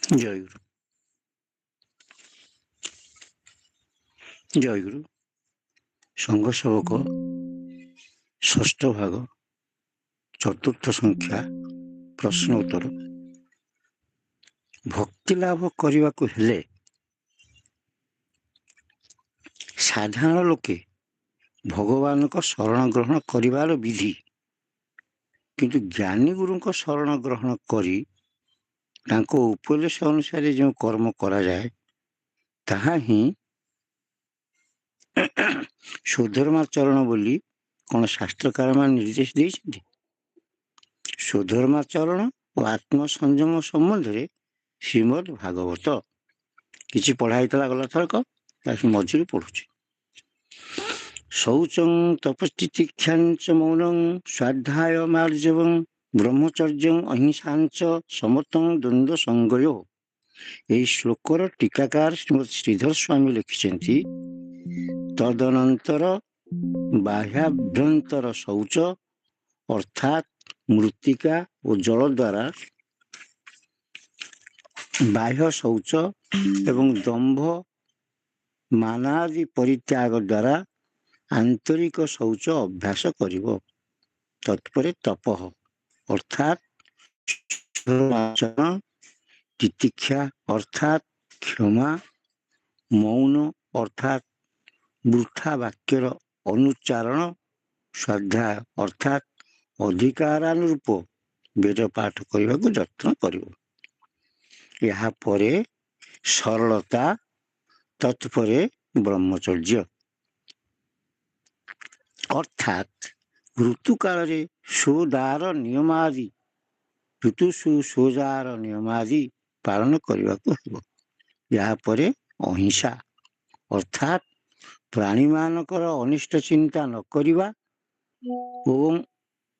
ଜୟଗୁରୁ ଜୟଗୁରୁ। ସଂଘ ସେବକ ଷଷ୍ଠ ଭାଗ ଚତୁର୍ଥ ସଂଖ୍ୟା ପ୍ରଶ୍ନ ଉତ୍ତର। ଭକ୍ତି ଲାଭ କରିବାକୁ ହେଲେ ସାଧାରଣ ଲୋକେ ଭଗବାନଙ୍କ ଶରଣ ଗ୍ରହଣ କରିବାର ବିଧି, କିନ୍ତୁ ଜ୍ଞାନୀ ଗୁରୁଙ୍କ ଶରଣ ଗ୍ରହଣ କରି ତାଙ୍କ ଉପଦେଶ ଅନୁସାରେ ଯେଉଁ କର୍ମ କରାଯାଏ ତାହା ହିଁ ସ୍ୱଧର୍ମାଚରଣ ବୋଲି କଣ ଶାସ୍ତ୍ରକାରମାନେ ନିର୍ଦ୍ଦେଶ ଦେଇଛନ୍ତି? ସ୍ୱଧର୍ମାଚରଣ ଓ ଆତ୍ମସଂଯମ ସମ୍ବନ୍ଧରେ ଶ୍ରୀମଦ୍ ଭାଗବତ କିଛି ପଢ଼ା ହେଇଥିଲା ଗଲା ଥରକ, ତାକୁ ମଝିରୁ ପଢ଼ୁଛି। ଶୌଚଂ ତପସ୍ତିତିକ୍ଷାଞ୍ଚ ମୌନଂ ସ୍ୱାଧ୍ୟାୟ ମାର୍ଜବଂ ବ୍ରହ୍ମଚର୍ଯ୍ୟଂ ଅହିଂସାଞ୍ଚ ସମତଂ ଦ୍ୱନ୍ଦ୍ୱ ସଂଗୟୋ। ଏହି ଶ୍ଲୋକର ଟୀକାକାର ଶ୍ରୀମଦ୍ ଶ୍ରୀଧର ସ୍ୱାମୀ ଲେଖିଛନ୍ତି, ତଦନନ୍ତର ବାହ୍ୟାଭ୍ୟନ୍ତର ଶୌଚ ଅର୍ଥାତ୍ ମୃତ୍ତିକା ଓ ଜଳ ଦ୍ୱାରା ବାହ୍ୟ ଶୌଚ ଏବଂ ଦମ୍ଭ ମାନାଦି ପରିତ୍ୟାଗ ଦ୍ୱାରା ଆନ୍ତରିକ ଶୌଚ ଅଭ୍ୟାସ କରିବ। ତତ୍ପରେ ତପଃ ଅର୍ଥାତ୍ ତିତିକ୍ଷା ଅର୍ଥାତ୍ କ୍ଷମା, ମୌନ ଅର୍ଥାତ୍ ବୃଥା ବାକ୍ୟର ଅନୁଚ୍ଚାରଣ, ସ୍ୱାଧ୍ୟାୟ ଅର୍ଥାତ୍ ଅଧିକାରାନୁରୂପ ବେଦ ପାଠ କରିବାକୁ ଯତ୍ନ କରିବ। ଏହାପରେ ସରଳତା, ତତ୍ପରେ ବ୍ରହ୍ମଚର୍ଯ୍ୟ ଅର୍ଥାତ୍ ଋତୁକାଳରେ ସୋଦାର ନିୟମାଦି ଋତୁଷୁ ସୋଦାର ନିୟମାଦି ପାଳନ କରିବାକୁ ହେବ। ଏହାପରେ ଅହିଂସା ଅର୍ଥାତ୍ ପ୍ରାଣୀମାନଙ୍କର ଅନିଷ୍ଟ ଚିନ୍ତା ନ କରିବା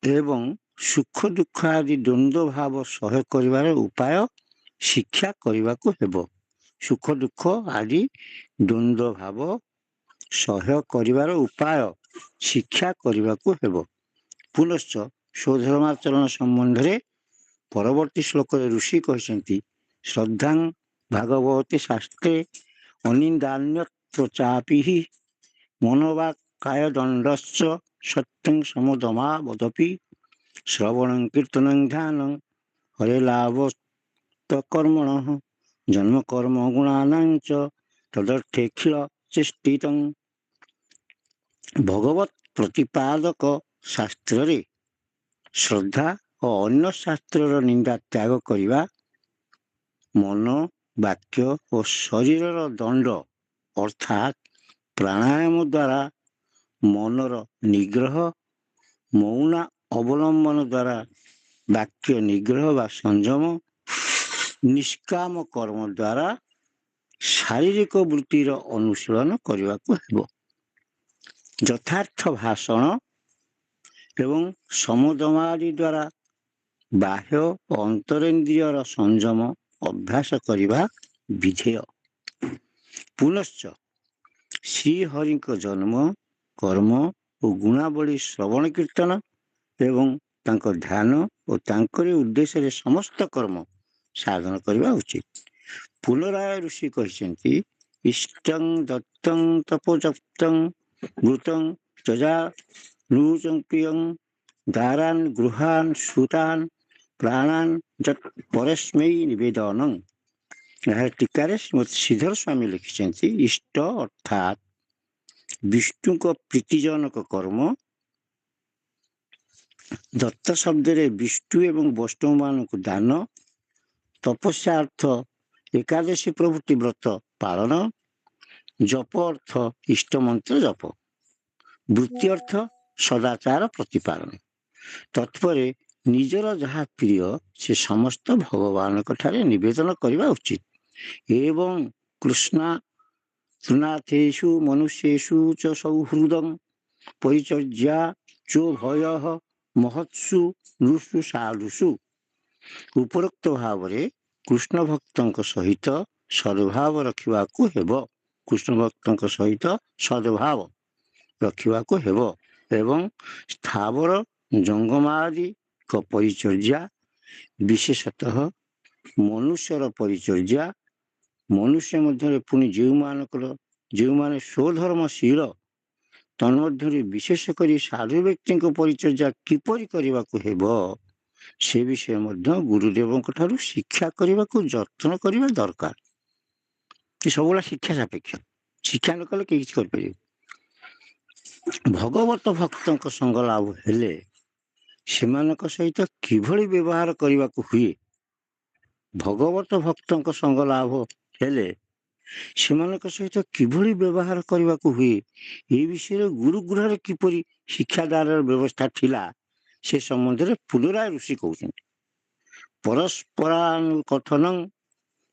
ଏବଂ ସୁଖ ଦୁଃଖ ଆଦି ଦ୍ୱନ୍ଦ୍ୱ ଭାବ ସହ୍ୟ କରିବାର ଉପାୟ ଶିକ୍ଷା କରିବାକୁ ହେବ। ସୁଖ ଦୁଃଖ ଆଦି ଦ୍ୱନ୍ଦ୍ୱ ଭାବ ସହ୍ୟ କରିବାର ଉପାୟ ଶିକ୍ଷା କରିବାକୁ ହେବ। ପୁନଶ୍ଚ ସ୍ୱଧର୍ମାଚରଣ ସମ୍ବନ୍ଧରେ ପରବର୍ତ୍ତୀ ଶ୍ଲୋକରେ ଋଷି କହିଛନ୍ତି, ଶ୍ରଦ୍ଧାଂ ଭାଗବତେ ଶାସ୍ତ୍ରେ ଅନିନ୍ଦାନ୍ୟତ୍ର ଚାପି ମନୋବାକ୍ କାୟ ଦଣ୍ଡଶ୍ଚ ସତ୍ୟଂ ସମଦମା ବଦପି ଶ୍ରବଣଂ କୀର୍ତ୍ତନଂ ଧ୍ୟାନଂ ହରେ ଲାଭସ୍ତ କର୍ମଣଃ ଜନ୍ମ କର୍ମ ଗୁଣାନାଂ ଚ ତଦರ್ಥେଖିଳ ଚେଷ୍ଟିତଂ। ଭଗବତ୍ ପ୍ରତିପାଦକ ଶାସ୍ତ୍ରରେ ଶ୍ରଦ୍ଧା ଓ ଅନ୍ୟ ଶାସ୍ତ୍ରର ନିନ୍ଦା ତ୍ୟାଗ କରିବା, ମନ, ବାକ୍ୟ ଓ ଶରୀରର ଦଣ୍ଡ ଅର୍ଥାତ୍ ପ୍ରାଣାୟାମ ଦ୍ୱାରା ମନର ନିଗ୍ରହ, ମୌନ ଅବଲମ୍ବନ ଦ୍ୱାରା ବାକ୍ୟ ନିଗ୍ରହ ବା ସଂଯମ, ନିଷ୍କାମ କର୍ମ ଦ୍ୱାରା ଶାରୀରିକ ବୃତ୍ତିର ଅନୁଶୀଳନ କରିବାକୁ ହେବ। ଯଥାର୍ଥ ଭାଷଣ ଏବଂ ସମଦମାଦି ଦ୍ୱାରା ବାହ୍ୟ ଓ ଅନ୍ତରେନ୍ଦ୍ରିୟର ସଂଯମ ଅଭ୍ୟାସ କରିବା ବିଧେୟ। ପୁନଶ୍ଚ ଶ୍ରୀହରିଙ୍କ ଜନ୍ମ, କର୍ମ ଓ ଗୁଣାବଳୀ ଶ୍ରବଣ କୀର୍ତ୍ତନ ଏବଂ ତାଙ୍କ ଧ୍ୟାନ ଓ ତାଙ୍କରି ଉଦ୍ଦେଶ୍ୟରେ ସମସ୍ତ କର୍ମ ସାଧନ କରିବା ଉଚିତ। ପୁନରାୟ ଋଷି କହିଛନ୍ତି, ଇଷ୍ଟଂ ଦତ୍ତଂ ତପୋଜପ୍ତଂ ମୃତଂ ଯଜା ନୃଚଂ ପ୍ରିୟଂ ଦାରାନ୍ ଗୃହାନ୍ ସୁତାନ୍ ପ୍ରାଣାନ୍ ଯତ୍ ପରସ୍ମୈ ନିବେଦନଂ। ଏହା ଟୀକାରେ ଶ୍ରୀମଦ୍ ଶ୍ରୀଧର ସ୍ୱାମୀ ଲେଖିଛନ୍ତି, ଇଷ୍ଟ ଅର୍ଥାତ୍ ବିଷ୍ଣୁଙ୍କ ପ୍ରୀତିଜନକ କର୍ମ। ଦତ୍ତ ଶବ୍ଦରେ ବିଷ୍ଣୁ ଏବଂ ବୈଷ୍ଣବମାନଙ୍କୁ ଦାନ, ତପସ୍ୟା ଅର୍ଥ ଏକାଦଶୀ ପ୍ରଭୃତି ବ୍ରତ ପାଳନ, ଜପ ଅର୍ଥ ଇଷ୍ଟମନ୍ତ୍ର ଜପ, ବୃତ୍ତି ଅର୍ଥ ସଦାଚାର ପ୍ରତିପାଳନ। ତତ୍ପରେ ନିଜର ଯାହା ପ୍ରିୟ ସେ ସମସ୍ତ ଭଗବାନଙ୍କ ଠାରେ ନିବେଦନ କରିବା ଉଚିତ। ଏବଂ କୃଷ୍ଣା ତୃଣାଥେଷୁ ମନୁଷ୍ୟେଷୁ ଚ ସୌହୃଦଂ ପରିଚର୍ଯ୍ୟା ଚୋ ଭୟଃ ମହତ୍ସୁ ନୃଷୁ ସାଧୁଷୁ। ଉପରୋକ୍ତ ଭାବରେ କୃଷ୍ଣ ଭକ୍ତଙ୍କ ସହିତ ସଦ୍ଭାବ ରଖିବାକୁ ହେବ। କୃଷ୍ଣ ଭକ୍ତଙ୍କ ସହିତ ସଦ୍ଭାବ ରଖିବାକୁ ହେବ ଏବଂ ସ୍ଥାବର ଜଙ୍ଗମାଦିଙ୍କ ପରିଚର୍ଯ୍ୟା, ବିଶେଷତଃ ମନୁଷ୍ୟର ପରିଚର୍ଯ୍ୟା, ମନୁଷ୍ୟ ମଧ୍ୟରେ ପୁଣି ଯେଉଁମାନେ ସ୍ୱଧର୍ମଶୀଳ, ତନ୍ମଧ୍ୟରୁ ବିଶେଷ କରି ସାଧୁ ବ୍ୟକ୍ତିଙ୍କ ପରିଚର୍ଯ୍ୟା କିପରି କରିବାକୁ ହେବ ସେ ବିଷୟ ମଧ୍ୟ ଗୁରୁଦେବଙ୍କ ଠାରୁ ଶିକ୍ଷା କରିବାକୁ ଯତ୍ନ କରିବା ଦରକାର। ଏ ସବୁଗୁଡ଼ା ଶିକ୍ଷା ସାପେକ୍ଷ। ଶିକ୍ଷା ନ କଲେ କେହି କିଛି କରିପାରିବେ। ଭଗବତ ଭକ୍ତଙ୍କ ସଙ୍ଗ ଲାଭ ହେଲେ ସେମାନଙ୍କ ସହିତ କିଭଳି ବ୍ୟବହାର କରିବାକୁ ହୁଏ, ଭଗବତ ଭକ୍ତଙ୍କ ସଙ୍ଗ ଲାଭ ହେଲେ ସେମାନଙ୍କ ସହିତ କିଭଳି ବ୍ୟବହାର କରିବାକୁ ହୁଏ, ଏ ବିଷୟରେ ଗୁରୁଗୃହରେ କିପରି ଶିକ୍ଷାଦାନର ବ୍ୟବସ୍ଥା ଥିଲା ସେ ସମ୍ବନ୍ଧରେ ପୁନରାୟ ଋଷି କହୁଛନ୍ତି। ପରସ୍ପରାନୁକଥନଂ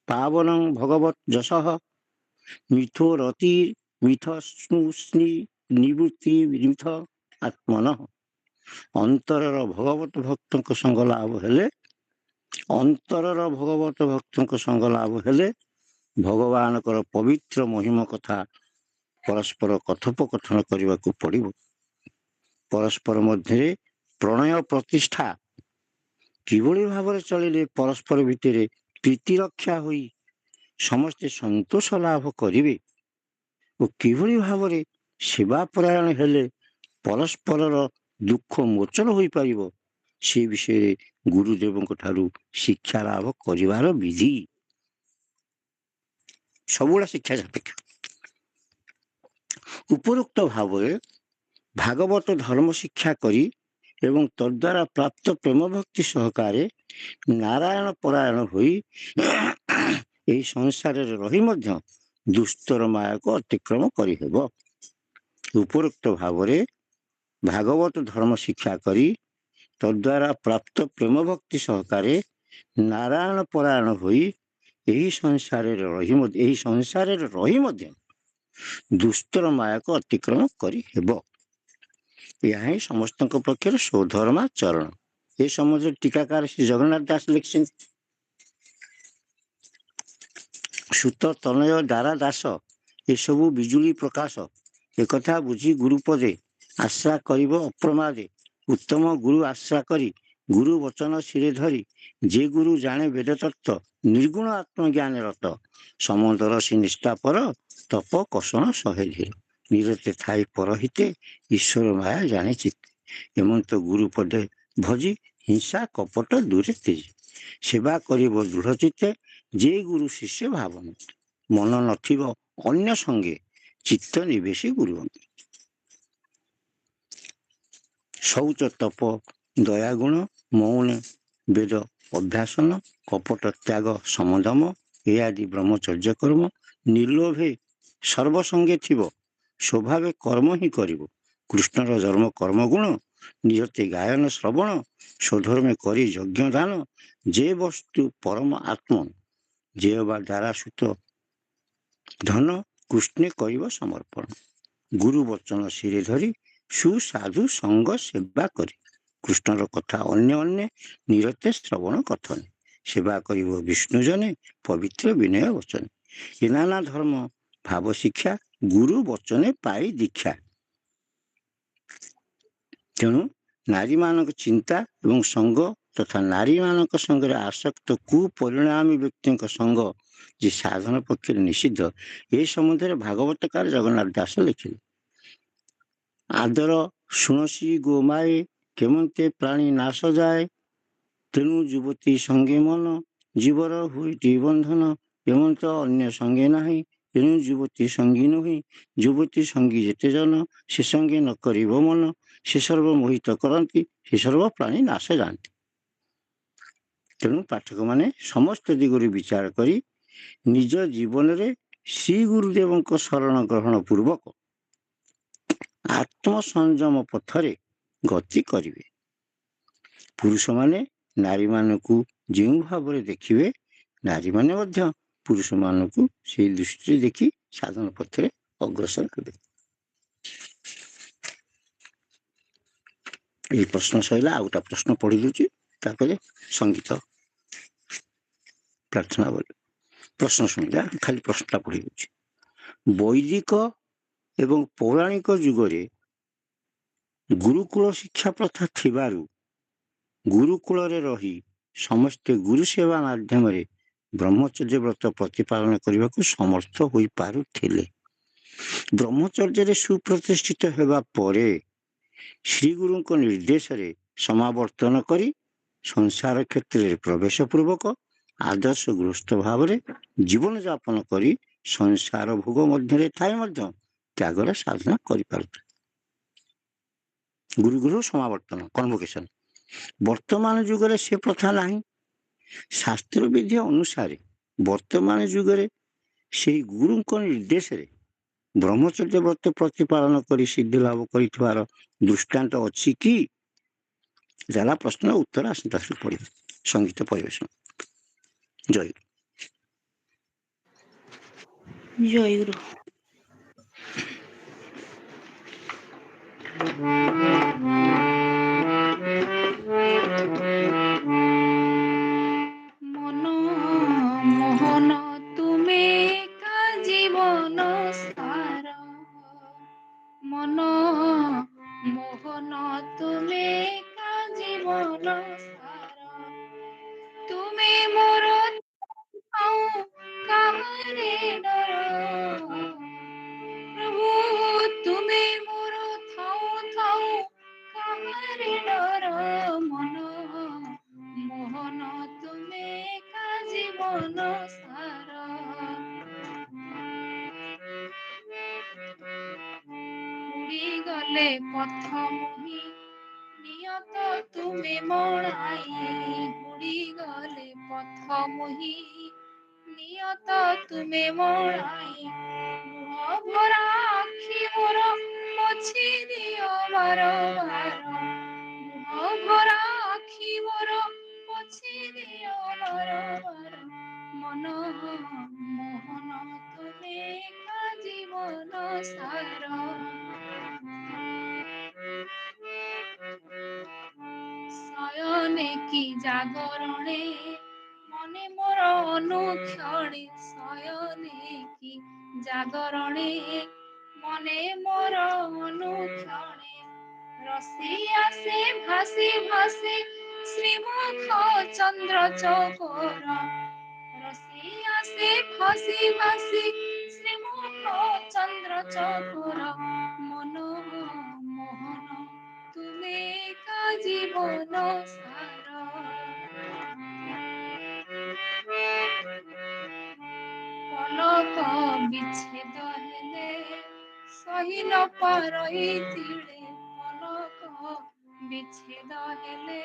ପାବନଂ ଭଗବତ୍ ଯଶଃ ମିଥୋ ରତି ମିଥସ୍ନୁଷ୍ଣି ନିବୃତ୍ତି ମିଥ ଆତ୍ମନଃ। ଅନ୍ତରର ଭଗବତ ଭକ୍ତଙ୍କ ସଙ୍ଗ ଲାଭ ହେଲେ ଭଗବାନଙ୍କର ପବିତ୍ର ମହିମ କଥା ପରସ୍ପର କଥୋପକଥନ କରିବାକୁ ପଡ଼ିବ। ପରସ୍ପର ମଧ୍ୟରେ ପ୍ରଣୟ ପ୍ରତିଷ୍ଠା କିଭଳି ଭାବରେ ଚଳିଲେ ପରସ୍ପର ଭିତରେ ପ୍ରୀତି ରକ୍ଷା ହୋଇ ସମସ୍ତେ ସନ୍ତୋଷ ଲାଭ କରିବେ ଓ କିଭଳି ଭାବରେ ସେବା ପରାୟଣ ହେଲେ ପରସ୍ପରର ଦୁଃଖ ମୋଚନ ହୋଇପାରିବ, ସେ ବିଷୟରେ ଗୁରୁଦେବଙ୍କ ଠାରୁ ଶିକ୍ଷା ଲାଭ କରିବାର ବିଧି। ସବୁଗୁଡ଼ା ଶିକ୍ଷା ସାପେକ୍ଷ। ଉପରୋକ୍ତ ଭାବରେ ଭାଗବତ ଧର୍ମ ଶିକ୍ଷା କରି ଏବଂ ତଦ୍ୱାରା ପ୍ରାପ୍ତ ପ୍ରେମ ଭକ୍ତି ସହକାରେ ନାରାୟଣ ପରାୟଣ ହୋଇ ଏହି ସଂସାରରେ ରହି ମଧ୍ୟ ଦୁସ୍ତର ମାୟାକୁ ଅତିକ୍ରମ କରିହେବ। ଉପରୋକ୍ତ ଭାବରେ ଭାଗବତ ଧର୍ମ ଶିକ୍ଷା କରି ତଦ୍ୱାରା ପ୍ରାପ୍ତ ପ୍ରେମ ଭକ୍ତି ସହକାରେ ନାରାୟଣ ପରାୟଣ ହୋଇ ଏହି ସଂସାରରେ ରହି ମଧ୍ୟ ଦୁସ୍ତର ମାୟାକୁ ଅତିକ୍ରମ କରିହେବ। ଏହା ହିଁ ସମସ୍ତଙ୍କ ପକ୍ଷରେ ସ୍ୱଧର୍ମାଚରଣ। ଏ ସମ୍ବନ୍ଧରେ ଟୀକାକାର ଶ୍ରୀ ଜଗନ୍ନାଥ ଦାସ ଲେଖିଛନ୍ତି। ସୁତ ତନୟ ଦାରା ଦାସ ଏସବୁ ବିଜୁଳି ପ୍ରକାଶ, ଏକଥା ବୁଝି ଗୁରୁପଦେ ଆଶ୍ରା କରିବ ଅପ୍ରମାଦେ। ଉତ୍ତମ ଗୁରୁ ଆଶ୍ରା କରି ଗୁରୁ ବଚନ ଶିରେ ଧରି, ଯେ ଗୁରୁ ଜାଣେ ବେଦ ତତ୍ତ୍ୱ ନିର୍ଗୁଣ ଆତ୍ମଜ୍ଞାନେ ରତ। ସମଦରସି ନିଷ୍ଠାପର ତପ କଷଣ ସହେ ଧୀର, ନିରତେ ଥାଇ ପରହିତେ ଈଶ୍ୱର ମାୟା ଜାଣେ ଚିତ୍ତେ। ଏମନ୍ତ ଗୁରୁ ପଦେ ଭଜି ହିଂସା କପଟ ଦୂରେ ତେଜି, ସେବା କରିବ ଦୃଢ଼ ଚିତ୍ତେ ଯେ ଗୁରୁ ଶିଷ୍ୟ ଭାବନା। ମନ ନଥିବ ଅନ୍ୟ ସଙ୍ଗେ ଚିତ୍ତ ନିବେଶୀ ଗୁରୁ ଅଙ୍ଗେ। ଶୌଚ ତପ ଦୟାଗୁଣ ମୌନ ବେଦ ଅଭ୍ୟାସନ, କପଟ ତ୍ୟାଗ ସମଦମ, ଏ ଆଦି ବ୍ରହ୍ମଚର୍ଯ୍ୟ କର୍ମ। ନିର୍ଲୋଭେ ସର୍ବସଙ୍ଗେ ଥିବ, ସ୍ୱଭାବେ କର୍ମ ହିଁ କରିବ। କୃଷ୍ଣର ଧର୍ମ କର୍ମଗୁଣ, ନିରତେ ଗାୟନ ଶ୍ରବଣ। ସ୍ୱଧର୍ମେ କରି ଯଜ୍ଞ ଦାନ, ଯେ ବସ୍ତୁ ପରମ ଆତ୍ମ। ଯେ ବା ଦ୍ୱାରା ସୁତ ଧନ, କୃଷ୍ଣେ କରିବ ସମର୍ପଣ। ଗୁରୁ ବଚନ ଶିରେ ଧରି ସୁସାଧୁ ସଙ୍ଗ ସେବା କରି, କୃଷ୍ଣର କଥା ଅନ୍ୟ ନିରତେ ଶ୍ରବଣ କଥନେ। ସେବା କରିବ ବିଷ୍ଣୁ ଜନେ ପବିତ୍ର ବିନୟ ବଚନେ। ଏ ନାନା ଧର୍ମ ଭାବ ଶିକ୍ଷା, ଗୁରୁ ବଚନେ ପାଇ ଦୀକ୍ଷା। ତେଣୁ ନାରୀମାନଙ୍କ ଚିନ୍ତା ଏବଂ ସଙ୍ଗ ତଥା ନାରୀମାନଙ୍କ ସଙ୍ଗରେ ଆସକ୍ତ କୁପରିଣାମୀ ବ୍ୟକ୍ତିଙ୍କ ସଙ୍ଗ ଯେ ସାଧନ ପକ୍ଷରେ ନିଷିଦ୍ଧ, ଏ ସମ୍ବନ୍ଧରେ ଭାଗବତକାର ଜଗନ୍ନାଥ ଦାସ ଲେଖିଲେ। ଆଦର ଶୁଣସି ଗୋମାଏ, କେମନ୍ତେ ପ୍ରାଣୀ ନାଶ ଯାଏ। ତେଣୁ ଯୁବତୀ ସଙ୍ଗେ ମନ, ଜୀବର ହୁଇଟି ବନ୍ଧନ। ଏମନ୍ତ ଅନ୍ୟ ସଙ୍ଗେ ନାହିଁ, ତେଣୁ ଯୁବତୀ ସଙ୍ଗୀ ନୁହେଁ। ଯୁବତୀ ସଙ୍ଗୀ ଯେତେ ଜନ, ସେ ସଙ୍ଗେ ନ କରିବ ମନ। ସେ ସର୍ବ ମୋହିତ କରନ୍ତି, ସେ ସର୍ବ ପ୍ରାଣୀ ନାଶ ଯାଆନ୍ତି। ତେଣୁ ପାଠକମାନେ ସମସ୍ତ ଦିଗରୁ ବିଚାର କରି ନିଜ ଜୀବନରେ ଶ୍ରୀ ଗୁରୁଦେବଙ୍କ ଶରଣ ଗ୍ରହଣ ପୂର୍ବକ ଆତ୍ମସଂଯମ ପଥରେ ଗତି କରିବେ। ପୁରୁଷମାନେ ନାରୀମାନଙ୍କୁ ଯେଉଁ ଭାବରେ ଦେଖିବେ, ନାରୀମାନେ ମଧ୍ୟ ପୁରୁଷମାନଙ୍କୁ ସେହି ଦୃଷ୍ଟିରେ ଦେଖି ସାଧନ ପଥରେ ଅଗ୍ରସର ହେବେ। এই ପ୍ରଶ୍ନ ସରିଲା। ଆଉ ଗୋଟେ ପ୍ରଶ୍ନ ପଢି ଦଉଛି, ତାପରେ ସଙ୍ଗୀତ ପ୍ରାର୍ଥନା ବୋଲି। ପ୍ରଶ୍ନ ଶୁଣିଲା, ଖାଲି ପ୍ରଶ୍ନଟା ପଢି ଦଉଛି। ବୈଦିକ ଏବଂ ପୌରାଣିକ ଯୁଗରେ ଗୁରୁକୁଳ ଶିକ୍ଷା ପ୍ରଥା ଥିବାରୁ ଗୁରୁକୁଳରେ ରହି ସମସ୍ତେ ଗୁରୁ ସେବା ମାଧ୍ୟମରେ ବ୍ରହ୍ମଚର୍ଯ୍ୟ ବ୍ରତ ପ୍ରତିପାଳନ କରିବାକୁ ସମର୍ଥ ହୋଇପାରୁଥିଲେ। ବ୍ରହ୍ମଚର୍ଯ୍ୟରେ ସୁପ୍ରତିଷ୍ଠିତ ହେବା ପରେ ଶ୍ରୀଗୁରୁଙ୍କ ନିର୍ଦ୍ଦେଶରେ ସମାବର୍ତ୍ତନ କରି ସଂସାର କ୍ଷେତ୍ରରେ ପ୍ରବେଶ ପୂର୍ବକ ଆଦର୍ଶ ଗୃହସ୍ଥ ଭାବରେ ଜୀବନଯାପନ କରି ସଂସାର ଭୋଗ ମଧ୍ୟରେ ଥାଇ ମଧ୍ୟ ତ୍ୟାଗର ସାଧନା କରିପାରୁଥିଲେ। ଗୁରୁଗୁରୁ ସମାବର୍ତ୍ତନ କନଭୋକେସନ। ବର୍ତ୍ତମାନ ଯୁଗରେ ସେ ପ୍ରଥା ନାହିଁ। ଶାସ୍ତ୍ର ବିଧି ଅନୁସାରେ ବର୍ତ୍ତମାନ ଯୁଗରେ ସେହି ଗୁରୁଙ୍କ ନିର୍ଦ୍ଦେଶରେ ବ୍ରହ୍ମଚର୍ଯ୍ୟ ବ୍ରତ ପ୍ରତିପାଳନ କରି ସିଦ୍ଧି ଲାଭ କରିଥିବାର ଦୃଷ୍ଟାନ୍ତ ଅଛି କି? ଯାହା ପ୍ରଶ୍ନର ଉତ୍ତର ଆସନ୍ତାକାଲି ପଡ଼ିବ। ସଙ୍ଗୀତ ପରିବେଷଣ। ଜୟ ଗୁରୁ। ଜୟଗୁରୁ। ମନ ମୋହନ ତୁମେ କା ଜୀବନ ସାର, ମନ ମୋହନ ତୁମେ କା ଜୀବନ ସାର, ତୁମେ ମୋର ଆଉ କାହାରି ଡର, ପ୍ରଭୁ ତୁମେ ମୋର ଥାଉ ଥାଉ କାହାରି ଡର, ମନ ମୋହନ ତୁମେ କା ଜୀବନ ସାର। ଉଡ଼ିଗଲେ ପଥ ମୁହିଁ ନିୟତ ତୁମେ ମଣାଇ, ଉଡ଼ିଗଲେ ପଥ ମୁହିଁ ନିୟତ ତୁମେ ମଣାଇ, ଲୁହ ଭରା ଆଖି ମୋର ପୋଛି ଦିଅ ବାର ବାର, ଲୁହ ଭରା ଆଖି ମୋର ପୋଛି ଦିଅ ବାର ବାର, ମନ ମୋହନ ତୁମେ କା ଜୀବନ ସାର। ଶୟନେ କି ଜାଗରଣେ ମନେ ମୋର ଅନୁକ୍ଷଣେ, ଶୟନେ କି ଜାଗରଣେ ମନେ ମୋର ଅନୁକ୍ଷଣେ, ରସି ଆସେ ଭାସି ଭାସି ଶ୍ରୀମୁଖ ଚନ୍ଦ୍ର ଚକୋର, ରସି ଆସେ ଭାସି ଭାସି ଶ୍ରୀମୁଖ ଚନ୍ଦ୍ର ଚକୋର, ମନ ମୋହନ ତୁମେ କା ଜୀବନ ସାର। ପଲକ ବିଚ୍ଛେଦ ହେଲେ ସହି ନ ପାରଇ ତିଳେ, ପଲକ ବିଚ୍ଛେଦ ହେଲେ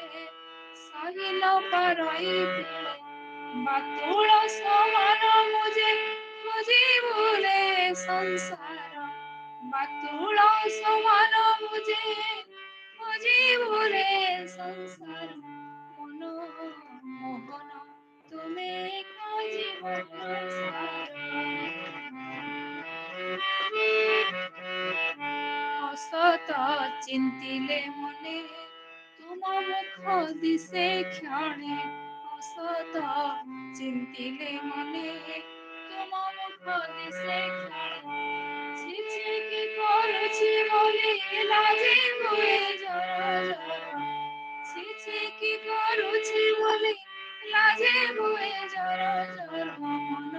ସହି ନ ପାରଇ ତିଳେ, ବାତୁଳ ସମାନ ମୁଝେ ଖୋଜି ବୁଲେ ସଂସାର, ବାତୁଳ ସମାନ ମୁଝେ ଖୋଜି ବୁଲେ ସଂସାର, ମନ ମୋହନ ତୁମେ କା ଜୀବନ ସାର। ଅସତ ଚିନ୍ତିଲେ ମନେ ତୁମ ମୁଖ ଦିଶେ କ୍ଷଣେ, ଅସତ ଚିନ୍ତିଲେ ମନେ ତୁମ ମୁଖ ଦିଶେ କ୍ଷଣେ, ଛି ଛି କି କରୁଛି ବୋଲି ଲାଜେ ହୁଏ ଜର ଜର, ଛି ଛି କି କରୁଛି ବୋଲି ଲାଜେ ହୁଏ ଜର ଜର, ମନ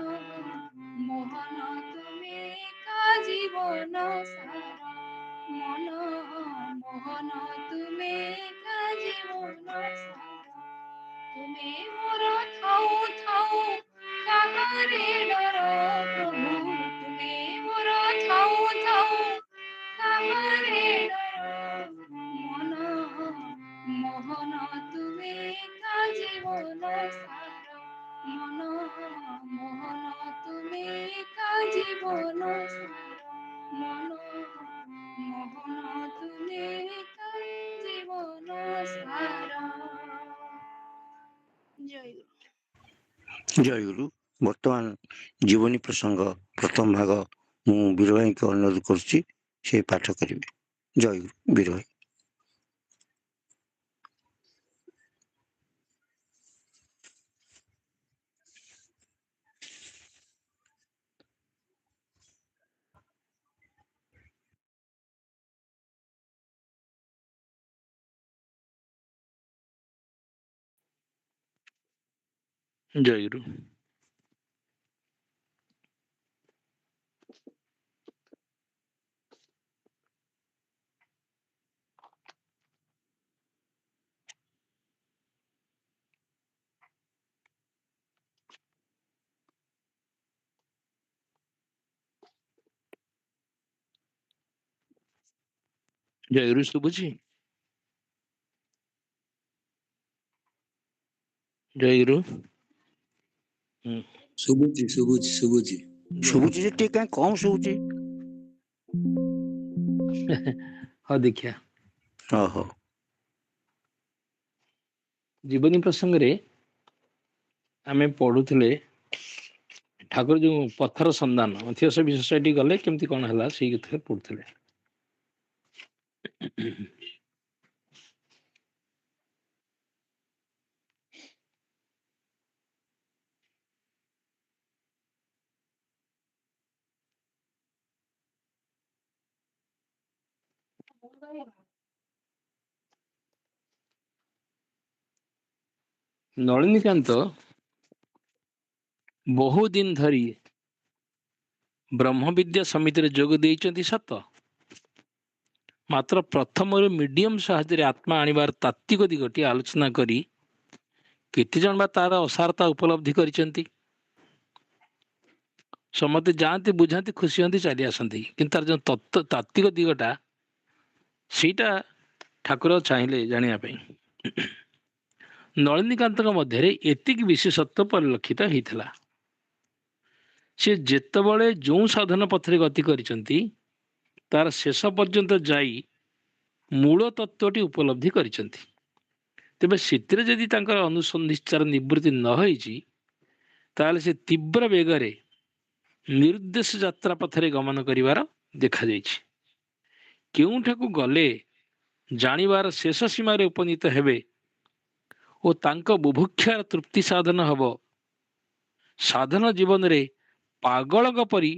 ମୋହନ ତୁମେ କା ଜୀବନ ସାର, ମନ ମୋହନ ତୁମେ କା ଜୀବନ ସାର, ତୁମେ ମୋର ଥାଉ ଥାଉ କାହାରି ଡର, ପ୍ରଭୁ ତୁମେ ମୋର ଥାଉ ଥାଉ କାହାରି ଡର, ମନ ମୋହନ ତୁମେ କା ଜୀବନ ସାର, ମନ ମୋହନ ତୁମେ କା ଜୀବନ ସାର, ମନ ମୋହନ ତୁମେ କା ଜୀବନ ସାର। ଜୟ ଗୁରୁ। ଜୟଗୁରୁ। ବର୍ତ୍ତମାନ ଜୀବନୀ ପ୍ରସଙ୍ଗ ପ୍ରଥମ ଭାଗ ମୁଁ ବୀର ଭାଇଙ୍କୁ ଅନୁରୋଧ କରୁଛି ସେ ପାଠ କରିବେ। ଜୟଗୁରୁ। ବୀର ଭାଇ। ଜୟଗୁରୁ। ଜୟଗୁରୁ ଶୁଭୁଛି? ଜୟଗୁରୁ। ଶୁଭୁଛି ଶୁଭୁଛି ଶୁଭୁଛି ଶୁଭୁଛି ଯେ ଟିକେ କାହିଁ କମ ଶୁଭୁଛି। ହଁ ଦେଖିଆ। ଓହୋ। ଜୀବନୀ ପ୍ରସଙ୍ଗରେ ଆମେ ପଢୁଥିଲେ ଠାକୁର ଯୋଉ ପଥର ସନ୍ଧାନ ଥିଓସଫି ସୋସାଇଟି ଗଲେ କେମିତି କଣ ହେଲା ସେଇ କଥାରେ ପଢୁଥିଲେ। ନଳିନୀକାନ୍ତ ବହୁ ଦିନ ଧରି ବ୍ରହ୍ମବିଦ୍ୟା ସମିତିରେ ଯୋଗ ଦେଇଛନ୍ତି ସତ, ମାତ୍ର ପ୍ରଥମରୁ ମିଡିୟମ ସାହାଯ୍ୟରେ ଆତ୍ମା ଆଣିବାର ତାତ୍ତ୍ୱିକ ଦିଗଟି ଆଲୋଚନା କରି କେତେଜଣ ବା ତାର ଅସାରତା ଉପଲବ୍ଧି କରିଛନ୍ତି। ସମସ୍ତେ ଯାଆନ୍ତି ବୁଝାନ୍ତି ଖୁସି ହୁଅନ୍ତି ଚାଲି ଆସନ୍ତି, କିନ୍ତୁ ତାର ଯେଉଁ ତାତ୍ତ୍ୱିକ ଦିଗଟା ସେଇଟା ଠାକୁର ଚାହିଁଲେ ଜାଣିବା ପାଇଁ। ନଳିନୀକାନ୍ତଙ୍କ ମଧ୍ୟରେ ଏତିକି ବିଶେଷତ୍ୱ ପରିଲକ୍ଷିତ ହେଇଥିଲା। ସେ ଯେତେବେଳେ ଯେଉଁ ସାଧନ ପଥରେ ଗତି କରିଛନ୍ତି ତାର ଶେଷ ପର୍ଯ୍ୟନ୍ତ ଯାଇ ମୂଳ ତତ୍ତ୍ୱଟି ଉପଲବ୍ଧି କରିଛନ୍ତି। ତେବେ ସେଥିରେ ଯଦି ତାଙ୍କର ଅନୁସନ୍ଧିତ୍ସାର ନିବୃତ୍ତି ନ ହେଇଛି ତାହେଲେ ସେ ତୀବ୍ର ବେଗରେ ନିରୁଦ୍ଦେଶ ଯାତ୍ରା ପଥରେ ଗମନ କରିବାର ଦେଖାଯାଇଛି। କେଉଁଠାକୁ ଗଲେ ଜାଣିବାର ଶେଷ ସୀମାରେ ଉପନୀତ ହେବେ ଓ ତାଙ୍କ ବୁଭୁକ୍ଷାର ତୃପ୍ତି ସାଧନ ହେବ, ସାଧନ ଜୀବନରେ ପାଗଳଙ୍କ ପରି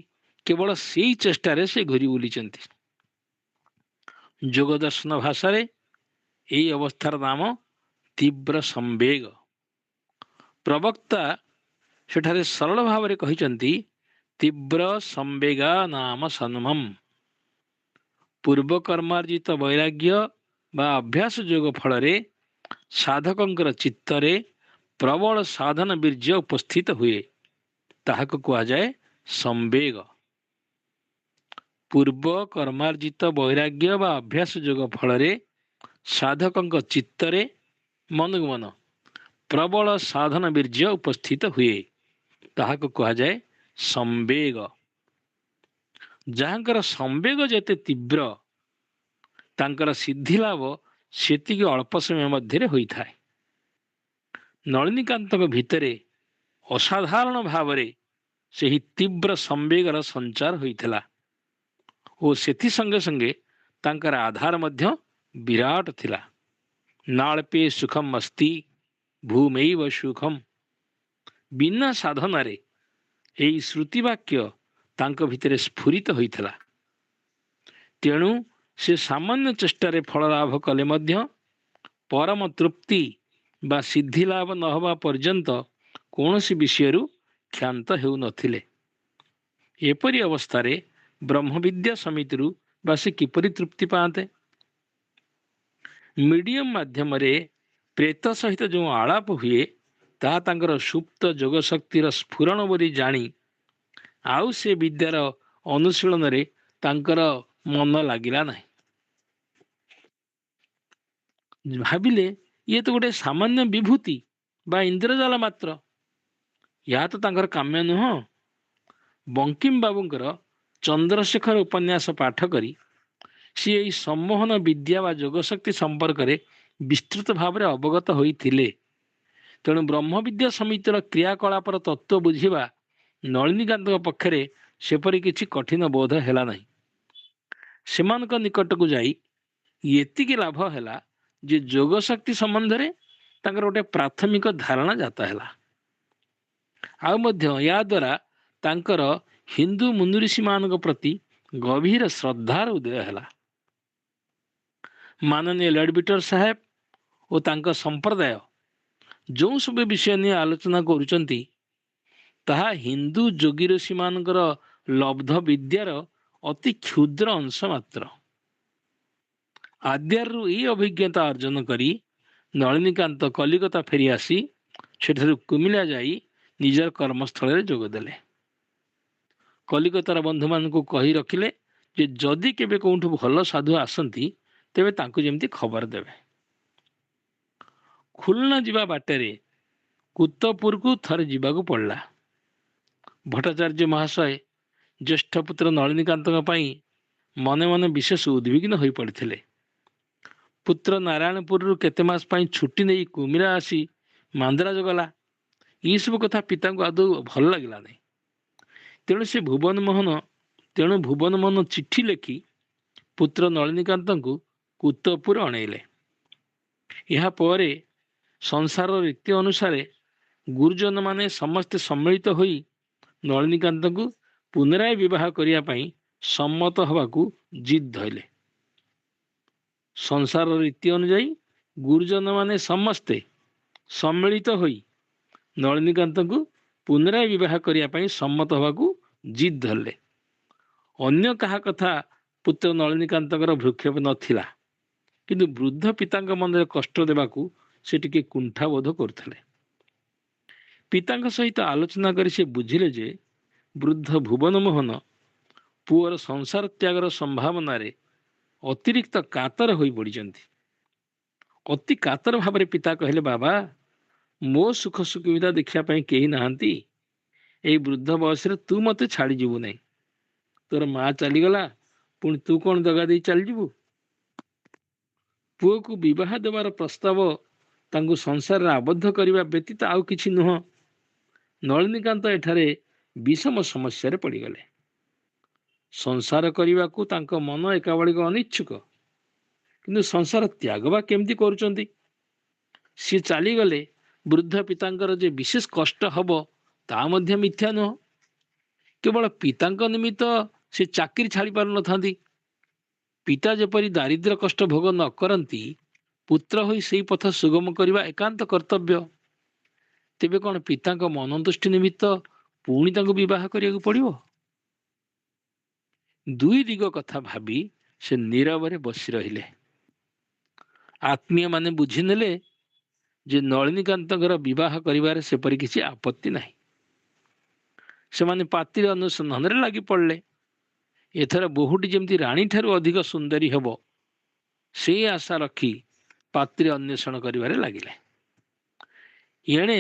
କେବଳ ସେଇ ଚେଷ୍ଟାରେ ସେ ଘୁରି ବୁଲିଛନ୍ତି। ଯୋଗ ଦର୍ଶନ ଭାଷାରେ ଏହି ଅବସ୍ଥାର ନାମ ତୀବ୍ର ସମ୍ବେଗ। ପ୍ରବକ୍ତା ସେଠାରେ ସରଳ ଭାବରେ କହିଛନ୍ତି ତୀବ୍ର ସମ୍ବେଗା ନାମ ସନ୍ମମ୍। ପୂର୍ବ କର୍ମାର୍ଜିତ ବୈରାଗ୍ୟ ବା ଅଭ୍ୟାସ ଯୋଗ ଫଳରେ ସାଧକଙ୍କର ଚିତ୍ତରେ ପ୍ରବଳ ସାଧନ ବୀର୍ଯ୍ୟ ଉପସ୍ଥିତ ହୁଏ, ତାହାକୁ କୁହାଯାଏ ସମ୍ବେଗ। ପୂର୍ବ କର୍ମାର୍ଜିତ ବୈରାଗ୍ୟ ବା ଅଭ୍ୟାସ ଯୋଗ ଫଳରେ ସାଧକଙ୍କ ଚିତ୍ତରେ ମନକୁ ମନ ପ୍ରବଳ ସାଧନ ବୀର୍ଯ୍ୟ ଉପସ୍ଥିତ ହୁଏ, ତାହାକୁ କୁହାଯାଏ ସମ୍ବେଗ। ଯାହାଙ୍କର ସମ୍ବେଗ ଯେତେ ତୀବ୍ର ତାଙ୍କର ସିଦ୍ଧି ଲାଭ ସେତିକି ଅଳ୍ପ ସମୟ ମଧ୍ୟରେ ହୋଇଥାଏ। ନଳିନୀକାନ୍ତଙ୍କ ଭିତରେ ଅସାଧାରଣ ଭାବରେ ସେହି ତୀବ୍ର ସମ୍ବେଗର ସଞ୍ଚାର ହୋଇଥିଲା ଓ ସେଥି ସଙ୍ଗେ ସଙ୍ଗେ ତାଙ୍କର ଆଧାର ମଧ୍ୟ ବିରାଟ ଥିଲା। ନାଳ୍ପେ ସୁଖମ ଅସ୍ତି ଭୂମୈବ ସୁଖମ। ବିନା ସାଧନାରେ ଏହି ଶ୍ରୁତି ବାକ୍ୟ ତାଙ୍କ ଭିତରେ ସ୍ଫୁରିତ ହୋଇଥିଲା। ତେଣୁ ସେ ସାମାନ୍ୟ ଚେଷ୍ଟାରେ ଫଳ ଲାଭ କଲେ ମଧ୍ୟ ପରମ ତୃପ୍ତି ବା ସିଦ୍ଧି ଲାଭ ନ ହେବା ପର୍ଯ୍ୟନ୍ତ କୌଣସି ବିଷୟରୁ କ୍ଷାନ୍ତ ହେଉନଥିଲେ। ଏପରି ଅବସ୍ଥାରେ ବ୍ରହ୍ମବିଦ୍ୟା ସମିତିରୁ ବା ସେ କିପରି ତୃପ୍ତି ପାଆନ୍ତେ? ମିଡିୟମ ମାଧ୍ୟମରେ ପ୍ରେତ ସହିତ ଯେଉଁ ଆଳାପ ହୁଏ ତାହା ତାଙ୍କର ସୁପ୍ତ ଯୋଗ ଶକ୍ତିର ସ୍ଫୁରଣ ବୋଲି ଜାଣି ଆଉ ସେ ବିଦ୍ୟାର ଅନୁଶୀଳନରେ ତାଙ୍କର ମନ ଲାଗିଲା ନାହିଁ। ଭାବିଲେ ଇଏ ତ ଗୋଟେ ସାମାନ୍ୟ ବିଭୂତି ବା ଇନ୍ଦ୍ରଜାଲ ମାତ୍ର, ଏହା ତ ତାଙ୍କର କାମ୍ୟ ନୁହଁ। ବଙ୍କିମ ବାବୁଙ୍କର ଚନ୍ଦ୍ରଶେଖର ଉପନ୍ୟାସ ପାଠ କରି ସିଏ ଏହି ସମ୍ମୋହନ ବିଦ୍ୟା ବା ଯୋଗଶକ୍ତି ସମ୍ପର୍କରେ ବିସ୍ତୃତ ଭାବରେ ଅବଗତ ହୋଇଥିଲେ। ତେଣୁ ବ୍ରହ୍ମବିଦ୍ୟା ସମିତିର କ୍ରିୟାକଳାପର ତତ୍ତ୍ୱ ବୁଝିବା ନଳିନୀକାନ୍ତଙ୍କ ପକ୍ଷରେ ସେପରି କିଛି କଠିନ ବୋଧ ହେଲା ନାହିଁ। ସେମାନଙ୍କ ନିକଟକୁ ଯାଇ ଏତିକି ଲାଭ ହେଲା ଯେ ଯୋଗ ଶକ୍ତି ସମ୍ବନ୍ଧରେ ତାଙ୍କର ଗୋଟେ ପ୍ରାଥମିକ ଧାରଣା ଜାତ ହେଲା। ଆଉ ମଧ୍ୟ ଏହା ଦ୍ୱାରା ତାଙ୍କର ହିନ୍ଦୁ ମୁନିଋଷିମାନଙ୍କ ପ୍ରତି ଗଭୀର ଶ୍ରଦ୍ଧାର ଉଦୟ ହେଲା। ମାନନୀୟ ଲର୍ଡ ସାହେବ ଓ ତାଙ୍କ ସମ୍ପ୍ରଦାୟ ଯେଉଁ ସବୁ ବିଷୟ ନେଇ ଆଲୋଚନା କରୁଛନ୍ତି ତାହା ହିନ୍ଦୁ ଯୋଗୀ ଋଷିମାନଙ୍କର ଲବ୍ଧ ବିଦ୍ୟାର ଅତି କ୍ଷୁଦ୍ର ଅଂଶ ମାତ୍ର। ଆଦ୍ୟାରରୁ ଏହି ଅଭିଜ୍ଞତା ଅର୍ଜନ କରି ନଳିନୀକାନ୍ତ କଲିକତା ଫେରି ଆସି ସେଠାରୁ କୁମିଲା ଯାଇ ନିଜର କର୍ମସ୍ଥଳରେ ଯୋଗଦେଲେ। କଲିକତାର ବନ୍ଧୁମାନଙ୍କୁ କହି ରଖିଲେ ଯେ ଯଦି କେବେ କେଉଁଠୁ ଭଲ ସାଧୁ ଆସନ୍ତି ତେବେ ତାଙ୍କୁ ଯେମିତି ଖବର ଦେବେ। ଖୁଲନା ଯିବା ବାଟରେ କୁତପୁରକୁ ଥରେ ଯିବାକୁ ପଡ଼ିଲା। ଭଟ୍ଟାଚାର୍ଯ୍ୟ ମହାଶୟ ଜ୍ୟେଷ୍ଠ ପୁତ୍ର ନଳିନୀକାନ୍ତଙ୍କ ପାଇଁ ମନେ ମନେ ବିଶେଷ ଉଦ୍ବିଗ୍ନ ହୋଇପଡ଼ିଥିଲେ। ପୁତ୍ର ନାରାୟଣପୁରରୁ କେତେ ମାସ ପାଇଁ ଛୁଟି ନେଇ କୁମିରା ଆସି ମାନ୍ଦ୍ରାଜ ଗଲା। ଏସବୁ କଥା ପିତାଙ୍କୁ ଆଦୌ ଭଲ ଲାଗିଲା ନାହିଁ। ତେଣୁ ଭୁବନ ମୋହନ ଚିଠି ଲେଖି ପୁତ୍ର ନଳିନୀକାନ୍ତଙ୍କୁ କୁତପୁର ଅଣେଇଲେ। ଏହାପରେ ସଂସାର ରୀତି ଅନୁସାରେ ଗୁରୁଜନମାନେ ସମସ୍ତେ ସମ୍ମିଳିତ ହୋଇ ନଳିନୀକାନ୍ତଙ୍କୁ ପୁନରାୟ ବିବାହ କରିବା ପାଇଁ ସମ୍ମତ ହେବାକୁ ଜିଦ୍ ଧଇଲେ। ସଂସାର ରୀତି ଅନୁଯାୟୀ ଗୁରୁଜନମାନେ ସମସ୍ତେ ସମ୍ମିଳିତ ହୋଇ ନଳିନୀକାନ୍ତଙ୍କୁ ପୁନରାୟ ବିବାହ କରିବା ପାଇଁ ସମ୍ମତ ହେବାକୁ ଜିଦ୍ ଧରିଲେ। ଅନ୍ୟ କାହା କଥା ପୁତ୍ର ନଳିନୀକାନ୍ତଙ୍କର ଭ୍ରୂକ୍ଷେପ ନଥିଲା, କିନ୍ତୁ ବୃଦ୍ଧ ପିତାଙ୍କ ମନରେ କଷ୍ଟ ଦେବାକୁ ସେ ଟିକେ କୁଣ୍ଠାବୋଧ କରୁଥିଲେ। ପିତାଙ୍କ ସହିତ ଆଲୋଚନା କରି ସେ ବୁଝିଲେ ଯେ ବୃଦ୍ଧ ଭୁବନ ମୋହନ ପୁଅର ସଂସାର ତ୍ୟାଗର ସମ୍ଭାବନାରେ ଅତିରିକ୍ତ କାତର ହୋଇପଡ଼ିଛନ୍ତି। ଅତି କାତର ଭାବରେ ପିତା କହିଲେ, ବାବା, ମୋ ସୁଖ ସୁବିଧା ଦେଖିବା ପାଇଁ କେହି ନାହାନ୍ତି। ଏଇ ବୃଦ୍ଧ ବୟସରେ ତୁ ମୋତେ ଛାଡ଼ିଯିବୁ ନାହିଁ। ତୋର ମା ଚାଲିଗଲା, ପୁଣି ତୁ କ'ଣ ଦଗା ଦେଇ ଚାଲିଯିବୁ? ପୁଅକୁ ବିବାହ ଦେବାର ପ୍ରସ୍ତାବ ତାଙ୍କୁ ସଂସାରରେ ଆବଦ୍ଧ କରିବା ବ୍ୟତୀତ ଆଉ କିଛି ନୁହଁ। ନଳିନୀକାନ୍ତ ଏଠାରେ ବିଷମ ସମସ୍ୟାରେ ପଡ଼ିଗଲେ। ସଂସାର କରିବାକୁ ତାଙ୍କ ମନ ଏକାବେଳକେ ଅନିଚ୍ଛୁକ, କିନ୍ତୁ ସଂସାର ତ୍ୟାଗ ବା କେମିତି କରୁଛନ୍ତି? ସିଏ ଚାଲିଗଲେ ବୃଦ୍ଧ ପିତାଙ୍କର ଯେ ବିଶେଷ କଷ୍ଟ ହେବ ତା ମଧ୍ୟ ମିଥ୍ୟା ନୁହଁ। କେବଳ ପିତାଙ୍କ ନିମିତ୍ତ ସେ ଚାକିରି ଛାଡ଼ି ପାରୁନଥାନ୍ତି। ପିତା ଯେପରି ଦାରିଦ୍ର୍ୟ କଷ୍ଟ ଭୋଗ ନ କରନ୍ତି, ପୁତ୍ର ହୋଇ ସେହି ପଥ ସୁଗମ କରିବା ଏକାନ୍ତ କର୍ତ୍ତବ୍ୟ। ତେବେ କ'ଣ ପିତାଙ୍କ ମନୋନ୍ତୁଷ୍ଟି ନିମିତ୍ତ ପୁଣି ତାଙ୍କୁ ବିବାହ କରିବାକୁ ପଡ଼ିବ? ଦୁଇ ଦିଗ କଥା ଭାବି ସେ ନୀରବରେ ବସି ରହିଲେ। ଆତ୍ମୀୟମାନେ ବୁଝିନେଲେ ଯେ ନଳିନୀକାନ୍ତଙ୍କର ବିବାହ କରିବାରେ ସେପରି କିଛି ଆପତ୍ତି ନାହିଁ। ସେମାନେ ପାତ୍ରୀ ଅନୁସନ୍ଧାନରେ ଲାଗି ପଡ଼ିଲେ। ଏଥର ବୋହୂଟି ଯେମିତି ରାଣୀଠାରୁ ଅଧିକ ସୁନ୍ଦରୀ ହେବ, ସେଇ ଆଶା ରଖି ପାତ୍ରୀ ଅନ୍ୱେଷଣ କରିବାରେ ଲାଗିଲେ। ଏଣେ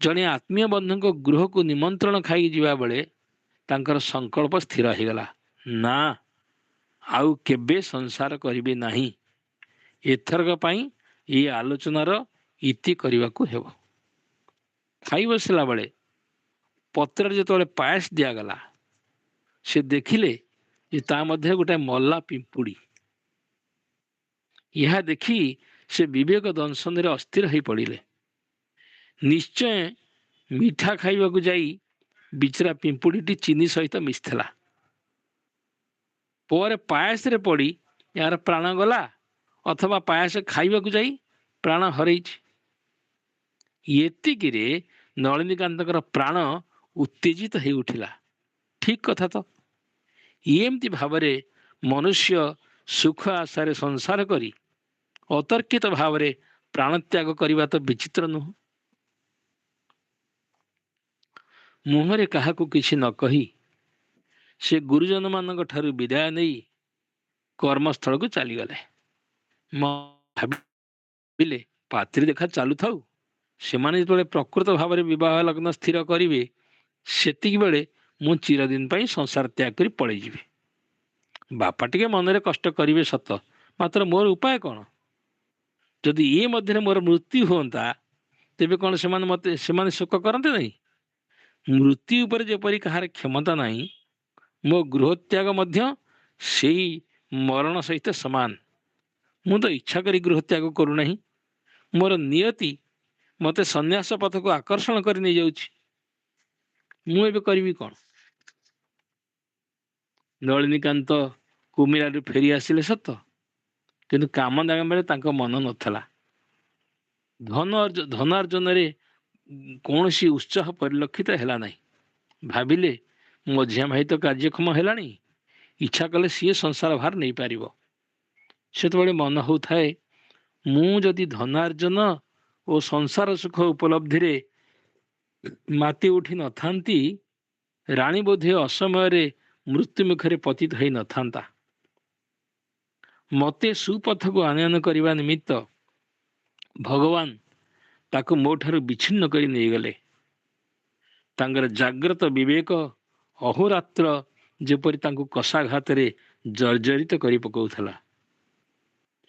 ଜଣେ ଆତ୍ମୀୟ ବନ୍ଧୁଙ୍କ ଗୃହକୁ ନିମନ୍ତ୍ରଣ ଖାଇ ଯିବା ବେଳେ ତାଙ୍କର ସଂକଳ୍ପ ସ୍ଥିର ହୋଇଗଲା, ନା, ଆଉ କେବେ ସଂସାର କରିବେ ନାହିଁ। ଏଥରକ ପାଇଁ ଏହି ଆଲୋଚନାର ଇତି କରିବାକୁ ହେବ। ଖାଇ ବସିଲା ବେଳେ ପତ୍ରରେ ଯେତେବେଳେ ପାୟସ ଦିଆଗଲା, ସେ ଦେଖିଲେ ଯେ ତା ମଧ୍ୟରେ ଗୋଟାଏ ମଲା ପିମ୍ପୁଡ଼ି। ଏହା ଦେଖି ସେ ବିବେକ ଦଂଶନରେ ଅସ୍ଥିର ହୋଇ ପଡ଼ିଲେ। ନିଶ୍ଚୟ ମିଠା ଖାଇବାକୁ ଯାଇ ବିଚରା ପିମ୍ପୁଡ଼ିଟି ଚିନି ସହିତ ମିଶିଥିଲା। ପରେ ପାୟସରେ ପଡ଼ି ଏହାର ପ୍ରାଣ ଗଲା, ଅଥବା ପାୟସ ଖାଇବାକୁ ଯାଇ ପ୍ରାଣ ହରେଇଛି। ଏତିକିରେ ନଳିନୀକାନ୍ତଙ୍କର ପ୍ରାଣ ଉତ୍ତେଜିତ ହେଇ ଉଠିଲା। ଠିକ୍ କଥା ତ। ଏମିତି ଭାବରେ ମନୁଷ୍ୟ ସୁଖ ଆଶାରେ ସଂସାର କରି ଅତର୍କିତ ଭାବରେ ପ୍ରାଣତ୍ୟାଗ କରିବା ତ ବିଚିତ୍ର ନୁହଁ। ମୁହଁରେ କାହାକୁ କିଛି ନ କହି ସେ ଗୁରୁଜନମାନଙ୍କ ଠାରୁ ବିଦାୟ ନେଇ କର୍ମସ୍ଥଳକୁ ଚାଲିଗଲେ। ଭାବିଲେ, ପାତ୍ରୀ ଦେଖା ଚାଲୁଥାଉ। ସେମାନେ ଯେତେବେଳେ ପ୍ରକୃତ ଭାବରେ ବିବାହ ଲଗ୍ନ ସ୍ଥିର କରିବେ, ସେତିକି ବେଳେ ମୁଁ ଚିରଦିନ ପାଇଁ ସଂସାର ତ୍ୟାଗ କରି ପଳେଇଯିବି। ବାପା ଟିକେ ମନରେ କଷ୍ଟ କରିବେ ସତ, ମାତ୍ର ମୋର ଉପାୟ କ'ଣ? ଯଦି ଏ ମଧ୍ୟରେ ମୋର ମୃତ୍ୟୁ ହୁଅନ୍ତା, ତେବେ କ'ଣ ସେମାନେ ଶୋକ କରନ୍ତେ ନାହିଁ? ମୃତ୍ୟୁ ଉପରେ ଯେପରି କାହାର କ୍ଷମତା ନାହିଁ, ମୋ ଗୃହତ୍ୟାଗ ମଧ୍ୟ ସେଇ ମରଣ ସହିତ ସମାନ। ମୁଁ ତ ଇଚ୍ଛା କରି ଗୃହତ୍ୟାଗ କରୁନାହିଁ। ମୋର ନିୟତି ମୋତେ ସନ୍ନ୍ୟାସ ପଥକୁ ଆକର୍ଷଣ କରି ନେଇଯାଉଛି। ମୁଁ ଏବେ କରିବି କ'ଣ? ନଳିନୀକାନ୍ତ କୁମିରାରୁ ଫେରି ଆସିଲେ ସତ, କିନ୍ତୁ କାମ ଦାମରେ ତାଙ୍କ ମନ ନଥିଲା। ଧନାର୍ଜନରେ କୌଣସି ଉତ୍ସାହ ପରିଲକ୍ଷିତ ହେଲା ନାହିଁ। ଭାବିଲେ, ମଝିଆ ଭାଇ ତ କାର୍ଯ୍ୟକ୍ଷମ ହେଲାଣି, ଇଚ୍ଛା କଲେ ସିଏ ସଂସାର ଭାର ନେଇପାରିବ। ସେତେବେଳେ ମନ ହେଉଥାଏ, ମୁଁ ଯଦି ଧନାର୍ଜନ ଓ ସଂସାର ସୁଖ ଉପଲବ୍ଧିରେ ମାତି ଉଠି ନଥାନ୍ତି, ରାଣୀ ବୋଧେ ଅସମୟରେ ମୃତ୍ୟୁ ମୁଖରେ ପତିତ ହୋଇ ନଥାନ୍ତା। ମୋତେ ସୁପଥକୁ ଆନୟନ କରିବା ନିମିତ୍ତ ଭଗବାନ ତାକୁ ମୋ ଠାରୁ ବିଚ୍ଛିନ୍ନ କରି ନେଇଗଲେ। ତାଙ୍କର ଜାଗ୍ରତ ବିବେକ ଅହୋରାତ୍ର ଯେପରି ତାଙ୍କୁ କଷାଘାତରେ ଜର୍ଜରିତ କରି ପକାଉଥିଲା।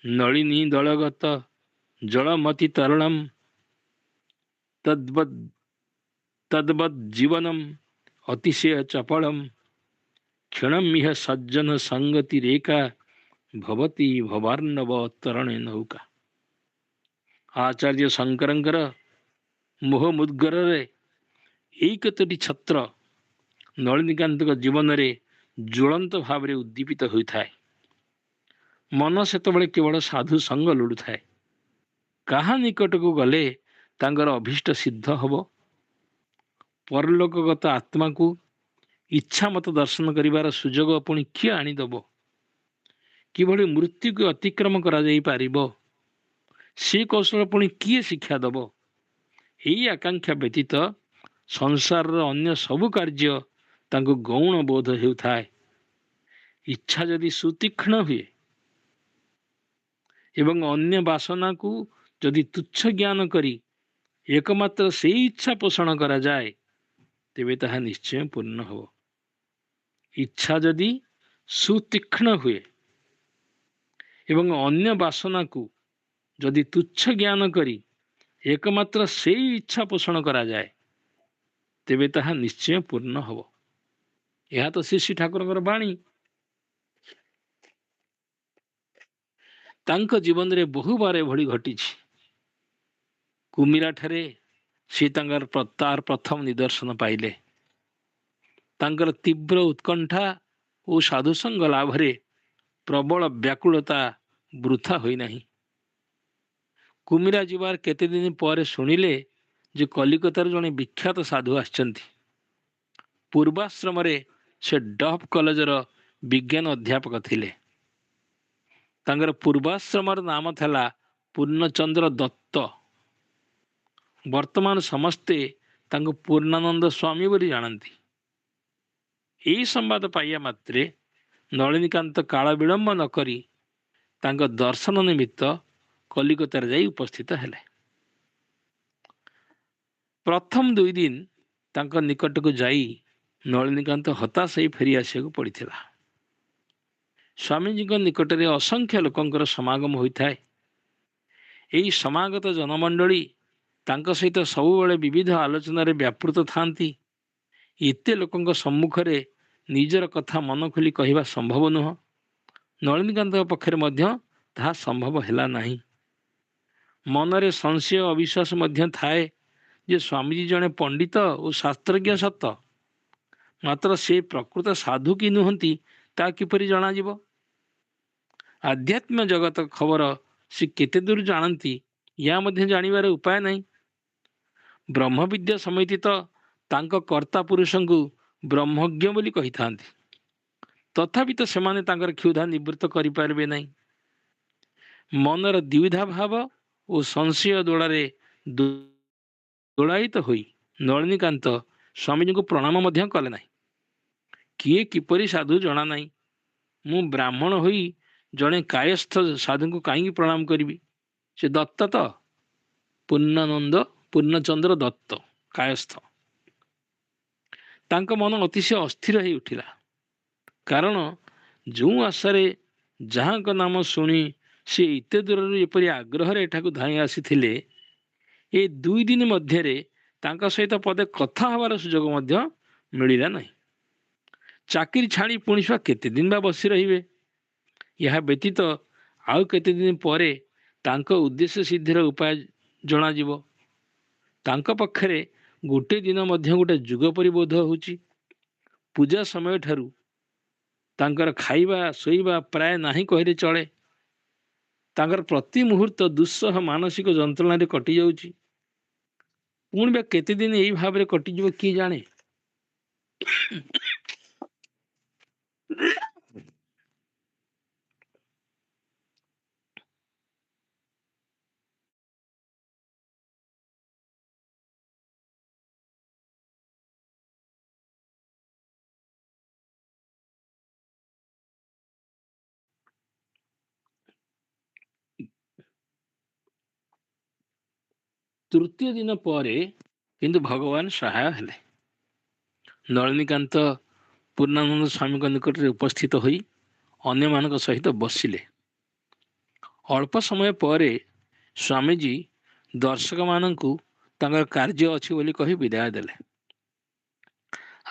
ନଳିନୀ ଦଳଗତ ଜଳମତି ତରଳମ୍ ତଦ୍ବଦ୍ ତଦ୍ବଦ୍ ଜୀବନମ୍ ଅତିଶୟ ଚପଳମ୍ କ୍ଷଣମିହ ସଜ୍ଜନ ସଙ୍ଗତି ରେଖା ଭବତି ଭବାର୍ଣ୍ଣବ ତରଣେ ନୌକା। ଆଚାର୍ଯ୍ୟ ଶଙ୍କରଙ୍କର ମୋହ ମୁଦ୍ଗରରେ ଏଇ କେତୋଟି ଛତ୍ର ନଳିନୀକାନ୍ତଙ୍କ ଜୀବନରେ ଜ୍ୱଳନ୍ତ ଭାବରେ ଉଦ୍ଦୀପିତ ହୋଇଥାଏ। ମନ ସେତେବେଳେ କେବଳ ସାଧୁ ସଙ୍ଗ ଲୋଡୁଥାଏ। କାହା ନିକଟକୁ ଗଲେ ତାଙ୍କର ଅଭୀଷ୍ଟ ସିଦ୍ଧ ହେବ? ପରଲୋକଗତ ଆତ୍ମାକୁ ଇଚ୍ଛା ମତ ଦର୍ଶନ କରିବାର ସୁଯୋଗ ପୁଣି କିଏ ଆଣିଦେବ? କିଭଳି ମୃତ୍ୟୁକୁ ଅତିକ୍ରମ କରାଯାଇପାରିବ ସେ କୌଶଳ ପୁଣି କିଏ ଶିକ୍ଷା ଦେବ? ଏହି ଆକାଂକ୍ଷା ବ୍ୟତୀତ ସଂସାରର ଅନ୍ୟ ସବୁ କାର୍ଯ୍ୟ ତାଙ୍କୁ ଗୌଣ ବୋଧ ହେଉଥାଏ। ଇଚ୍ଛା ଯଦି ସୁତୀକ୍ଷ୍ଣ ହୁଏ ଏବଂ ଅନ୍ୟ ବାସନାକୁ ଯଦି ତୁଚ୍ଛ ଜ୍ଞାନ କରି ଏକମାତ୍ର ସେଇ ଇଚ୍ଛା ପୋଷଣ କରାଯାଏ ତେବେ ତାହା ନିଶ୍ଚୟ ପୂର୍ଣ୍ଣ ହେବ। ଇଚ୍ଛା ଯଦି ସୁତୀକ୍ଷ୍ଣ ହୁଏ ଏବଂ ଅନ୍ୟ ବାସନାକୁ ଯଦି ତୁଚ୍ଛ ଜ୍ଞାନ କରି ଏକମାତ୍ର ସେଇ ଇଚ୍ଛା ପୋଷଣ କରାଯାଏ ତେବେ ତାହା ନିଶ୍ଚୟ ପୂର୍ଣ୍ଣ ହେବ। ଏହା ତ ଶ୍ରୀ ଶ୍ରୀ ଠାକୁରଙ୍କର ବାଣୀ। ତାଙ୍କ ଜୀବନରେ ବହୁବାର ଏଭଳି ଘଟିଛି। କୁମିରାଠାରେ ସେ ତାର ପ୍ରଥମ ନିଦର୍ଶନ ପାଇଲେ। ତାଙ୍କର ତୀବ୍ର ଉତ୍କଣ୍ଠା ଓ ସାଧୁସଙ୍ଗ ଲାଭରେ ପ୍ରବଳ ବ୍ୟାକୁଳତା ବୃଥା ହୋଇନାହିଁ। କୁମିରା ଯିବାର କେତେ ଦିନ ପରେ ଶୁଣିଲେ ଯେ କଲିକତାରୁ ଜଣେ ବିଖ୍ୟାତ ସାଧୁ ଆସିଛନ୍ତି। ପୂର୍ବାଶ୍ରମରେ ସେ ଡଫ୍ କଲେଜର ବିଜ୍ଞାନ ଅଧ୍ୟାପକ ଥିଲେ। ତାଙ୍କର ପୂର୍ବାଶ୍ରମର ନାମ ଥିଲା ପୂର୍ଣ୍ଣଚନ୍ଦ୍ର ଦତ୍ତ। ବର୍ତ୍ତମାନ ସମସ୍ତେ ତାଙ୍କୁ ପୂର୍ଣ୍ଣାନନ୍ଦ ସ୍ୱାମୀ ବୋଲି ଜାଣନ୍ତି। ଏହି ସମ୍ବାଦ ପାଇବା ମାତ୍ରେ ନଳିନୀକାନ୍ତ କାଳ ବିଳମ୍ବ ନ କରି ତାଙ୍କ ଦର୍ଶନ ନିମିତ୍ତ କଲିକତାରେ ଯାଇ ଉପସ୍ଥିତ ହେଲେ। ପ୍ରଥମ 2 ଦିନ ତାଙ୍କ ନିକଟକୁ ଯାଇ ନଳିନୀକାନ୍ତ ହତାଶ ହୋଇ ଫେରି ଆସିବାକୁ ପଡ଼ିଥିଲା। ସ୍ୱାମୀଜୀଙ୍କ ନିକଟରେ ଅସଂଖ୍ୟ ଲୋକଙ୍କର ସମାଗମ ହୋଇଥାଏ। ଏହି ସମାଗତ ଜନମଣ୍ଡଳୀ ତାଙ୍କ ସହିତ ସବୁବେଳେ ବିବିଧ ଆଲୋଚନାରେ ବ୍ୟାପୃତ ଥାନ୍ତି। ଏତେ ଲୋକଙ୍କ ସମ୍ମୁଖରେ ନିଜର କଥା ମନ ଖୋଲି କହିବା ସମ୍ଭବ ନୁହଁ। ନଳିନୀକାନ୍ତଙ୍କ ପକ୍ଷରେ ମଧ୍ୟ ତାହା ସମ୍ଭବ ହେଲା ନାହିଁ। ମନରେ ସଂଶୟ ଅବିଶ୍ୱାସ ମଧ୍ୟ ଥାଏ ଯେ ସ୍ୱାମୀଜୀ ଜଣେ ପଣ୍ଡିତ ଓ ଶାସ୍ତ୍ରଜ୍ଞ ସତ, ମାତ୍ର ସେ ପ୍ରକୃତ ସାଧୁ କି ନୁହନ୍ତି ତାହା କିପରି ଜଣାଯିବ? ଆଧ୍ୟାତ୍ମ ଜଗତ ଖବର ସେ କେତେ ଦୂର ଜାଣନ୍ତି ଏହା ମଧ୍ୟ ଜାଣିବାର ଉପାୟ ନାହିଁ। ବ୍ରହ୍ମବିଦ୍ୟା ସମିତି ତ ତାଙ୍କ କର୍ତ୍ତା ପୁରୁଷଙ୍କୁ ବ୍ରହ୍ମଜ୍ଞ ବୋଲି କହିଥାନ୍ତି। ତଥାପି ତ ସେମାନେ ତାଙ୍କର କ୍ଷୁଧା ନିବୃତ୍ତ କରିପାରିବେ ନାହିଁ। ମନର ଦ୍ୱିଧା ଭାବ ଓ ସଂଶୟ ଦୋଳାରେ ଦୋଳାୟିତ ହୋଇ ନଳିନୀକାନ୍ତ ସ୍ୱାମୀଜୀଙ୍କୁ ପ୍ରଣାମ ମଧ୍ୟ କଲେ ନାହିଁ। କିଏ କିପରି ସାଧୁ ଜଣା ନାହିଁ। ମୁଁ ବ୍ରାହ୍ମଣ ହୋଇ ଜଣେ କାୟସ୍ଥ ସାଧୁଙ୍କୁ କାହିଁକି ପ୍ରଣାମ କରିବି? ସେ ଦତ୍ତ ତ, ପୂର୍ଣ୍ଣଚନ୍ଦ୍ର ଦତ୍ତ କାୟସ୍ଥ। ତାଙ୍କ ମନ ଅତିଶୟ ଅସ୍ଥିର ହୋଇ ଉଠିଲା। କାରଣ ଯେଉଁ ଆଶାରେ ଯାହାଙ୍କ ନାମ ଶୁଣି ସେ ଏତେ ଦୂରରୁ ଏପରି ଆଗ୍ରହରେ ଏଠାକୁ ଧାଇଁ ଆସିଥିଲେ, ଏ 2 ଦିନ ମଧ୍ୟରେ ତାଙ୍କ ସହିତ ପଦେ କଥା ହେବାର ସୁଯୋଗ ମଧ୍ୟ ମିଳିଲା ନାହିଁ। ଚାକିରି ଛାଡ଼ି ପୁଣି ଛୁଆ କେତେ ଦିନ ବା ବସି ରହିବେ? ଏହା ବ୍ୟତୀତ ଆଉ କେତେ ଦିନ ପରେ ତାଙ୍କ ଉଦ୍ଦେଶ୍ୟ ସିଦ୍ଧିର ଉପାୟ ଜଣାଯିବ। ତାଙ୍କ ପକ୍ଷରେ ଗୋଟେ ଦିନ ମଧ୍ୟ ଗୋଟେ ଯୁଗ ପରି ବୋଧ ହେଉଛି। ପୂଜା ସମୟ ଠାରୁ ତାଙ୍କର ଖାଇବା ଶୋଇବା ପ୍ରାୟ ନାହିଁ କହିଲେ ଚଳେ। ତାଙ୍କର ପ୍ରତି ମୁହୂର୍ତ୍ତ ଦୁଃସହ ମାନସିକ ଯନ୍ତ୍ରଣାରେ କଟିଯାଉଛି। ପୁଣି ବା କେତେ ଦିନ ଏଇ ଭାବରେ କଟିଯିବ କିଏ ଜାଣେ? ତୃତୀୟ ଦିନ ପରେ କିନ୍ତୁ ଭଗବାନ ସହାୟ ହେଲେ। ନଳିନୀକାନ୍ତ ପୂର୍ଣ୍ଣାନନ୍ଦ ସ୍ୱାମୀଙ୍କ ନିକଟରେ ଉପସ୍ଥିତ ହୋଇ ଅନ୍ୟମାନଙ୍କ ସହିତ ବସିଲେ। ଅଳ୍ପ ସମୟ ପରେ ସ୍ୱାମୀଜୀ ଦର୍ଶକମାନଙ୍କୁ ତାଙ୍କର କାର୍ଯ୍ୟ ଅଛି ବୋଲି କହି ବିଦାୟ ଦେଲେ।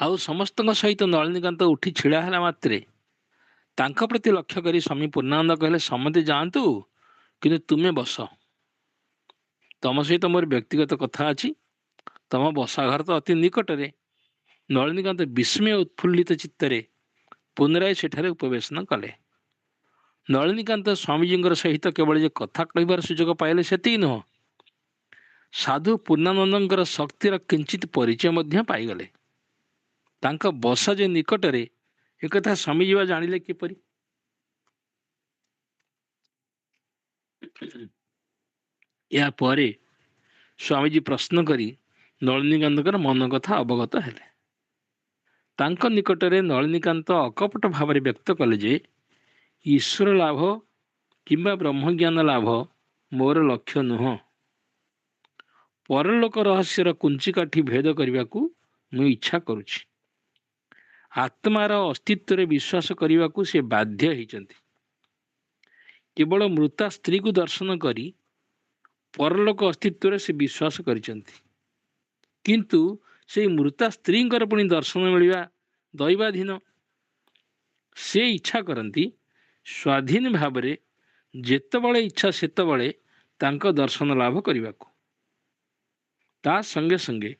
ଆଉ ସମସ୍ତଙ୍କ ସହିତ ନଳିନୀକାନ୍ତ ଉଠି ଛିଡ଼ା ହେଲା ମାତ୍ରେ ତାଙ୍କ ପ୍ରତି ଲକ୍ଷ୍ୟ କରି ସ୍ୱାମୀ ପୂର୍ଣ୍ଣାନନ୍ଦ କହିଲେ, ସମସ୍ତେ ଯାଆନ୍ତୁ, କିନ୍ତୁ ତୁମେ ବସ। ତମ ସହିତ ମୋର ବ୍ୟକ୍ତିଗତ କଥା ଅଛି। ତମ ବସାଘର ତ ଅତି ନିକଟରେ। ନଳିନୀକାନ୍ତ ବିସ୍ମୟ ଉତ୍ଫୁଲ୍ଲିତ ଚିତ୍ତରେ ପୁନରାୟ ସେଠାରେ ଉପବେଶନ କଲେ। ନଳିନୀକାନ୍ତ ସ୍ୱାମୀଜୀଙ୍କର ସହିତ କେବଳ ଯେ କଥା କହିବାର ସୁଯୋଗ ପାଇଲେ ସେତିକି ନୁହଁ, ସାଧୁ ପୂର୍ଣ୍ଣାନନ୍ଦଙ୍କର ଶକ୍ତିର କିଞ୍ଚିତ ପରିଚୟ ମଧ୍ୟ ପାଇଗଲେ। ତାଙ୍କ ବସା ଯେ ନିକଟରେ ଏକଥା ସ୍ୱାମୀଜୀ ବା ଜାଣିଲେ କିପରି? ଏହା ପରେ ସ୍ୱାମୀଜୀ ପ୍ରଶ୍ନ କରି ନଳିନୀକାନ୍ତଙ୍କର ମନ କଥା ଅବଗତ ହେଲେ। ତାଙ୍କ ନିକଟରେ ନଳିନୀକାନ୍ତ ଅକପଟ ଭାବରେ ବ୍ୟକ୍ତ କଲେ ଯେ ଈଶ୍ୱର ଲାଭ କିମ୍ବା ବ୍ରହ୍ମଜ୍ଞାନ ଲାଭ ମୋର ଲକ୍ଷ୍ୟ ନୁହଁ। ପରଲୋକ ରହସ୍ୟର କୁଞ୍ଚିକାଠି ଭେଦ କରିବାକୁ ମୁଁ ଇଚ୍ଛା କରୁଛି। ଆତ୍ମାର ଅସ୍ତିତ୍ୱରେ ବିଶ୍ୱାସ କରିବାକୁ ସେ ବାଧ୍ୟ ହୋଇଛନ୍ତି। କେବଳ ମୃତା ସ୍ତ୍ରୀକୁ ଦର୍ଶନ କରି ପରଲୋକ ଅସ୍ତିତ୍ୱରେ ସେ ବିଶ୍ୱାସ କରିଛନ୍ତି। କିନ୍ତୁ ସେଇ ମୃତା ସ୍ତ୍ରୀଙ୍କର ପୁଣି ଦର୍ଶନ ମିଳିବା ଦୈବାଧୀନ। ସେ ଇଚ୍ଛା କରନ୍ତି ସ୍ୱାଧୀନ ଭାବରେ ଯେତେବେଳେ ଇଚ୍ଛା ସେତେବେଳେ ତାଙ୍କ ଦର୍ଶନ ଲାଭ କରିବାକୁ। ତା ସଙ୍ଗେ ସଙ୍ଗେ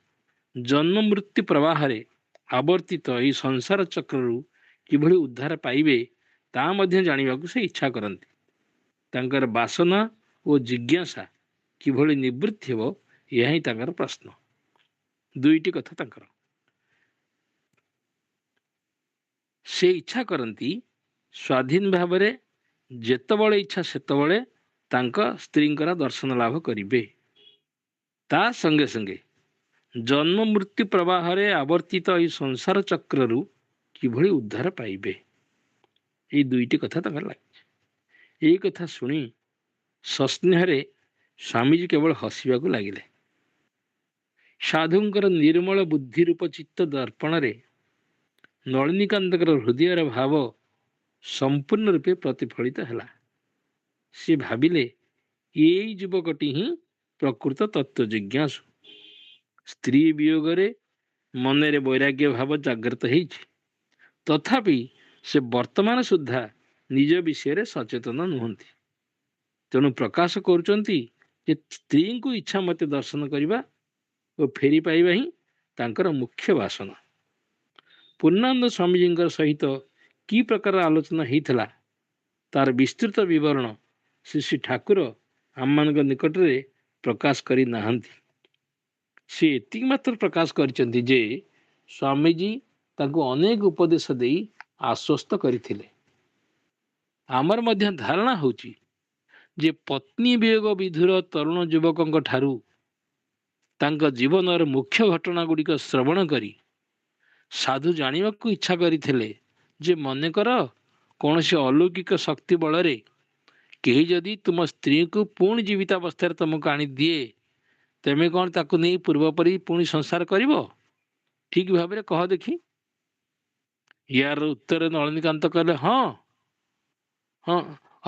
ଜନ୍ମ ମୃତ୍ୟୁ ପ୍ରବାହରେ ଆବର୍ତ୍ତିତ ଏହି ସଂସାର ଚକ୍ରରୁ କିଭଳି ଉଦ୍ଧାର ପାଇବେ ତା ମଧ୍ୟ ଜାଣିବାକୁ ସେ ଇଚ୍ଛା କରନ୍ତି। ତାଙ୍କର ବାସନା ଓ ଜିଜ୍ଞାସା କିଭଳି ନିବୃତ୍ତି ହେବ, ଏହା ହିଁ ତାଙ୍କର ପ୍ରଶ୍ନ। ଦୁଇଟି କଥା ତାଙ୍କର। ସେ ଇଚ୍ଛା କରନ୍ତି ସ୍ୱାଧୀନ ଭାବରେ ଯେତେବେଳେ ଇଚ୍ଛା ସେତେବେଳେ ତାଙ୍କ ସ୍ତ୍ରୀଙ୍କର ଦର୍ଶନ ଲାଭ କରିବେ। ତା ସଙ୍ଗେ ସଙ୍ଗେ ଜନ୍ମ ମୃତ୍ୟୁ ପ୍ରବାହରେ ଆବର୍ତ୍ତିତ ଏହି ସଂସାର ଚକ୍ରରୁ କିଭଳି ଉଦ୍ଧାର ପାଇବେ। ଏଇ ଦୁଇଟି କଥା ତାଙ୍କର ଲାଗିଛି। ଏଇ କଥା ଶୁଣି ସସ୍ନେହରେ ସ୍ୱାମୀଜୀ କେବଳ ହସିବାକୁ ଲାଗିଲେ। ସାଧୁଙ୍କର ନିର୍ମଳ ବୁଦ୍ଧି ରୂପ ଚିତ୍ତ ଦର୍ପଣରେ ନଳିନୀକାନ୍ତଙ୍କର ହୃଦୟର ଭାବ ସମ୍ପୂର୍ଣ୍ଣ ରୂପେ ପ୍ରତିଫଳିତ ହେଲା। ସେ ଭାବିଲେ, ଏଇ ଯୁବକଟି ହିଁ ପ୍ରକୃତ ତତ୍ତ୍ୱ ଜିଜ୍ଞାସୁ। ସ୍ତ୍ରୀ ବିୟୋଗରେ ମନରେ ବୈରାଗ୍ୟ ଭାବ ଜାଗ୍ରତ ହେଇଛି। ତଥାପି ସେ ବର୍ତ୍ତମାନ ସୁଦ୍ଧା ନିଜ ବିଷୟରେ ସଚେତନ ନୁହନ୍ତି। ତେଣୁ ପ୍ରକାଶ କରୁଛନ୍ତି ଯେ ସ୍ତ୍ରୀଙ୍କୁ ଇଚ୍ଛା ମତେ ଦର୍ଶନ କରିବା ଓ ଫେରି ପାଇବା ହିଁ ତାଙ୍କର ମୁଖ୍ୟ ବାସନା। ପୂର୍ଣ୍ଣାନନ୍ଦ ସ୍ୱାମୀଜୀଙ୍କର ସହିତ କି ପ୍ରକାର ଆଲୋଚନା ହେଇଥିଲା ତାର ବିସ୍ତୃତ ବିବରଣ ଶ୍ରୀ ଶ୍ରୀ ଠାକୁର ଆମମାନଙ୍କ ନିକଟରେ ପ୍ରକାଶ କରି ନାହାନ୍ତି। ସେ ଏତିକି ମାତ୍ର ପ୍ରକାଶ କରିଛନ୍ତି ଯେ ସ୍ୱାମୀଜୀ ତାଙ୍କୁ ଅନେକ ଉପଦେଶ ଦେଇ ଆଶ୍ୱସ୍ତ କରିଥିଲେ। ଆମର ମଧ୍ୟ ଧାରଣା ହେଉଛି ଯେ ପତ୍ନୀ ବିୟୋଗ ବିଧୁର ତରୁଣ ଯୁବକଙ୍କ ଠାରୁ ତାଙ୍କ ଜୀବନର ମୁଖ୍ୟ ଘଟଣା ଗୁଡ଼ିକ ଶ୍ରବଣ କରି ସାଧୁ ଜାଣିବାକୁ ଇଚ୍ଛା କରିଥିଲେ ଯେ ମନେକର କୌଣସି ଅଲୌକିକ ଶକ୍ତି ବଳରେ କେହି ଯଦି ତୁମ ସ୍ତ୍ରୀକୁ ପୁଣି ଜୀବିତାବସ୍ଥାରେ ତୁମକୁ ଆଣିଦିଏ, ତେମେ କ'ଣ ତାକୁ ନେଇ ପୂର୍ବପରି ପୁଣି ସଂସାର କରିବ? ଠିକ୍ ଭାବରେ କହ ଦେଖି। ୟାର ଉତ୍ତରରେ ନଳିନୀକାନ୍ତ କହିଲେ, ହଁ ହଁ।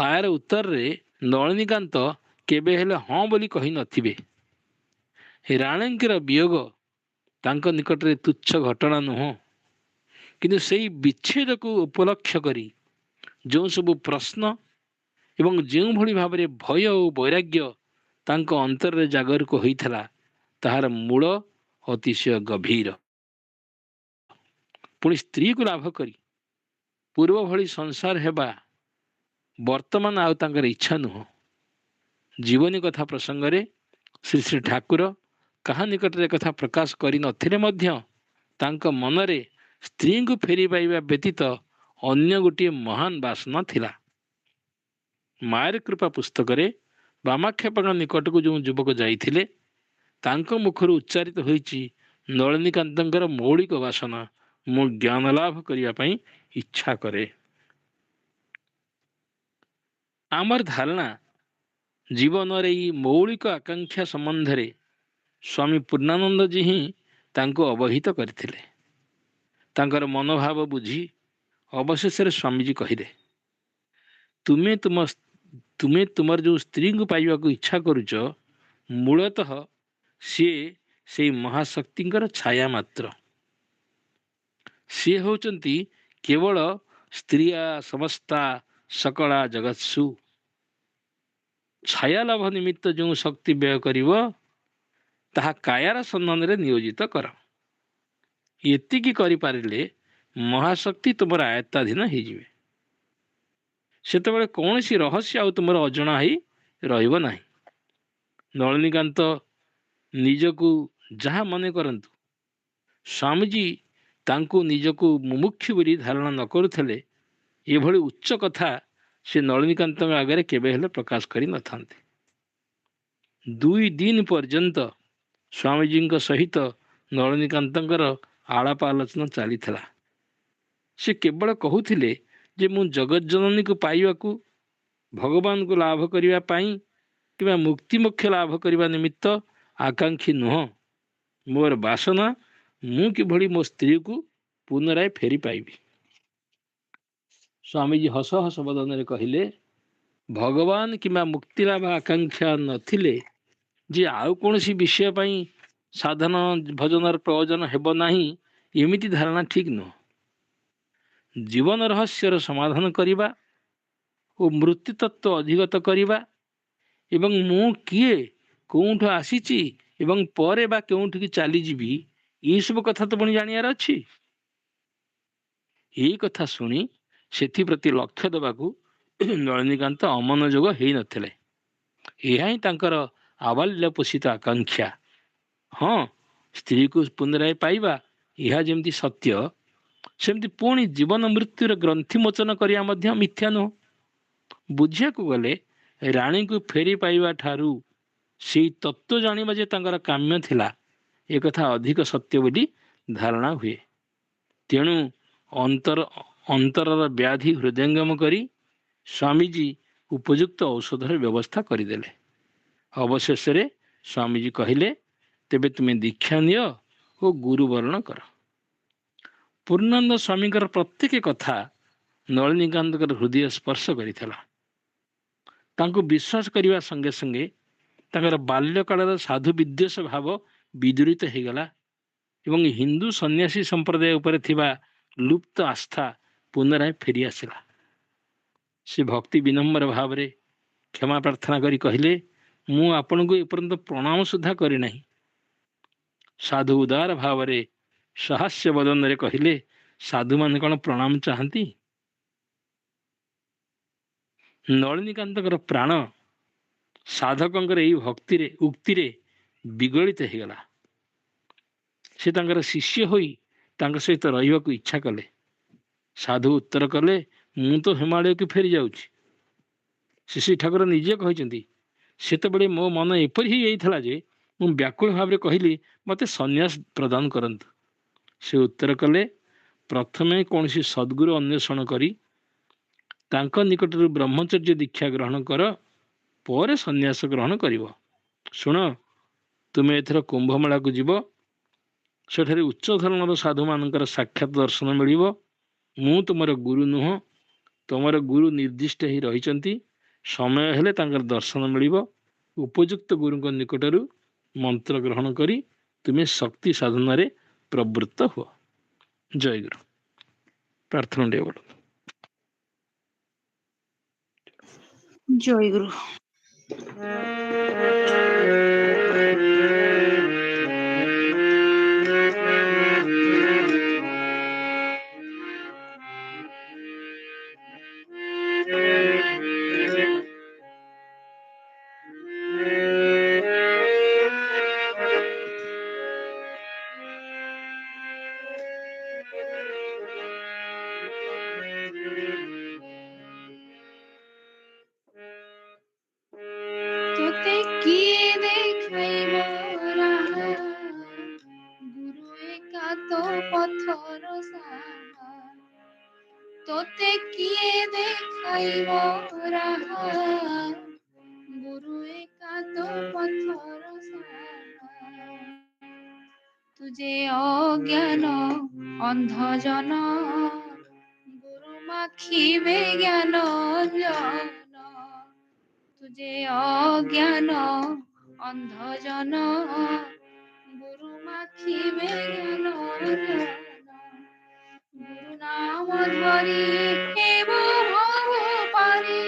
ଆର ଉତ୍ତରରେ ନଳିନୀକାନ୍ତ କେବେ ହେଲେ ହଁ ବୋଲି କହିନଥିବେ। ରାଣୀଙ୍କର ବିୟୋଗ ତାଙ୍କ ନିକଟରେ ତୁଚ୍ଛ ଘଟଣା ନୁହଁ। କିନ୍ତୁ ସେଇ ବିଚ୍ଛେଦକୁ ଉପଲକ୍ଷ କରି ଯେଉଁ ସବୁ ପ୍ରଶ୍ନ ଏବଂ ଯେଉଁଭଳି ଭାବରେ ଭୟ ଓ ବୈରାଗ୍ୟ ତାଙ୍କ ଅନ୍ତରରେ ଜାଗରିତ ହୋଇଥିଲା, ତାହାର ମୂଳ ଅତିଶୟ ଗଭୀର। ପୁଣି ସ୍ତ୍ରୀକୁ ଲାଭ କରି ପୂର୍ବ ଭଳି ସଂସାର ହେବା ବର୍ତ୍ତମାନ ଆଉ ତାଙ୍କର ଇଚ୍ଛା ନୁହଁ। ଜୀବନୀ କଥା ପ୍ରସଙ୍ଗରେ ଶ୍ରୀ ଶ୍ରୀ ଠାକୁର କାହା ନିକଟରେ କଥା ପ୍ରକାଶ କରିନଥିଲେ ମଧ୍ୟ ତାଙ୍କ ମନରେ ସ୍ତ୍ରୀଙ୍କୁ ଫେରି ପାଇବା ବ୍ୟତୀତ ଅନ୍ୟ ଗୋଟିଏ ମହାନ ବାସନା ଥିଲା। ମାୟାର କୃପା ପୁସ୍ତକରେ ବାମାକ୍ଷେପଙ୍କ ନିକଟକୁ ଯେଉଁ ଯୁବକ ଯାଇଥିଲେ ତାଙ୍କ ମୁଖରୁ ଉଚ୍ଚାରିତ ହୋଇଛି ନଳିନୀକାନ୍ତଙ୍କର ମୌଳିକ ବାସନା, ମୁଁ ଜ୍ଞାନ ଲାଭ କରିବା ପାଇଁ ଇଚ୍ଛା କରେ। ଆମର ଧାରଣା ଜୀବନରେ ଏହି ମୌଳିକ ଆକାଂକ୍ଷା ସମ୍ବନ୍ଧରେ ସ୍ୱାମୀ ପୂର୍ଣ୍ଣାନନ୍ଦଜୀ ହିଁ ତାଙ୍କୁ ଅବହିତ କରିଥିଲେ। ତାଙ୍କର ମନୋଭାବ ବୁଝି ଅବଶେଷରେ ସ୍ୱାମୀଜୀ କହିଲେ, ତୁମେ ତୁମର ଯେଉଁ ସ୍ତ୍ରୀଙ୍କୁ ପାଇବାକୁ ଇଚ୍ଛା କରୁଛ, ମୂଳତଃ ସିଏ ସେଇ ମହାଶକ୍ତିଙ୍କର ଛାୟା ମାତ୍ର। ସିଏ ହେଉଛନ୍ତି କେବଳ ସ୍ତ୍ରୀୟା ସମସ୍ତା ସକଳା ଜଗତ୍ସୁ। ଛାୟା ଲାଭ ନିମିତ୍ତ ଯେଉଁ ଶକ୍ତି ବ୍ୟୟ କରିବ, ତାହା କାୟାର ସନ୍ଧାନରେ ନିୟୋଜିତ କର। ଏତିକି କରିପାରିଲେ ମହାଶକ୍ତି ତୁମର ଆୟତ୍ତାଧୀନ ହେଇଯିବେ। ସେତେବେଳେ କୌଣସି ରହସ୍ୟ ଆଉ ତୁମର ଅଜଣା ହେଇ ରହିବ ନାହିଁ। ନଳିନୀକାନ୍ତ ନିଜକୁ ଯାହା ମନେ କରନ୍ତୁ, ସ୍ୱାମୀଜୀ ତାଙ୍କୁ ନିଜକୁ ମୁମୁକ୍ଷୁ ବୋଲି ଧାରଣା ନ କରୁଥିଲେ, ଏଭଳି ଉଚ୍ଚ କଥା ସେ ନଳିନୀକାନ୍ତଙ୍କ ଆଗରେ କେବେ ହେଲେ ପ୍ରକାଶ କରିନଥାନ୍ତି। 2 ଦିନ ପର୍ଯ୍ୟନ୍ତ ସ୍ୱାମୀଜୀଙ୍କ ସହିତ ନଳିନୀକାନ୍ତଙ୍କର ଆଳାପ ଆଲୋଚନା ଚାଲିଥିଲା। ସେ କେବଳ କହୁଥିଲେ ଯେ ମୁଁ ଜଗଜ୍ଜନନୀକୁ ପାଇବାକୁ, ଭଗବାନଙ୍କୁ ଲାଭ କରିବା ପାଇଁ କିମ୍ବା ମୁକ୍ତିମୋକ୍ଷ ଲାଭ କରିବା ନିମିତ୍ତ ଆକାଂକ୍ଷୀ ନୁହଁ। ମୋର ବାସନା ମୁଁ କିଭଳି ମୋ ସ୍ତ୍ରୀକୁ ପୁନରାୟ ଫେରି ପାଇବି। ସ୍ୱାମୀଜୀ ହସ ହସ ବଦନରେ କହିଲେ, ଭଗବାନ କିମ୍ବା ମୁକ୍ତିଲାଭ ଆକାଂକ୍ଷା ନଥିଲେ ଯେ ଆଉ କୌଣସି ବିଷୟ ପାଇଁ ସାଧନ ଭଜନର ପ୍ରୟୋଜନ ହେବ ନାହିଁ, ଏମିତି ଧାରଣା ଠିକ୍ ନୁହଁ। ଜୀବନ ରହସ୍ୟର ସମାଧାନ କରିବା ଓ ମୃତ୍ୟୁ ତତ୍ତ୍ୱ ଅଧିଗତ କରିବା ଏବଂ ମୁଁ କିଏ, କେଉଁଠୁ ଆସିଛି ଏବଂ ପରେ ବା କେଉଁଠିକି ଚାଲିଯିବି, ଏସବୁ କଥା ତ ପୁଣି ଜାଣିବାର ଅଛି। ଏଇ କଥା ଶୁଣି ସେଥିପ୍ରତି ଲକ୍ଷ୍ୟ ଦେବାକୁ ନଳିନୀକାନ୍ତ ଅମନୋଯୋଗ ହେଇନଥିଲେ। ଏହା ହିଁ ତାଙ୍କର ଆବାଲ୍ୟ ପୋଷିତ ଆକାଂକ୍ଷା। ହଁ, ସ୍ତ୍ରୀକୁ ପୁନରାୟ ପାଇବା ଏହା ଯେମିତି ସତ୍ୟ, ସେମିତି ପୁଣି ଜୀବନ ମୃତ୍ୟୁର ଗ୍ରନ୍ଥି ମୋଚନ କରିବା ମଧ୍ୟ ମିଥ୍ୟା ନୁହଁ। ବୁଝିବାକୁ ଗଲେ ରାଣୀଙ୍କୁ ଫେରି ପାଇବା ଠାରୁ ସେଇ ତତ୍ତ୍ୱ ଜାଣିବା ଯେ ତାଙ୍କର କାମ୍ୟ ଥିଲା, ଏକଥା ଅଧିକ ସତ୍ୟ ବୋଲି ଧାରଣା ହୁଏ। ତେଣୁ ଅନ୍ତରର ବ୍ୟାଧି ହୃଦୟଙ୍ଗମ କରି ସ୍ୱାମୀଜୀ ଉପଯୁକ୍ତ ଔଷଧର ବ୍ୟବସ୍ଥା କରିଦେଲେ। ଅବଶେଷରେ ସ୍ୱାମୀଜୀ କହିଲେ, ତେବେ ତୁମେ ଦୀକ୍ଷା ନିଅ ଓ ଗୁରୁବରଣ କର। ପୂର୍ଣ୍ଣାନନ୍ଦ ସ୍ୱାମୀଙ୍କର ପ୍ରତ୍ୟେକ କଥା ନଳିନୀକାନ୍ତଙ୍କର ହୃଦୟ ସ୍ପର୍ଶ କରିଥିଲା। ତାଙ୍କୁ ବିଶ୍ୱାସ କରିବା ସଙ୍ଗେ ସଙ୍ଗେ ତାଙ୍କର ବାଲ୍ୟକାଳର ସାଧୁ ବିଦ୍ୱେଷ ଭାବ ବିଦୂରିତ ହୋଇଗଲା ଏବଂ ହିନ୍ଦୁ ସନ୍ନ୍ୟାସୀ ସମ୍ପ୍ରଦାୟ ଉପରେ ଥିବା ଲୁପ୍ତ ଆସ୍ଥା ପୁନରାୟ ଫେରିଆସିଲା। ସେ ଭକ୍ତି ବିନମ୍ର ଭାବରେ କ୍ଷମା ପ୍ରାର୍ଥନା କରି କହିଲେ, ମୁଁ ଆପଣଙ୍କୁ ଏପର୍ଯ୍ୟନ୍ତ ପ୍ରଣାମ ସୁଦ୍ଧା କରିନାହିଁ। ସାଧୁ ଉଦାର ଭାବରେ ସହାସ୍ୟ ବଦନରେ କହିଲେ, ସାଧୁମାନେ କ'ଣ ପ୍ରଣାମ ଚାହାନ୍ତି? ନଳିନୀକାନ୍ତଙ୍କର ପ୍ରାଣ ସାଧକଙ୍କର ଏହି ଉକ୍ତିରେ ବିଗଳିତ ହୋଇଗଲା। ସେ ତାଙ୍କର ଶିଷ୍ୟ ହୋଇ ତାଙ୍କ ସହିତ ରହିବାକୁ ଇଚ୍ଛା କଲେ। ସାଧୁ ଉତ୍ତର କଲେ, ମୁଁ ତ ହିମାଳୟକୁ ଫେରି ଯାଉଛି। ଶ୍ରୀ ଠାକୁର ନିଜେ କହିଛନ୍ତି, ସେତେବେଳେ ମୋ ମନ ଏପରି ହୋଇଯାଇଥିଲା ଯେ ମୁଁ ବ୍ୟାକୁଳ ଭାବରେ କହିଲି, ମୋତେ ସନ୍ନ୍ୟାସ ପ୍ରଦାନ କରନ୍ତୁ। ସେ ଉତ୍ତର କଲେ, ପ୍ରଥମେ କୌଣସି ସଦ୍ଗୁରୁ ଅନ୍ୱେଷଣ କରି ତାଙ୍କ ନିକଟରୁ ବ୍ରହ୍ମଚର୍ଯ୍ୟ ଦୀକ୍ଷା ଗ୍ରହଣ କର, ପରେ ସନ୍ନ୍ୟାସ ଗ୍ରହଣ କରିବ। ଶୁଣ, ତୁମେ ଏଥର କୁମ୍ଭମେଳାକୁ ଯିବ। ସେଠାରେ ଉଚ୍ଚ ଧରଣର ସାଧୁମାନଙ୍କର ସାକ୍ଷାତ ଦର୍ଶନ ମିଳିବ। ମୁଁ ତୁମର ଗୁରୁ ନୁହଁ, ତୁମର ଗୁରୁ ନିର୍ଦ୍ଦିଷ୍ଟ ହୋଇ ରହିଛନ୍ତି। ସମୟ ହେଲେ ତାଙ୍କର ଦର୍ଶନ ମିଳିବ। ଉପଯୁକ୍ତ ଗୁରୁଙ୍କ ନିକଟରୁ ମନ୍ତ୍ର ଗ୍ରହଣ କରି ତୁମେ ଶକ୍ତି ସାଧନାରେ ପ୍ରବୃତ୍ତ ହୁଅ। ଜୟ ଗୁରୁ। ପ୍ରାର୍ଥନା ଟିକେ ବୋଲ। ଜୟ ଗୁରୁ। ତୋତେ କିଏ ଦେଖାଇବ ରାହା, ଗୁରୁ ଏକା ତୋ ପଥର ସାହା। ତୋତେ କିଏ ଦେଖାଇବ ରାହା, ଗୁରୁ ଏକା ତୋ ପଥର ସାହା। ତୁଜେ ଅଜ୍ଞାନ ଅନ୍ଧ ଜନ ଗୁରୁ ମାଖିବେ ଜ୍ଞାନ ଅଞ୍ଜନ। ତୁଜେ ଅଜ୍ଞାନ ଅନ୍ଧ ଜନ ଗୁରୁ ମାଖିବେ ଜ୍ଞାନ ଅଞ୍ଜନ। ଗୁରୁ ନାମ ଧରି ହେବୁ ଭବ ପାରି,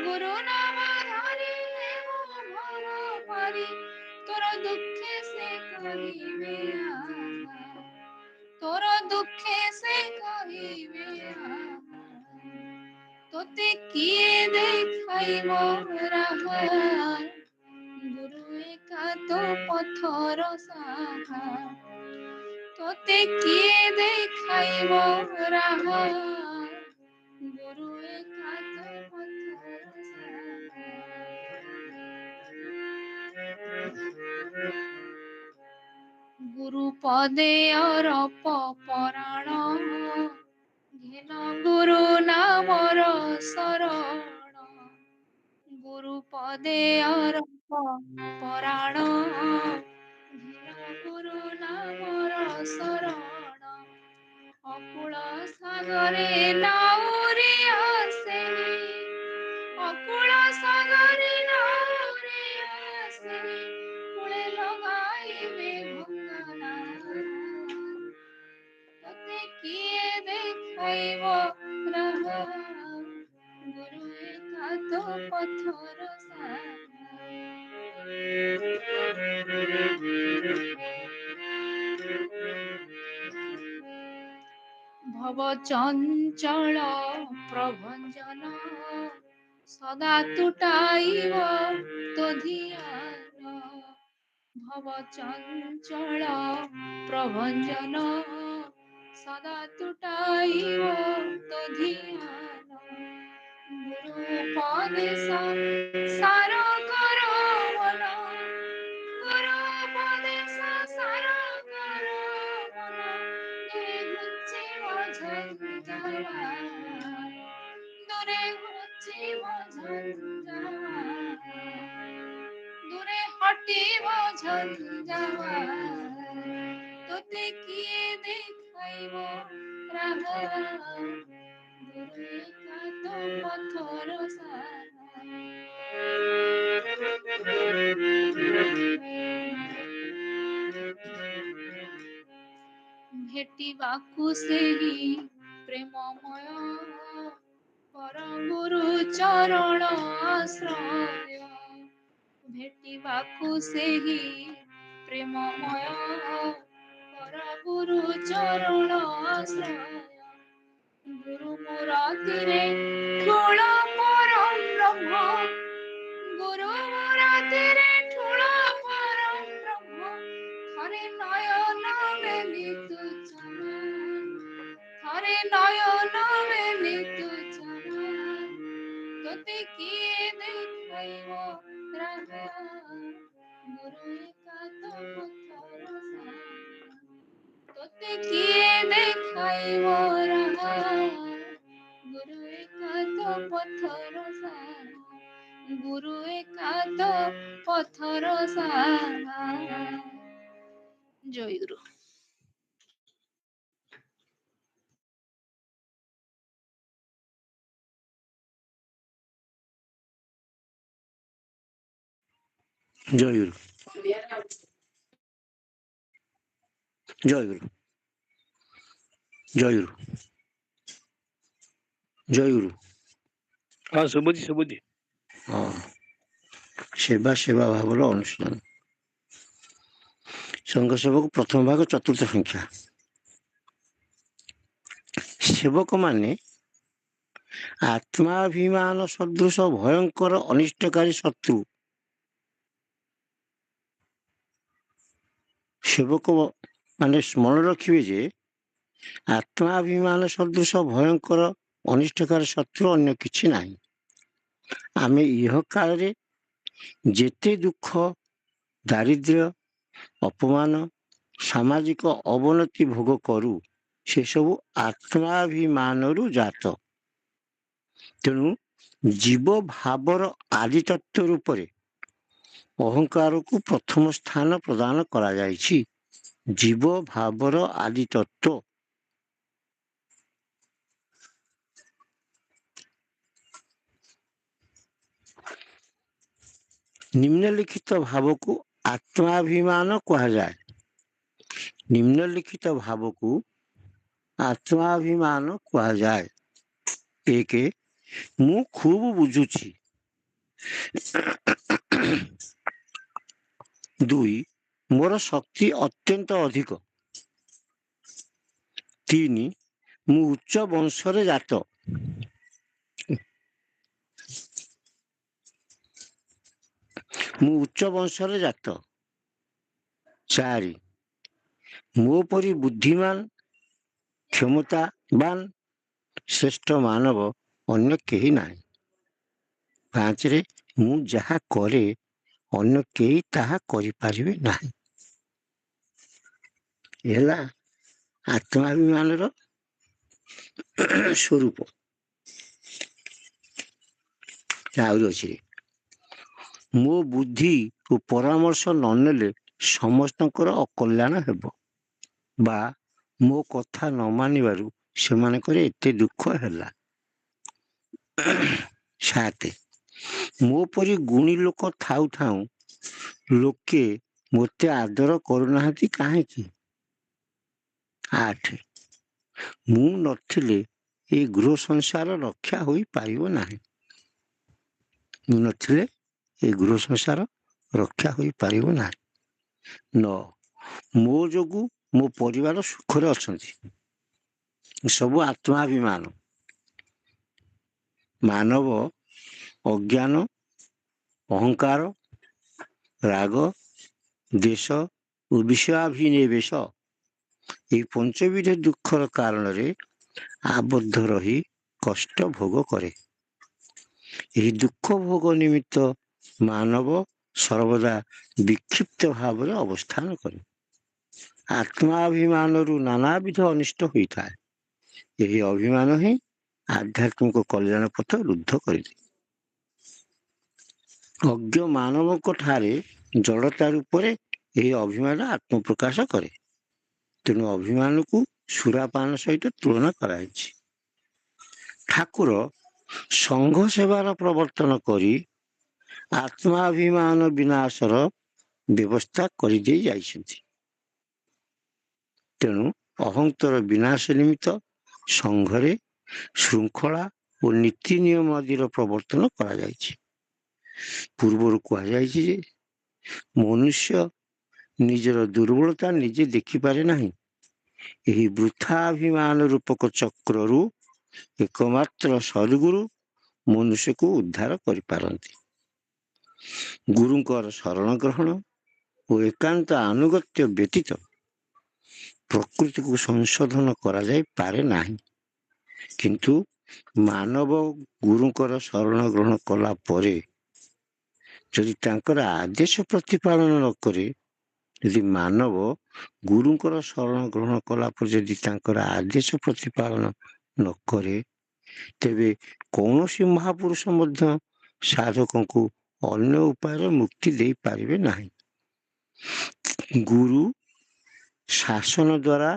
ଗୁରୁ ନାମ ଧରି ହେବୁ ଭବ ପାରି। ତୋର ଦୁଃଖେ ସେ କହିବେ ଆହା, ତୋର ଦୁଃଖେ ସେ କହିବେ ଆହା। ତୋତେ କିଏ ଦେଖାଇବ ରାହା, ଗୁରୁ ଏକା ତୋ ପଥର ସାହା। ତୋତେ କିଏ ଦେଖାଇବ ରାହା, ଗୁରୁ ଏକା ତୋ ପଥର ସାହା। ଗୁରୁ ପଦେ ଅରପ ପରାଣ, ଘେନ ଗୁରୁ ନାମର ଶରଣ। ଗୁରୁ ପଦେ ଅରପ ପରାଣ, ଘେନ ଗୁରୁ ନାମର ଶରଣ। ଅକୁଳ ସାଗରେ ନାଉରେ ଆସେନି, ଅକୁଳ ସାଗରେ ନାଉରେ ଆସେନି। କୂଳେ ଲଗାଇବେ ଭଙ୍ଗା ନାଳ, ତୋତେ କିଏ ଦେଖାଇବ ରାହା, ଗୁରୁ ଏକା ତୋ ପଥର ସାହା। ଭବ ଚଞ୍ଚଳ ପ୍ରଭଞ୍ଜନ, ସଦା ତୁଟାଇବ ତୋ ଧିଆନ। ଭବ ଚଞ୍ଚଳ ପ୍ରଭଞ୍ଜନ, ସଦା ତୁଟାଇବ ତୋ ଧିଆନ। ଗୁରୁ ଉପଦେଶ ସାର କର ମନ, ଗୁରୁ ଉପଦେଶ ସାର କର ମନ। ଦୂରେ ଘୁଚିବ ଝଞ୍ଝାଳ, ଦୂରେ ଘୁଚିବ ଝଞ୍ଝାଳ, ଦୂରେ ହଟିବ ଝଞ୍ଝାଳ। ତୋତେ କିଏ ଦେଖାଇବ ରାହା, ଗୁରୁ ଏକା ତୋ ପଥର ସାହା। ଭେଟିବାକୁ ସେହି ପ୍ରେମମୟ, ପର ଗୁରୁ ଚରଣ ଆଶ୍ରୟ। ଭେଟିବାକୁ ସେହି ପ୍ରେମମୟ, ପର ଗୁରୁ ଚରଣ ଆଶ୍ରୟ। ଗୁରୁ ମୂରତିରେ ଠୁଳ ପରଂ ବ୍ରହ୍ମ, ଗୁରୁ ମୂରତିରେ ଠୁଳ ପରଂ ବ୍ରହ୍ମ। ଥରେ ନୟନ ମେଲି ତୁ ଚାଲ, ଥରେ ନୟନ ମେଲି ତୁ ଚାଲ। ତୋତେ କିଏ ଦେଖାଇବ ରାହା, ଗୁରୁ ଏକା ତୋ ପଥର ସାହା। ତୋତେ କିଏ ଦେଖାଇବ ରାହା, ଗୁରୁ ଏକା ତୋ ପଥର ସାହା। ଗୁରୁ ଏକା ତୋ ପଥର ସାହା। ଜୟ ଗୁରୁ। ଜୟ ଗୁରୁ, ଜୟ ଗୁରୁ, ଜୟ ଗୁରୁ, ଜୟ ଗୁରୁ। ହଁ ଶୁଭୁଛି ଶୁଭୁଛି। ହଁ, ସେବା ସେବା ଭାବର ଅନୁଷ୍ଠାନ। ସଂଘ ସେବକ ପ୍ରଥମ ଭାଗ ଚତୁର୍ଥ ସଂଖ୍ୟା। ସେବକମାନେ ଆତ୍ମାଭିମାନ ସଦୃଶ ଭୟଙ୍କର ଅନିଷ୍ଟକାରୀ ଶତ୍ରୁ। ସେବକ ମାନେ ସ୍ମରଣ ରଖିବେ ଯେ ଆତ୍ମାଭିମାନ ସଦୃଶ ଭୟଙ୍କର ଅନିଷ୍ଟକାରୀ ଶତ୍ରୁ ଅନ୍ୟ କିଛି ନାହିଁ। ଆମେ ଇହ କାଳରେ ଯେତେ ଦୁଃଖ, ଦାରିଦ୍ର୍ୟ, ଅପମାନ, ସାମାଜିକ ଅବନତି ଭୋଗ କରୁ, ସେସବୁ ଆତ୍ମାଭିମାନରୁ ଜାତ। ତେଣୁ ଜୀବ ଭାବର ଆଦି ତତ୍ତ୍ୱ ରୂପରେ ଅହଙ୍କାରକୁ ପ୍ରଥମ ସ୍ଥାନ ପ୍ରଦାନ କରାଯାଇଛି। ଜୀବ ଭାବର ଆଦି ତତ୍ତ୍ୱ। ନିମ୍ନଲିଖିତ ଭାବକୁ ଆତ୍ମାଭିମାନ କୁହାଯାଏ। ନିମ୍ନଲିଖିତ ଭାବକୁ ଆତ୍ମାଭିମାନ କୁହାଯାଏ। 1. ମୁଁ ଖୁବ ବୁଝୁଛି। 2. ମୋର ଶକ୍ତି ଅତ୍ୟନ୍ତ ଅଧିକ। 3. ମୁଁ ଉଚ୍ଚ ବଂଶରେ ଜାତ। ମୁଁ ଉଚ୍ଚ ବଂଶରେ ଜାତ। 4. ମୋ ପରି ବୁଦ୍ଧିମାନ, କ୍ଷମତାବାନ, ଶ୍ରେଷ୍ଠ ମାନବ ଅନ୍ୟ କେହି ନାହିଁ। 5. ମୁଁ ଯାହା କରେ ଅନ୍ୟ କେହି ତାହା କରିପାରିବେ ନାହିଁ। ଏ ହେଲା ଆତ୍ମାଭିମାନର ସ୍ୱରୂପ। ଆହୁରି ଅଛି, ମୋ ବୁଦ୍ଧି ଓ ପରାମର୍ଶ ନ ନେଲେ ସମସ୍ତଙ୍କର ଅକଲ୍ୟାଣ ହେବ, ବା ମୋ କଥା ନ ମାନିବାରୁ ସେମାନଙ୍କର ଏତେ ଦୁଃଖ ହେଲା। 7. ମୋ ପରି ଗୁଣୀ ଲୋକ ଥାଉ ଥାଉ ଲୋକେ ମୋତେ ଆଦର କରୁନାହାନ୍ତି କାହିଁକି? 8. ମୁଁ ନଥିଲେ ଏ ଗୃହ ସଂସାର ରକ୍ଷା ହୋଇପାରିବ ନାହିଁ। ମୁଁ ନଥିଲେ ଏ ଗୃହ ସଂସାର ରକ୍ଷା ହୋଇପାରିବ ନାହିଁ। 9. ମୋ ଯୋଗୁଁ ମୋ ପରିବାର ସୁଖରେ ଅଛନ୍ତି। ସବୁ ଆତ୍ମାଭିମାନ। ମାନବ ଅଜ୍ଞାନ, ଅହଙ୍କାର, ରାଗ, ଦ୍ୱେଷ ଓ ବିଷୟାଭିନିବେଶ ଏହି ପଞ୍ଚବିଧ ଦୁଃଖର କାରଣରେ ଆବଦ୍ଧ ରହି କଷ୍ଟ ଭୋଗ କରେ। ଏହି ଦୁଃଖ ଭୋଗ ନିମିତ୍ତ ମାନବ ସର୍ବଦା ବିକ୍ଷିପ୍ତ ଭାବରେ ଅବସ୍ଥାନ କରେ। ଆତ୍ମାଭିମାନରୁ ନାନାବିଧ ଅନିଷ୍ଟ ହୋଇଥାଏ। ଏହି ଅଭିମାନ ହିଁ ଆଧ୍ୟାତ୍ମିକ କଲ୍ୟାଣ ପଥ ରୁଦ୍ଧ କରିଦିଏ। ଅଜ୍ଞ ମାନବଙ୍କ ଠାରେ ଜଡ଼ତା ରୂପରେ ଏହି ଅଭିମାନ ଆତ୍ମପ୍ରକାଶ କରେ। ତେଣୁ ଅଭିମାନକୁ ସୁରାପାନ ସହିତ ତୁଳନା କରାଯାଇଛି। ଠାକୁର ସଂଘ ସେବାର ପ୍ରବର୍ତ୍ତନ କରି ଆତ୍ମାଭିମାନ ବିନାଶର ବ୍ୟବସ୍ଥା କରିଦେଇ ଯାଇଛନ୍ତି। ତେଣୁ ଅହଂକାର ବିନାଶ ନିମିତ୍ତ ସଂଘରେ ଶୃଙ୍ଖଳା ଓ ନୀତି ନିୟମ ଆଦିର ପ୍ରବର୍ତ୍ତନ କରାଯାଇଛି। ପୂର୍ବରୁ କୁହାଯାଇଛି ଯେ ମନୁଷ୍ୟ ନିଜର ଦୁର୍ବଳତା ନିଜେ ଦେଖିପାରେ ନାହିଁ। ଏହି ବୃଥାଭିମାନ ରୂପକ ଚକ୍ରରୁ ଏକମାତ୍ର ସଦ୍‌ଗୁରୁ ମନୁଷ୍ୟକୁ ଉଦ୍ଧାର କରିପାରନ୍ତି। ଗୁରୁଙ୍କର ଶରଣ ଗ୍ରହଣ ଓ ଏକାନ୍ତ ଆନୁଗତ୍ୟ ବ୍ୟତୀତ ପ୍ରକୃତିକୁ ସଂଶୋଧନ କରାଯାଇପାରେ ନାହିଁ। କିନ୍ତୁ ମାନବ ଗୁରୁଙ୍କର ଶରଣ ଗ୍ରହଣ କଲା ପରେ ଯଦି ତାଙ୍କର ଆଦେଶ ପ୍ରତିପାଳନ ନ କରେ, ଯଦି ମାନବ ଗୁରୁଙ୍କର ଶରଣ ଗ୍ରହଣ କଲା ପରେ ଯଦି ତାଙ୍କର ଆଦେଶ ପ୍ରତିପାଳନ ନ କରେ, ତେବେ କୌଣସି ମହାପୁରୁଷ ମଧ୍ୟ ସାଧକଙ୍କୁ ଅନ୍ୟ ଉପାୟରେ ମୁକ୍ତି ଦେଇପାରିବେ ନାହିଁ। ଗୁରୁ ଶାସନ ଦ୍ୱାରା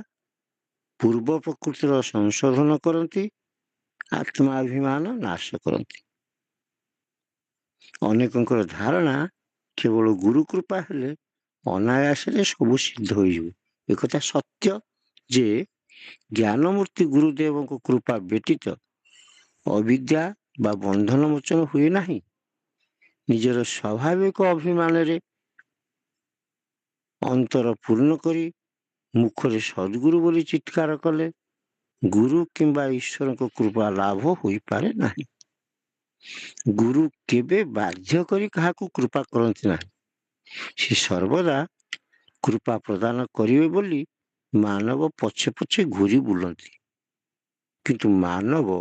ପୂର୍ବ ପ୍ରକୃତିର ସଂଶୋଧନ କରନ୍ତି, ଆତ୍ମାଭିମାନ ନାଶ କରନ୍ତି। ଅନେକଙ୍କର ଧାରଣା କେବଳ ଗୁରୁ କୃପା ହେଲେ ଅନାୟାସରେ ସବୁ ସିଦ୍ଧ ହୋଇଯିବ। ଏକଥା ସତ୍ୟ ଯେ ଜ୍ଞାନମୂର୍ତ୍ତି ଗୁରୁଦେବଙ୍କ କୃପା ବ୍ୟତୀତ ଅବିଦ୍ୟା ବା ବନ୍ଧନ ମୋଚନ ହୁଏ ନାହିଁ। ନିଜର ସ୍ୱାଭାବିକ ଅଭିମାନରେ ଅନ୍ତର ପୂର୍ଣ୍ଣ କରି ମୁଖରେ ସଦ୍‌ଗୁରୁ ବୋଲି ଚିତ୍କାର କଲେ ଗୁରୁ କିମ୍ବା ଈଶ୍ୱରଙ୍କ କୃପା ଲାଭ ହୋଇପାରେ ନାହିଁ। ଗୁରୁ କେବେ ବାଧ୍ୟ କରି କାହାକୁ କୃପା କରନ୍ତି ନାହିଁ। ସେ ସର୍ବଦା କୃପା ପ୍ରଦାନ କରିବେ ବୋଲି ମାନବ ପଛେ ପଛେ ଘୂରି ବୁଲନ୍ତି। କିନ୍ତୁ ମାନବ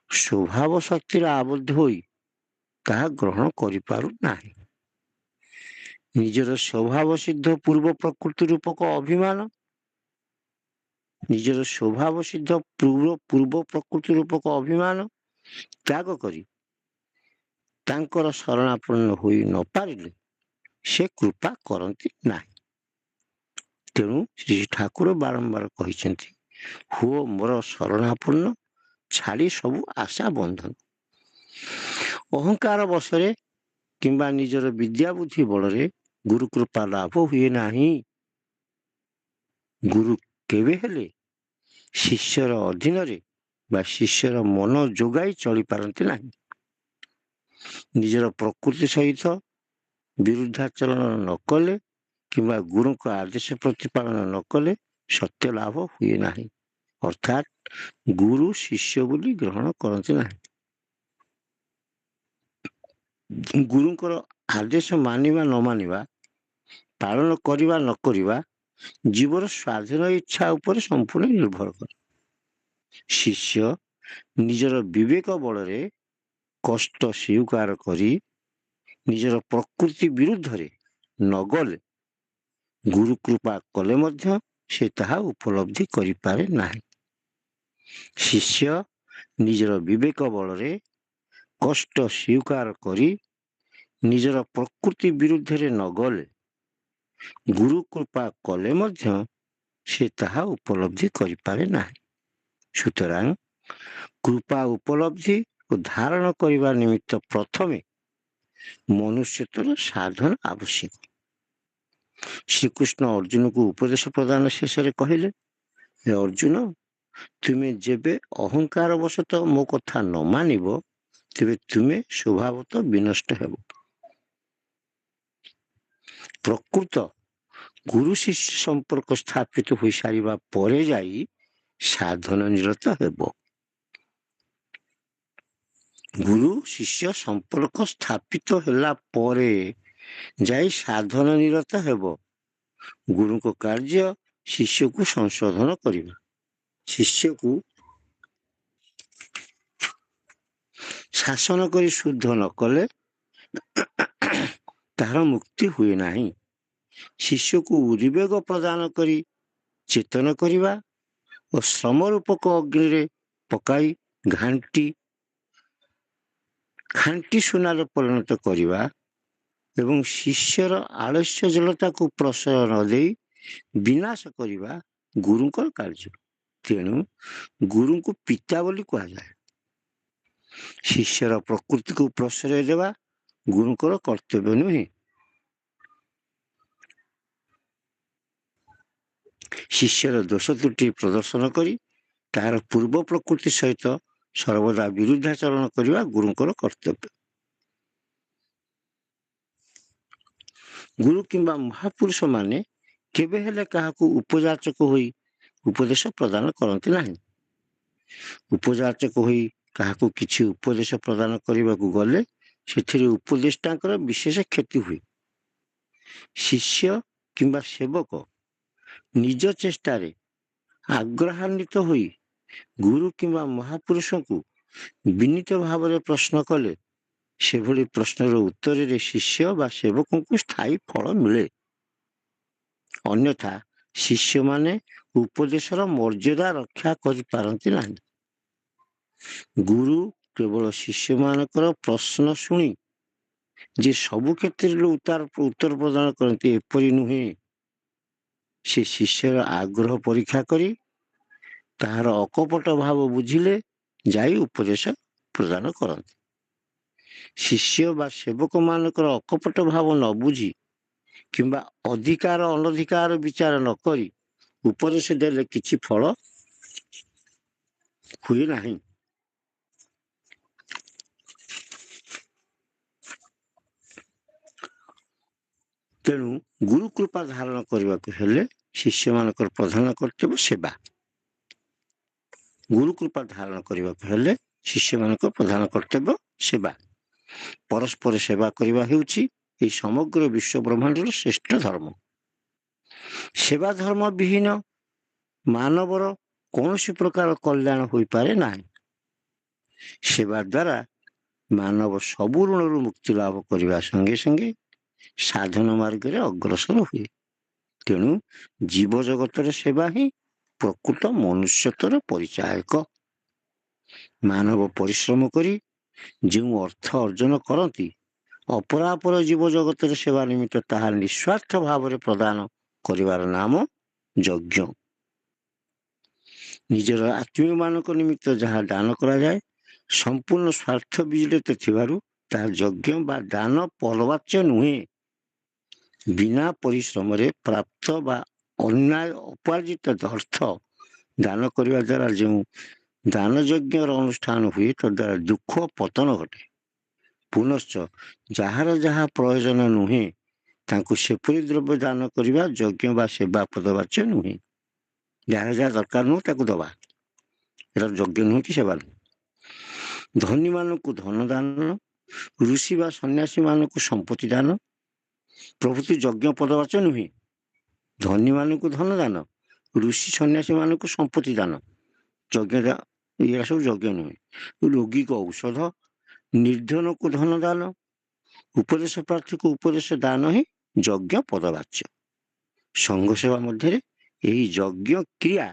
ସ୍ୱଭାବ ଶକ୍ତିରେ ଆବଦ୍ଧ ହୋଇ ତାହା ଗ୍ରହଣ କରିପାରୁ ନାହିଁ। ନିଜର ସ୍ୱଭାବ ସିଦ୍ଧ ପୂର୍ବ ପ୍ରକୃତି ରୂପକ ଅଭିମାନ, ନିଜର ସ୍ୱଭାବ ସିଦ୍ଧ ପୂର୍ବ ପ୍ରକୃତି ରୂପକ ଅଭିମାନ ତ୍ୟାଗ କରି ତାଙ୍କର ଶରଣାପନ୍ନ ହୋଇ ନ ପାରିଲେ ସେ କୃପା କରନ୍ତି ନାହିଁ। ତେଣୁ ଶ୍ରୀ ଠାକୁର ବାରମ୍ବାର କହିଛନ୍ତି, ହୁଅ ମୋର ଶରଣାପନ୍ନ, ଛାଡ଼ି ସବୁ ଆଶା ବନ୍ଧନ। ଅହଙ୍କାର ବଶରେ କିମ୍ବା ନିଜର ବିଦ୍ୟା ବୁଦ୍ଧି ବଳରେ ଗୁରୁ କୃପା ଲାଭ ହୁଏ ନାହିଁ। ଗୁରୁ କେବେ ହେଲେ ଶିଷ୍ୟର ଅଧୀନରେ ବା ଶିଷ୍ୟର ମନ ଯୋଗାଇ ଚଳିପାରନ୍ତି ନାହିଁ। ନିଜର ପ୍ରକୃତି ସହିତ ବିରୁଦ୍ଧାଚରଣ ନ କଲେ କିମ୍ବା ଗୁରୁଙ୍କ ଆଦେଶ ପ୍ରତିପାଳନ ନ କଲେ ସତ୍ୟ ଲାଭ ହୁଏ ନାହିଁ। ଅର୍ଥାତ୍ ଗୁରୁ ଶିଷ୍ୟ ବୋଲି ଗ୍ରହଣ କରନ୍ତି ନାହିଁ। ଗୁରୁଙ୍କର ଆଦେଶ ମାନିବା ନ ମାନିବା, ପାଳନ କରିବା ନ କରିବା ଜୀବର ସ୍ୱାଧୀନ ଇଚ୍ଛା ଉପରେ ସମ୍ପୂର୍ଣ୍ଣ ନିର୍ଭର କରେ। ଶିଷ୍ୟ ନିଜର ବିବେକ ବଳରେ କଷ୍ଟ ସ୍ୱୀକାର କରି ନିଜର ପ୍ରକୃତି ବିରୁଦ୍ଧରେ ନ ଗଲେ ଗୁରୁ କୃପା କଲେ ମଧ୍ୟ ସେ ତାହା ଉପଲବ୍ଧି କରିପାରେ ନାହିଁ। ଶିଷ୍ୟ ନିଜର ବିବେକ ବଳରେ କଷ୍ଟ ସ୍ୱୀକାର କରି ନିଜର ପ୍ରକୃତି ବିରୁଦ୍ଧରେ ନ ଗଲେ ଗୁରୁ କୃପା କଲେ ମଧ୍ୟ ସେ ତାହା ଉପଲବ୍ଧି କରିପାରେ ନାହିଁ। ସୁତରାଂ କୃପା ଉପଲବ୍ଧି ଓ ଧାରଣ କରିବା ନିମିତ୍ତ ପ୍ରଥମେ ମନୁଷ୍ୟତ୍ୱର ସାଧନ ଆବଶ୍ୟକ। ଶ୍ରୀକୃଷ୍ଣ ଅର୍ଜୁନକୁ ଉପଦେଶ ପ୍ରଦାନ ଶେଷରେ କହିଲେ, ହେ ଅର୍ଜୁନ, ତୁମେ ଯେବେ ଅହଙ୍କାର ବଶତଃ ମୋ କଥା ନ ମାନିବ ତେବେ ତୁମେ ସ୍ୱଭାବତଃ ବିନଷ୍ଟ ହେବ। ପ୍ରକୃତ ଗୁରୁ ଶିଷ୍ୟ ସମ୍ପର୍କ ସ୍ଥାପିତ ହୋଇସାରିବା ପରେ ଯାଇ ସାଧନ ନିରତ ହେବ। ଗୁରୁ ଶିଷ୍ୟ ସମ୍ପର୍କ ସ୍ଥାପିତ ହେଲା ପରେ ଯାଇ ସାଧନ ନିରତ ହେବ। ଗୁରୁଙ୍କ କାର୍ଯ୍ୟ ଶିଷ୍ୟକୁ ସଂଶୋଧନ କରିବା। ଶିଷ୍ୟକୁ ଶାସନ କରି ଶୁଦ୍ଧ ନ କଲେ ତାହାର ମୁକ୍ତି ହୁଏ ନାହିଁ। ଶିଷ୍ୟକୁ ଉଦ୍ବେଗ ପ୍ରଦାନ କରି ଚେତନ କରିବା ଓ ଶ୍ରମ ରୂପକ ଅଗ୍ନିରେ ପକାଇ ଖାଣ୍ଟି ସୁନାରେ ପରିଣତ କରିବା ଏବଂ ଶିଷ୍ୟର ଆଳସ୍ୟଜଳତାକୁ ପ୍ରଶ୍ରୟ ନ ଦେଇ ବିନାଶ କରିବା ଗୁରୁଙ୍କର କାର୍ଯ୍ୟ। ତେଣୁ ଗୁରୁଙ୍କୁ ପିତା ବୋଲି କୁହାଯାଏ। ଶିଷ୍ୟର ପ୍ରକୃତିକୁ ପ୍ରଶ୍ରୟ ଦେବା ଗୁରୁଙ୍କର କର୍ତ୍ତବ୍ୟ ନୁହେଁ। ଶିଷ୍ୟର ଦୋଷ ତ୍ରୁଟି ପ୍ରଦର୍ଶନ କରି ତାହାର ପୂର୍ବ ପ୍ରକୃତି ସହିତ ସର୍ବଦା ବିରୁଦ୍ଧାଚରଣ କରିବା ଗୁରୁଙ୍କର କର୍ତ୍ତବ୍ୟ। ଗୁରୁ କିମ୍ବା ମହାପୁରୁଷ ମାନେ କେବେ ହେଲେ କାହାକୁ ଉପଯାଚକ ହୋଇ ଉପଦେଶ ପ୍ରଦାନ କରନ୍ତି ନାହିଁ। ଉପଯାଚକ ହୋଇ କାହାକୁ କିଛି ଉପଦେଶ ପ୍ରଦାନ କରିବାକୁ ଗଲେ ସେଥିରେ ଉପଦେଷ୍ଟାଙ୍କର ବିଶେଷ କ୍ଷତି ହୁଏ। ଶିଷ୍ୟ କିମ୍ବା ସେବକ ନିଜ ଚେଷ୍ଟାରେ ଆଗ୍ରହାନ୍ୱିତ ହୋଇ ଗୁରୁ କିମ୍ବା ମହାପୁରୁଷଙ୍କୁ ବିନୀତ ଭାବରେ ପ୍ରଶ୍ନ କଲେ ସେଭଳି ପ୍ରଶ୍ନର ଉତ୍ତରରେ ଶିଷ୍ୟ ବା ସେବକଙ୍କୁ ସ୍ଥାୟୀ ଫଳ ମିଳେ। ଅନ୍ୟଥା ଶିଷ୍ୟମାନେ ଉପଦେଶର ମର୍ଯ୍ୟାଦା ରକ୍ଷା କରିପାରନ୍ତି ନାହିଁ। ଗୁରୁ କେବଳ ଶିଷ୍ୟମାନଙ୍କର ପ୍ରଶ୍ନ ଶୁଣି ଯେ ସବୁ କ୍ଷେତ୍ରରେ ଉତ୍ତର ପ୍ରଦାନ କରନ୍ତି ଏପରି ନୁହେଁ। ସେ ଶିଷ୍ୟର ଆଗ୍ରହ ପରୀକ୍ଷା କରି ତାହାର ଅକପଟ ଭାବ ବୁଝିଲେ ଯାଇ ଉପଦେଶ ପ୍ରଦାନ କରନ୍ତି। ଶିଷ୍ୟ ବା ସେବକମାନଙ୍କର ଅକପଟ ଭାବ ନ ବୁଝି କିମ୍ବା ଅଧିକାର ଅନଧିକାର ବିଚାର ନ କରି ଉପଦେଶ ଦେଲେ କିଛି ଫଳ ହୁଏ ନାହିଁ। ତେଣୁ ଗୁରୁ କୃପା ଧାରଣ କରିବାକୁ ହେଲେ ଶିଷ୍ୟମାନଙ୍କର ପ୍ରଧାନ କର୍ତ୍ତବ୍ୟ ସେବା। ଗୁରୁ କୃପା ଧାରଣ କରିବାକୁ ହେଲେ ଶିଷ୍ୟମାନଙ୍କର ପ୍ରଧାନ କର୍ତ୍ତବ୍ୟ ସେବା। ପରସ୍ପର ସେବା କରିବା ହେଉଛି ଏହି ସମଗ୍ର ବିଶ୍ୱ ବ୍ରହ୍ମାଣ୍ଡର ଶ୍ରେଷ୍ଠ ଧର୍ମ। ସେବା ଧର୍ମ ବିହୀନ ମାନବର କୌଣସି ପ୍ରକାର କଲ୍ୟାଣ ହୋଇପାରେ ନାହିଁ। ସେବା ଦ୍ୱାରା ମାନବ ସବୁ ଋଣରୁ ମୁକ୍ତି ଲାଭ କରିବା ସଙ୍ଗେ ସଙ୍ଗେ ସାଧନ ମାର୍ଗରେ ଅଗ୍ରସର ହୁଏ। ତେଣୁ ଜୀବଜଗତର ସେବା ହିଁ ପ୍ରକୃତ ମନୁଷ୍ୟତ୍ୱର ପରିଚାୟକ। ମାନବ ପରିଶ୍ରମ କରି ଯେଉଁ ଅର୍ଥ ଅର୍ଜନ କରନ୍ତି ଅପରାପର ଜୀବଜଗତର ସେବା ନିମିତ୍ତ ତାହା ନିଃସ୍ୱାର୍ଥ ଭାବରେ ପ୍ରଦାନ କରିବାର ନାମ ଯଜ୍ଞ। ନିଜର ଆତ୍ମୀୟମାନଙ୍କ ନିମିତ୍ତ ଯାହା ଦାନ କରାଯାଏ ସମ୍ପୂର୍ଣ୍ଣ ସ୍ୱାର୍ଥ ବିଜଡ଼ିତ ଥିବାରୁ ତାହା ଯଜ୍ଞ ବା ଦାନ ଫଳବାଚ୍ୟ ନୁହେଁ। ବିନା ପରିଶ୍ରମରେ ପ୍ରାପ୍ତ ବା ଅନ୍ୟାୟ ଉପାର୍ଜିତ ଅର୍ଥ ଦାନ କରିବା ଦ୍ୱାରା ଯେଉଁ ଦାନ ଯଜ୍ଞର ଅନୁଷ୍ଠାନ ହୁଏ ତଦ୍ୱାରା ଦୁଃଖ ପତନ ଘଟେ। ପୁନଶ୍ଚ ଯାହାର ଯାହା ପ୍ରୟୋଜନ ନୁହେଁ ତାଙ୍କୁ ସେପରି ଦ୍ରବ୍ୟ ଦାନ କରିବା ଯଜ୍ଞ ବା ସେବା ପଦବାଚ୍ୟ ନୁହେଁ। ଯାହାର ଯାହା ଦରକାର ନୁହେଁ ତାକୁ ଦବା, ଏଟା ଯଜ୍ଞ ନୁହେଁ କି ସେବା ନୁହେଁ। ଧନୀମାନଙ୍କୁ ଧନ ଦାନ, ଋଷି ବା ସନ୍ନ୍ୟାସୀମାନଙ୍କୁ ସମ୍ପତ୍ତି ଦାନ ପ୍ରଭୃତି ଯଜ୍ଞ ପଦବାଚ୍ୟ ନୁହେଁ। ଧନୀମାନଙ୍କୁ ଧନ ଦାନ, ଋଷି ସନ୍ନ୍ୟାସୀମାନଙ୍କୁ ସମ୍ପତ୍ତି ଦାନ ଯଜ୍ଞ, ଏଗୁରା ସବୁ ଯଜ୍ଞ ନୁହେଁ। ରୋଗୀକୁ ଔଷଧ, ନିର୍ଧନକୁ ଧନ ଦାନ, ଉପଦେଶ ପ୍ରାର୍ଥୀକୁ ଉପଦେଶ ଦାନ ହିଁ ଯଜ୍ଞ ପଦବାଚ୍ୟ। ସଂଘ ସେବା ମଧ୍ୟରେ ଏହି ଯଜ୍ଞ କ୍ରିୟା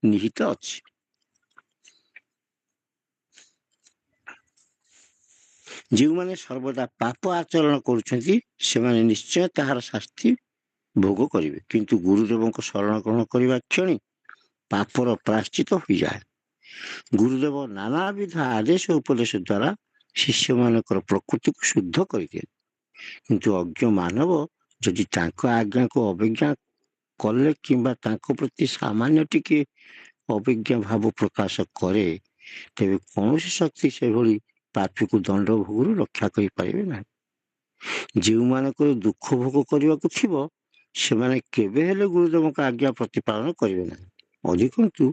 ନିହିତ ଅଛି। ଯେଉଁମାନେ ସର୍ବଦା ପାପ ଆଚରଣ କରୁଛନ୍ତି ସେମାନେ ନିଶ୍ଚୟ ତାହାର ଶାସ୍ତି ଭୋଗ କରିବେ, କିନ୍ତୁ ଗୁରୁଦେବଙ୍କ ଶରଣ ଗ୍ରହଣ କରିବା କ୍ଷଣି ପାପର ପ୍ରାଶ୍ଚିତ ହୋଇଯାଏ। ଗୁରୁଦେବ ନାନାବିଧ ଆଦେଶ ଉପଦେଶ ଦ୍ୱାରା ଶିଷ୍ୟମାନଙ୍କର ପ୍ରକୃତିକୁ ଶୁଦ୍ଧ କରିଦିଏ, କିନ୍ତୁ ଅଜ୍ଞ ମାନବ ଯଦି ତାଙ୍କ ଆଜ୍ଞାକୁ ଅବଜ୍ଞା କଲେ କିମ୍ବା ତାଙ୍କ ପ୍ରତି ସାମାନ୍ୟ ଟିକେ ଅବଜ୍ଞା ଭାବ ପ୍ରକାଶ କରେ ତେବେ କୌଣସି ଶକ୍ତି ସେଭଳି ପାପୀକୁ ଦଣ୍ଡ ଭୋଗରୁ ରକ୍ଷା କରିପାରିବେ ନାହିଁ। ଯେଉଁମାନଙ୍କର ଦୁଃଖ ଭୋଗ କରିବାକୁ ଥିବ ସେମାନେ କେବେ ହେଲେ ଗୁରୁଦେବଙ୍କ ଆଜ୍ଞା ପ୍ରତିପାଳନ କରିବେ ନାହିଁ, ଅଧିକନ୍ତୁ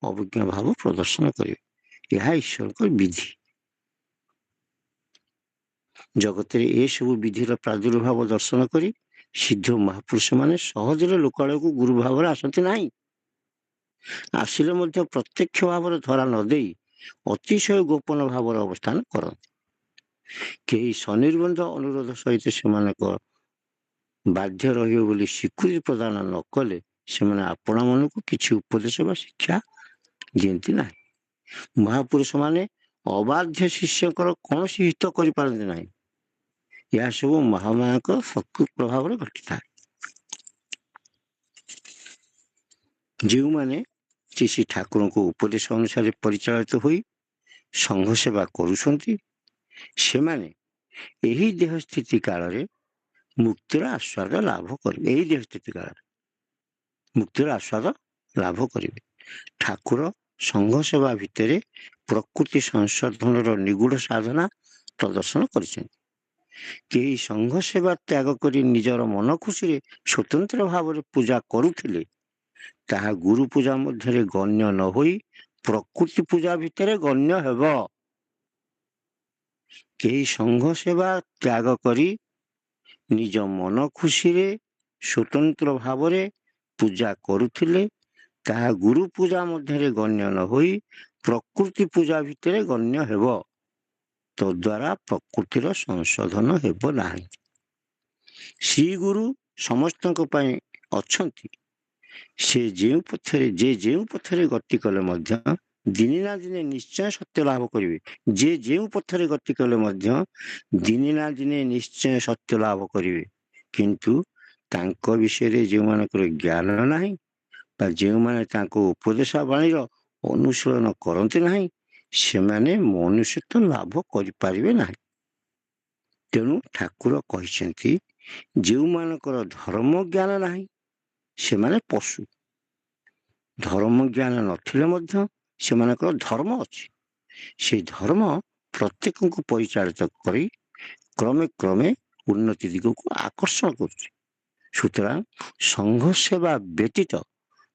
ଅବଜ୍ଞା ଭାବ ପ୍ରଦର୍ଶନ କରିବେ। ଏହା ଈଶ୍ୱରଙ୍କ ବିଧି। ଜଗତରେ ଏସବୁ ବିଧିର ପ୍ରାଦୁର୍ଭାବ ଦର୍ଶନ କରି ସିଦ୍ଧ ମହାପୁରୁଷମାନେ ସହଜରେ ଲୋକାଳୟକୁ ଗୁରୁ ଭାବରେ ଆସନ୍ତି ନାହିଁ। ଆସିଲେ ମଧ୍ୟ ପ୍ରତ୍ୟକ୍ଷ ଭାବରେ ଧରା ନ ଦେଇ ଅତିଶୟ ଗୋପନ ଭାବରେ ଅବସ୍ଥାନ କରନ୍ତି। କେହି ସ୍ୱନିର୍ବନ୍ଧ ଅନୁରୋଧ ସହିତ ସେମାନଙ୍କ ବାଧ୍ୟ ରହିବ ବୋଲି ସ୍ୱୀକୃତି ପ୍ରଦାନ ନ କଲେ ସେମାନେ ଆପଣା ମନକୁ କିଛି ଉପଦେଶ ବା ଶିକ୍ଷା ଦିଅନ୍ତି ନାହିଁ। ମହାପୁରୁଷମାନେ ଅବାଧ୍ୟ ଶିଷ୍ୟଙ୍କର କୌଣସି ହିତ କରିପାରନ୍ତି ନାହିଁ। ଏହା ସବୁ ମହାମାୟାଙ୍କ ଶକ୍ତି ପ୍ରଭାବରେ ଘଟିଥାଏ। ଯେଉଁମାନେ ଶ୍ରୀ ଠାକୁରଙ୍କ ଉପଦେଶ ଅନୁସାରେ ପରିଚାଳିତ ହୋଇ ସଂଘ ସେବା କରୁଛନ୍ତି ସେମାନେ ଏହି ଦେହ ସ୍ଥିତି କାଳରେ ମୁକ୍ତିର ଆସ୍ୱାଦ ଲାଭ କରିବେ। ଏହି ଦେହ ସ୍ଥିତି କାଳରେ ମୁକ୍ତିର ଆସ୍ୱାଦ ଲାଭ କରିବେ। ଠାକୁର ସଂଘ ସେବା ଭିତରେ ପ୍ରକୃତି ସଂଶୋଧନର ନିଗୁଢ଼ ସାଧନା ପ୍ରଦର୍ଶନ କରିଛନ୍ତି। କେହି ସଂଘ ସେବା ତ୍ୟାଗ କରି ନିଜର ମନ ଖୁସିରେ ସ୍ୱତନ୍ତ୍ର ଭାବରେ ପୂଜା କରୁଥିଲେ ତାହା ଗୁରୁ ପୂଜା ମଧ୍ୟରେ ଗଣ୍ୟ ନ ହୋଇ ପ୍ରକୃତି ପୂଜା ଭିତରେ ଗଣ୍ୟ ହେବ। କେହି ସଂଘ ସେବା ତ୍ୟାଗ କରି ନିଜ ମନ ଖୁସିରେ ସ୍ୱତନ୍ତ୍ର ଭାବରେ ପୂଜା କରୁଥିଲେ ତାହା ଗୁରୁ ପୂଜା ମଧ୍ୟରେ ଗଣ୍ୟ ନ ହୋଇ ପ୍ରକୃତି ପୂଜା ଭିତରେ ଗଣ୍ୟ ହେବ। ତଦ୍ୱାରା ପ୍ରକୃତିର ସଂଶୋଧନ ହେବ ନାହିଁ। ଶ୍ରୀ ଗୁରୁ ସମସ୍ତଙ୍କ ପାଇଁ ଅଛନ୍ତି। ସେ ଯେଉଁ ପଥରେ ଗତି କଲେ ମଧ୍ୟ ଦିନେ ନା ଦିନେ ନିଶ୍ଚୟ ସତ୍ୟ ଲାଭ କରିବେ। ଯେଉଁ ପଥରେ ଗତି କଲେ ମଧ୍ୟ ଦିନେ ନା ଦିନେ ନିଶ୍ଚୟ ସତ୍ୟ ଲାଭ କରିବେ, କିନ୍ତୁ ତାଙ୍କ ବିଷୟରେ ଯେଉଁମାନଙ୍କର ଜ୍ଞାନ ନାହିଁ ବା ଯେଉଁମାନେ ତାଙ୍କ ଉପଦେଶାବାଣୀର ଅନୁଶୀଳନ କରନ୍ତି ନାହିଁ ସେମାନେ ମନୁଷ୍ୟତ୍ୱ ଲାଭ କରିପାରିବେ ନାହିଁ। ତେଣୁ ଠାକୁର କହିଛନ୍ତି ଯେଉଁମାନଙ୍କର ଧର୍ମ ଜ୍ଞାନ ନାହିଁ ସେମାନେ ପଶୁ। ଧର୍ମ ଜ୍ଞାନ ନଥିଲେ ମଧ୍ୟ ସେମାନଙ୍କର ଧର୍ମ ଅଛି। ସେହି ଧର୍ମ ପ୍ରତ୍ୟେକଙ୍କୁ ପରିଚାଳିତ କରି କ୍ରମେ କ୍ରମେ ଉନ୍ନତି ଦିଗକୁ ଆକର୍ଷଣ କରୁଛି। ସୁତରାଂ ସଂଘ ସେବା ବ୍ୟତୀତ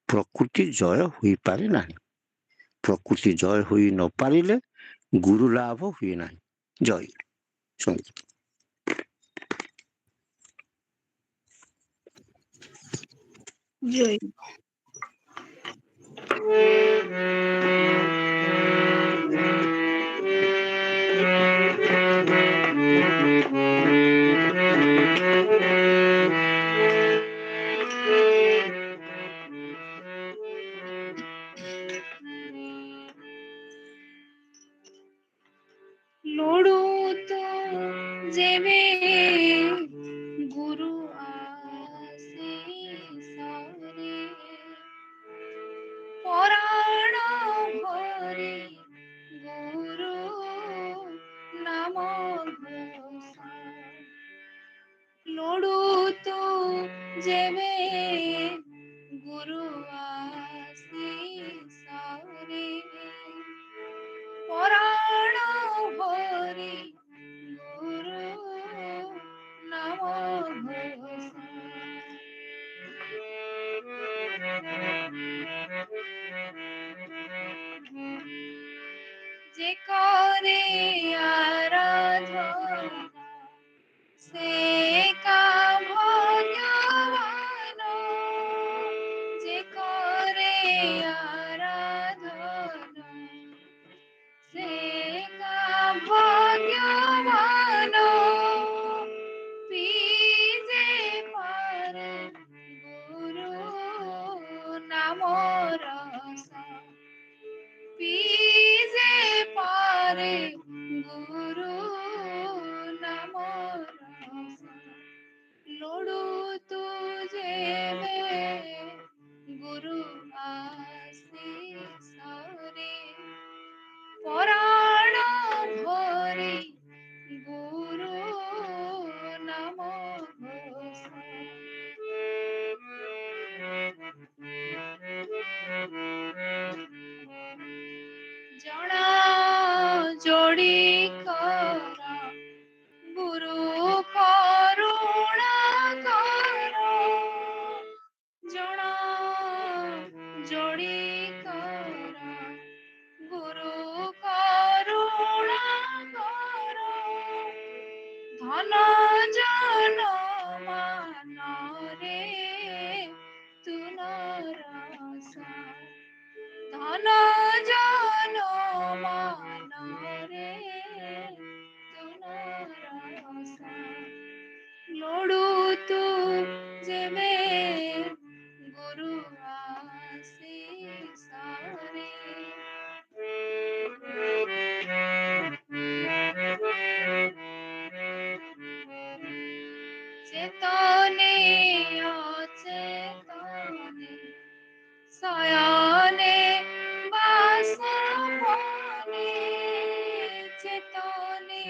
ପ୍ରକୃତି ଜୟ ହୋଇପାରେ ନାହିଁ। ପ୍ରକୃତି ଜୟ ହୋଇ ନ ପାରିଲେ ଗୁରୁ ଲାଭ ହୁଏ ନାହିଁ। ଜୟ ସଙ୍ଗୀତ। ଜୟ। ଲୋଡୁ ତ ଯେବେ ଗୁରୁ ଆଶିଷରେ ଯେବେ ଗୁରୁ ଆଶିଷରେ ପରାଣ ଭରି ଗୁରୁ ନାମ ଘୋଷ যে করে আরাধনা সে কা ভগবান যে করে আরাধনা সে কা ভগবান পিজে পারে গুরু নাম রস পিজে পারে গুরু নাম রস লোড়ু তুঝে গুরু আশিষরে পরাণ ভরি গুরু নাম ঘোষ জনা যোড়ি কর গুরু করুণা কর জনা যোড়ি কর গুরু করুণা কর ধন জন মানরে তুন রস ধন জন মানরে তুন রস লোড়ু তু যেবে গুরু আশিষরে চেতনে অচেতনে শয়নে বাসপনে চেতনে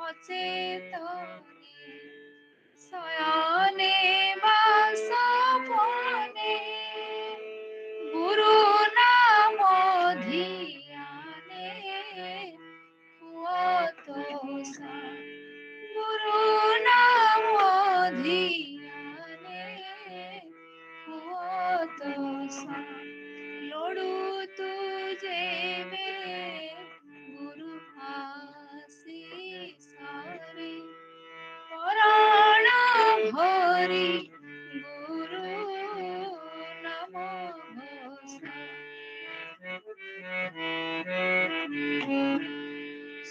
অচেতনে শয়নে বাসপনে গুরু নাম ধিয়ানে তোষা গুরু নাম ধিয়ানে তোষা লোড়ু তুঝে গুরু আশিষরে পরাণ ভরি গুরু নাম ঘোষ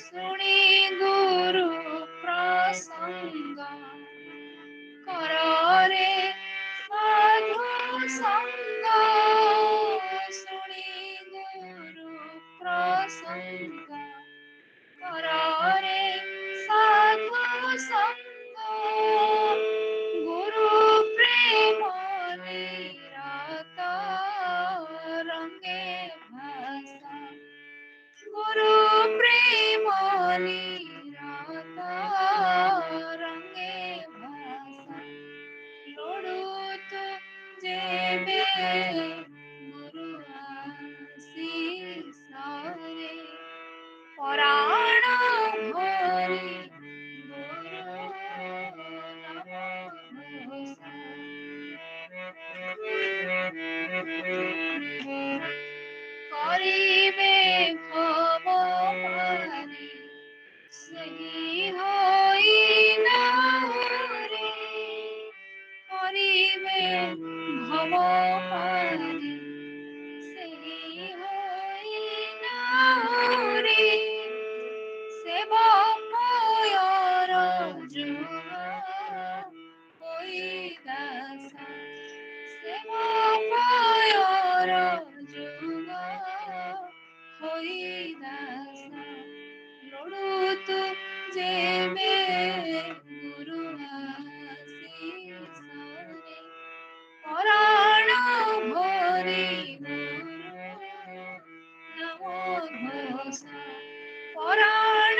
শুনি গুরু প্রসঙ্গ কররে সাধু সঙ্গ শুনি গুরু প্রসঙ্গ কররে সাধু সঙ্গ গুরু প্রেম নিরত রঙ্গে ভাষা গুরু প্রেম নিরত রঙ্গে ভাষা লোড়ু তু যেবে গুরু আশিষরে পরাণ ভরি গুরু নাম ঘোষ করিবে ভব পারি সেই হই নাহি করিবে ভব পারি সেই হই নাহি সেবকয়র যুগ হই দাসা সেবকয়র যুগ হই দাসা লোড়ু তু যেবে গুরু আশিষরে পরাণ ভরি গুরু নাম ঘোষ পরাণ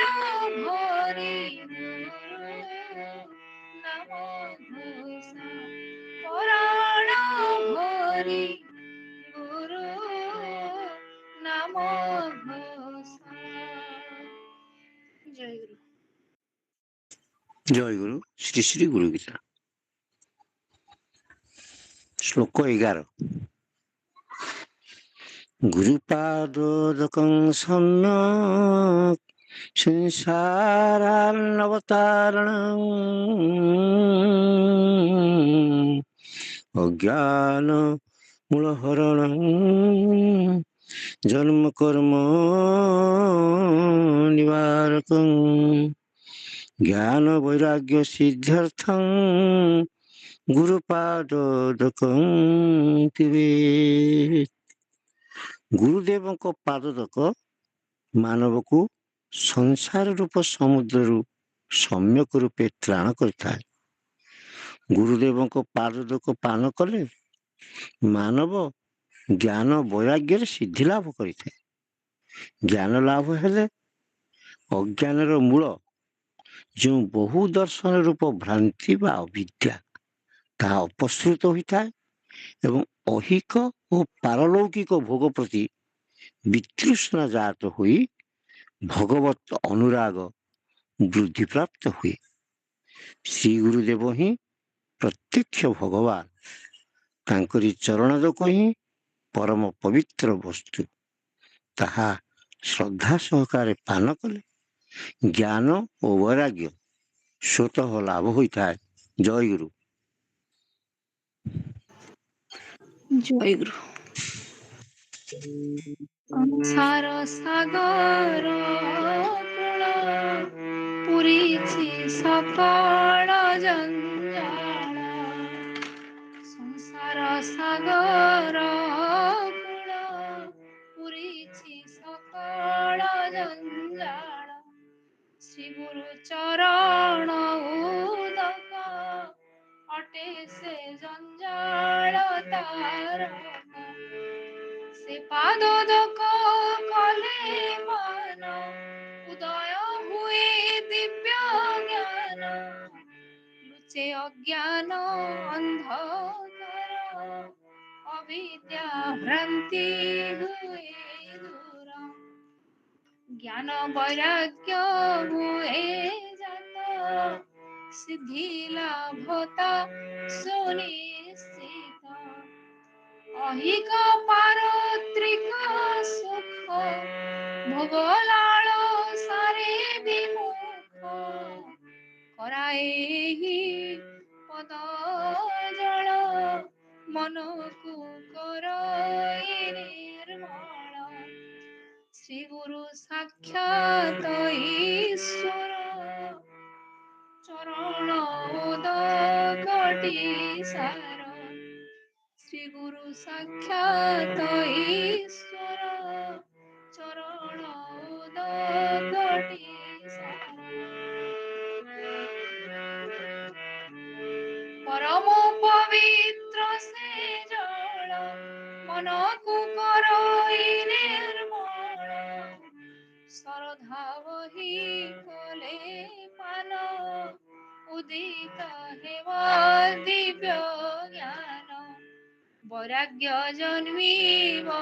ভরি গুরু নাম ঘোষ ଜୟ ଗୁରୁ ଶ୍ରୀ ଶ୍ରୀ ଗୁରୁ ଗୀତା ଶ୍ଲୋକ 11 ଗୁରୁପାଦୋଦକଂ ସମ୍ୟକ୍ ସଂସାରାର୍ଣ୍ଣବତାରଣଂ ଅଜ୍ଞାନ ମୂଳହରଣଂ ଜନ୍ମ କର୍ମ ନିବାରକଂ ଜ୍ଞାନ ବୈରାଗ୍ୟ ସିଦ୍ଧ୍ୟର୍ଥଂ ଗୁରୁପାଦୋଦକଂ ପିବେତ୍। ଗୁରୁଦେବଙ୍କ ପାଦୋଦକ ମାନବକୁ ସଂସାର ରୂପ ସମୁଦ୍ରରୁ ସମ୍ୟକ ରୂପେ ତ୍ରାଣ କରିଥାଏ। ଗୁରୁଦେବଙ୍କ ପାଦୋଦକ ପାନ କଲେ ମାନବ ଜ୍ଞାନ ବୈରାଗ୍ୟରେ ସିଦ୍ଧି ଲାଭ କରିଥାଏ। ଜ୍ଞାନ ଲାଭ ହେଲେ ଅଜ୍ଞାନର ମୂଳ ଯେଉଁ ବହୁ ଦର୍ଶନ ରୂପ ଭ୍ରାନ୍ତି ବା ଅବିଦ୍ୟା ତାହା ଅପସୃତ ହୋଇଥାଏ ଏବଂ ଐହିକ ଓ ପାରଲୌକିକ ଭୋଗ ପ୍ରତି ବିତୃଷ୍ଣା ଜାତ ହୋଇ ଭଗବତ ଅନୁରାଗ ବୃଦ୍ଧିପ୍ରାପ୍ତ ହୁଏ। ଶ୍ରୀ ଗୁରୁଦେବ ହିଁ ପ୍ରତ୍ୟକ୍ଷ ଭଗବାନ, ତାଙ୍କରି ଚରଣଦକ ହିଁ ପରମ ପବିତ୍ର ବସ୍ତୁ। ତାହା ଶ୍ରଦ୍ଧା ସହକାରେ ପାନ କଲେ ଜ୍ଞାନ ଓ ବୈରାଗ୍ୟ ସ୍ୱତଃ ଲାଭ ହୋଇଥାଏ। ଜୟ ଗୁରୁ। ଜୟ ଗୁରୁ। ସଂସାର ସାଗର କୂଳ ପୁରିଛି ସକଳ ଜଞ୍ଜାଳ। ସଂସାର ସାଗର କୂଳ ପୁରିଛି ସକଳ ଜଞ୍ଜାଳ। ଶ୍ରୀ ଗୁରୁ ଚରଣ ଉଦକ ଅଟେ ସେ ଜଞ୍ଜାଳ ତାରକ। ସେ ପାଦୋଦକ କଲେ ମାନ ଉଦୟ ହୁଏ ଦିବ୍ୟ ଜ୍ଞାନ। ଲୁଚେ ଅଜ୍ଞାନ ଅନ୍ଧକାର ଅବିଦ୍ୟା ଭ୍ରାନ୍ତି ହୁଏ ଦୂର। ଜ୍ଞାନ ବୈରାଗ୍ୟ ହୁଏ ଜାତ ସିଦ୍ଧି ଲାଭତା ସୁନିଶ୍ଚିତ। ଐହିକ ପାରତ୍ରିକ ସୁଖ ଭୋଗ ଲାଳସାରେ ବିମୁଖ। କରାଏ ଏହି ପଦ ଜଳ ମନକୁ କରଇ ନିର୍ମଳ। ଶ୍ରୀ ଗୁରୁ ସାକ୍ଷାତ ଈଶ୍ୱର ଚରଣ ଉଦକଟି ସାର। ଶ୍ରୀ ଗୁରୁ ସାକ୍ଷାତ ଈଶ୍ୱର ଚରଣ ଉଦକଟି ସାର। ପରମ ପବିତ୍ର ସେ ଜଳ ମନକୁ କରଇ ନିର୍ମଳ। ଶ୍ରଦ୍ଧା ବହି କଲେ ପାନ ଉଦିତ ହେବ ଦିବ୍ୟ ଜ୍ଞାନ। ବୈରାଗ୍ୟ ଜନ୍ମିବ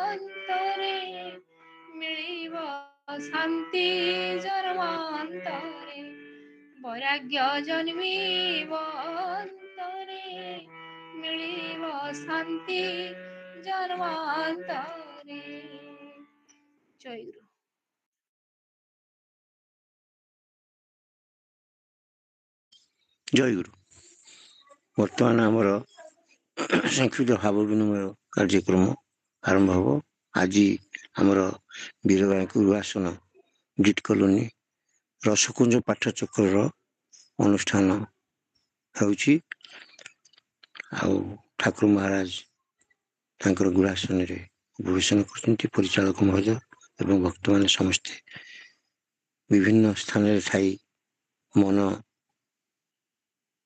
ଅନ୍ତରେ ମିଳିବ ଶାନ୍ତି ଜନ୍ମାନ୍ତରେ। ବୈରାଗ୍ୟ ଜନ୍ମିବ ଅନ୍ତରେ ମିଳିବ ଶାନ୍ତି ଜନ୍ମାନ୍ତରେ। ଜୟ ଗୁରୁ। ଜୟ ଗୁରୁ। ବର୍ତ୍ତମାନ ଆମର ସଂକ୍ଷିପ୍ତ ଭାବ ବିନିମୟ କାର୍ଯ୍ୟକ୍ରମ ଆରମ୍ଭ ହେବ। ଆଜି ଆମର ବୀରବାଙ୍କ ଉପାସନ ଗିଟ୍ କଲୋନୀ ରସକୁଞ୍ଜ ପାଠଚକ୍ରର ଅନୁଷ୍ଠାନ ହେଉଛି। ଆଉ ଠାକୁର ମହାରାଜ ତାଙ୍କର ଗୁଳାସନରେ ଉପବେଶନ କରୁଛନ୍ତି। ପରିଚାଳକ ମହୋଦୟ ଏବଂ ଭକ୍ତମାନେ ସମସ୍ତେ ବିଭିନ୍ନ ସ୍ଥାନରେ ଥାଇ ମନ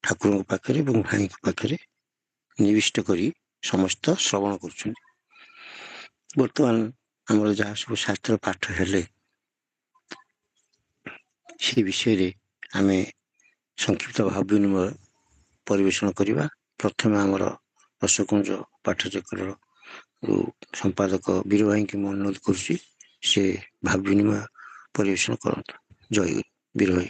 ଠାକୁରଙ୍କ ପାଖରେ ଏବଂ ଭାଇଙ୍କ ପାଖରେ ନିବିଷ୍ଟ କରି ସମସ୍ତ ଶ୍ରବଣ କରୁଛନ୍ତି। ବର୍ତ୍ତମାନ ଆମର ଯାହା ସବୁ ଶାସ୍ତ୍ର ପାଠ ହେଲେ ସେ ବିଷୟରେ ଆମେ ସଂକ୍ଷିପ୍ତ ଭାବ ବିନିମୟ ପରିବେଷଣ କରିବା। ପ୍ରଥମେ ଆମର ରସକୁଞ୍ଜ ପାଠଚକ୍ରର ସମ୍ପାଦକ ବୀର ଭାଇଙ୍କୁ ମୁଁ ଅନୁରୋଧ କରୁଛି ସେ ଭାବ ବିନିମୟ ପରିବେଷଣ କରନ୍ତୁ। ଜୟ ଗୁରୁ। ବୀର ଭାଇ।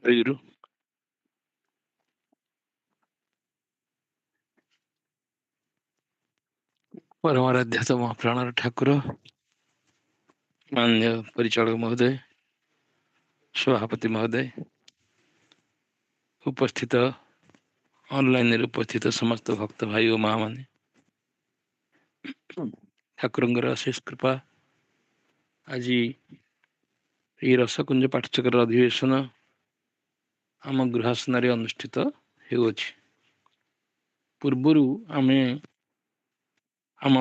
ଜୟଗୁରୁ। ପରମାରାଧ୍ୟାତମ ପ୍ରାଣର ଠାକୁର ମାନ୍ୟ ପରିଚାଳକ ମହୋଦୟ, ସଭାପତି ମହୋଦୟ, ଉପସ୍ଥିତ ଅନଲାଇନରେ ଉପସ୍ଥିତ ସମସ୍ତ ଭକ୍ତ ଭାଇ ଓ ମା ମାନେ, ଠାକୁରଙ୍କର ଅଶେଷ କୃପା ଆଜି ଏହି ରସକୁଞ୍ଜ ପାଠଚକ୍ର ଅଧିବେଶନ ଆମ ଗୃହାସନରେ ଅନୁଷ୍ଠିତ ହେଉଅଛି। ପୂର୍ବରୁ ଆମେ ଆମ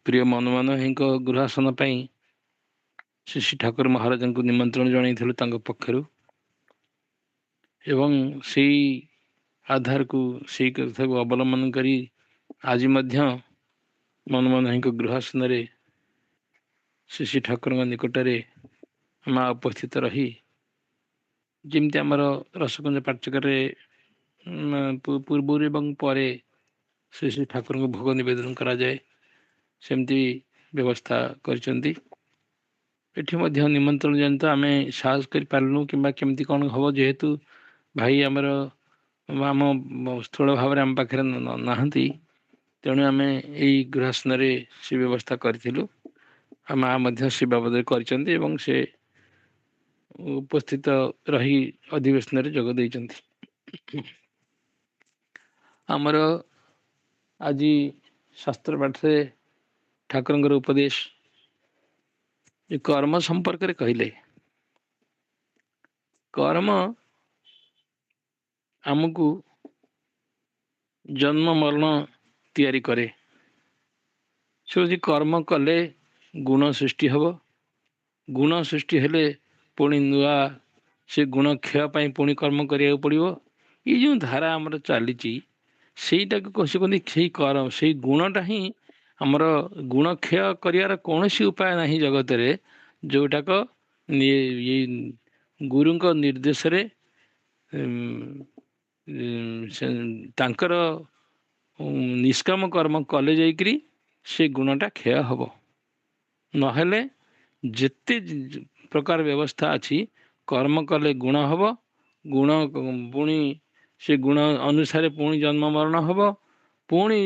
ପ୍ରିୟ ମନମୋହନ ଭାଇଙ୍କ ଗୃହାସନ ପାଇଁ ଶ୍ରୀ ଶ୍ରୀ ଠାକୁର ମହାରାଜଙ୍କୁ ନିମନ୍ତ୍ରଣ ଜଣାଇଥିଲୁ ତାଙ୍କ ପକ୍ଷରୁ, ଏବଂ ସେଇ ଆଧାରକୁ ସେଇ କଥାକୁ ଅବଲମ୍ବନ କରି ଆଜି ମଧ୍ୟ ମନମୋହନ ଭାଇଙ୍କ ଗୃହାସନରେ ଶ୍ରୀ ଶ୍ରୀ ଠାକୁରଙ୍କ ନିକଟରେ ମା ଉପସ୍ଥିତ ରହି ଯେମିତି ଆମର ରସକୁଞ୍ଜ ପାଠଚକ୍ରରେ ପୂର୍ବରୁ ଏବଂ ପରେ ଶ୍ରୀ ଶ୍ରୀ ଠାକୁରଙ୍କୁ ଭୋଗ ନିବେଦନ କରାଯାଏ, ସେମିତି ବ୍ୟବସ୍ଥା କରିଛନ୍ତି। ଏଠି ମଧ୍ୟ ନିମନ୍ତ୍ରଣ ଜନିତ ଆମେ ସାହସ କରିପାରିଲୁନୁ କିମ୍ବା କେମିତି କ'ଣ ହେବ, ଯେହେତୁ ଭାଇ ଆମର ଆମ ସ୍ଥୂଳ ଭାବରେ ଆମ ପାଖରେ ନାହାନ୍ତି, ତେଣୁ ଆମେ ଏଇ ଗୃହାସନରେ ସେ ବ୍ୟବସ୍ଥା କରିଥିଲୁ। ଆଉ ମା ମଧ୍ୟ ସେ ବାବଦରେ କରିଛନ୍ତି ଏବଂ ସେ ଉପସ୍ଥିତ ରହି ଅଧିବେଶନରେ ଯୋଗ ଦେଇଛନ୍ତି। ଆମର ଆଜି ଶାସ୍ତ୍ର ପାଠରେ ଠାକୁରଙ୍କର ଉପଦେଶ ଏ କର୍ମ ସମ୍ପର୍କରେ କହିଲେ। କର୍ମ ଆମକୁ ଜନ୍ମ ମରଣ ତିଆରି କରେ। ସେ ଯଦି କର୍ମ କଲେ ଗୁଣ ସୃଷ୍ଟି ହେବ, ଗୁଣ ସୃଷ୍ଟି ହେଲେ ପୁଣି ନୂଆ ସେ ଗୁଣ କ୍ଷୟ ପାଇଁ ପୁଣି କର୍ମ କରିବାକୁ ପଡ଼ିବ। ଏଇ ଯେଉଁ ଧାରା ଆମର ଚାଲିଛି ସେଇଟାକୁ କହନ୍ତି ସେଇ ଗୁଣଟା ହିଁ ଆମର ଗୁଣ କ୍ଷୟ କରିବାର କୌଣସି ଉପାୟ ନାହିଁ ଜଗତରେ, ଯେଉଁଟାକ ଗୁରୁଙ୍କ ନିର୍ଦ୍ଦେଶରେ ତାଙ୍କର ନିଷ୍କାମ କର୍ମ କଲେ ଯାଇକରି ସେ ଗୁଣଟା କ୍ଷୟ ହେବ। ନହେଲେ ଯେତେ ପ୍ରକାର ବ୍ୟବସ୍ଥା ଅଛି, କର୍ମ କଲେ ଗୁଣ ହେବ, ଗୁଣ ପୁଣି ସେ ଗୁଣ ଅନୁସାରେ ପୁଣି ଜନ୍ମ ମରଣ ହେବ, ପୁଣି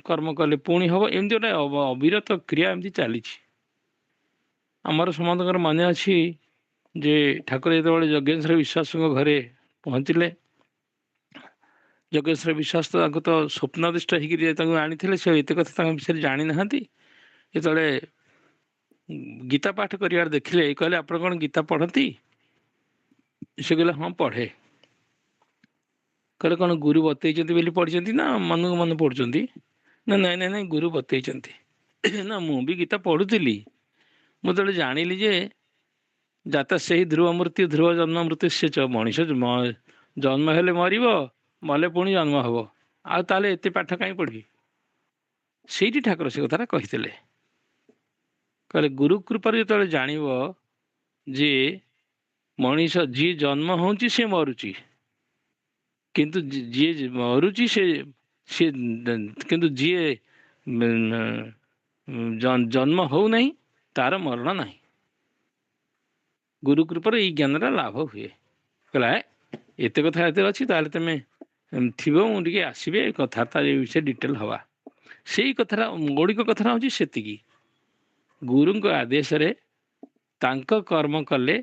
କର୍ମ କଲେ ପୁଣି ହେବ, ଏମିତି ଗୋଟେ ଅବିରତ କ୍ରିୟା ଏମିତି ଚାଲିଛି। ଆମର ସମସ୍ତଙ୍କର ମନେ ଅଛି ଯେ ଠାକୁର ଯେତେବେଳେ ଯଜ୍ଞେଶ୍ୱର ବିଶ୍ୱାସଙ୍କ ଘରେ ପହଞ୍ଚିଲେ, ଯଜ୍ଞେଶ୍ୱର ବିଶ୍ୱାସ ତାଙ୍କୁ ତ ସ୍ୱପ୍ନାଦିଷ୍ଟ ହେଇକିରି ତାଙ୍କୁ ଆଣିଥିଲେ, ସେ ଏତେ କଥା ତାଙ୍କ ବିଷୟରେ ଜାଣିନାହାନ୍ତି। ଯେତେବେଳେ ଗୀତା ପାଠ କରିବାର ଦେଖିଲେ, କହିଲେ ଆପଣ କ'ଣ ଗୀତା ପଢ଼ନ୍ତି? ସେ କହିଲେ ହଁ ପଢ଼େ। କହିଲେ କ'ଣ ଗୁରୁ ବତେଇଛନ୍ତି ବୋଲି ପଢ଼ିଛନ୍ତି ନା ମନକୁ ମନ ପଢ଼ୁଛନ୍ତି? ନା ନାଇଁ ଗୁରୁ ବତେଇଛନ୍ତି। ନା ମୁଁ ବି ଗୀତା ପଢ଼ୁଥିଲି, ମୁଁ ଯେତେବେଳେ ଜାଣିଲି ଯେ ଯାତା ସେହି ଧ୍ରୁବ ମୃତ୍ୟୁ ଧ୍ରୁବ ଜନ୍ମ ମୃତ୍ୟୁ, ସେ ମଣିଷ ଜନ୍ମ ହେଲେ ମରିବ, ମଲେ ପୁଣି ଜନ୍ମ ହେବ, ଆଉ ତାହେଲେ ଏତେ ପାଠ କାହିଁ ପଢ଼ିବି? ସେଇଠି ଠାକୁର ସେ କଥାଟା କହିଥିଲେ। କହିଲେ ଗୁରୁ କୃପାରୁ ଯେତେବେଳେ ଜାଣିବ ଯେ ମଣିଷ ଯିଏ ଜନ୍ମ ହେଉଛି ସେ ମରୁଛି, କିନ୍ତୁ ଯିଏ ମରୁଛି ସେ କିନ୍ତୁ ଯିଏ ଜନ୍ମ ହେଉନାହିଁ ତାର ମରଣ ନାହିଁ। ଗୁରୁ କୃପାରୁ ଏଇ ଜ୍ଞାନଟା ଲାଭ ହୁଏ। କହିଲା ଏତେ କଥା ଏତେ ଅଛି, ତାହେଲେ ତମେ ଥିବ, ମୁଁ ଟିକେ ଆସିବେ କଥାବାର୍ତ୍ତା ଏ ବିଷୟରେ ଡିଟେଲ ହେବା। ସେଇ କଥାଟା ମୌଳିକ କଥାଟା ହେଉଛି ସେତିକି। ଗୁରୁଙ୍କ ଆଦେଶରେ ତାଙ୍କ କର୍ମ କଲେ,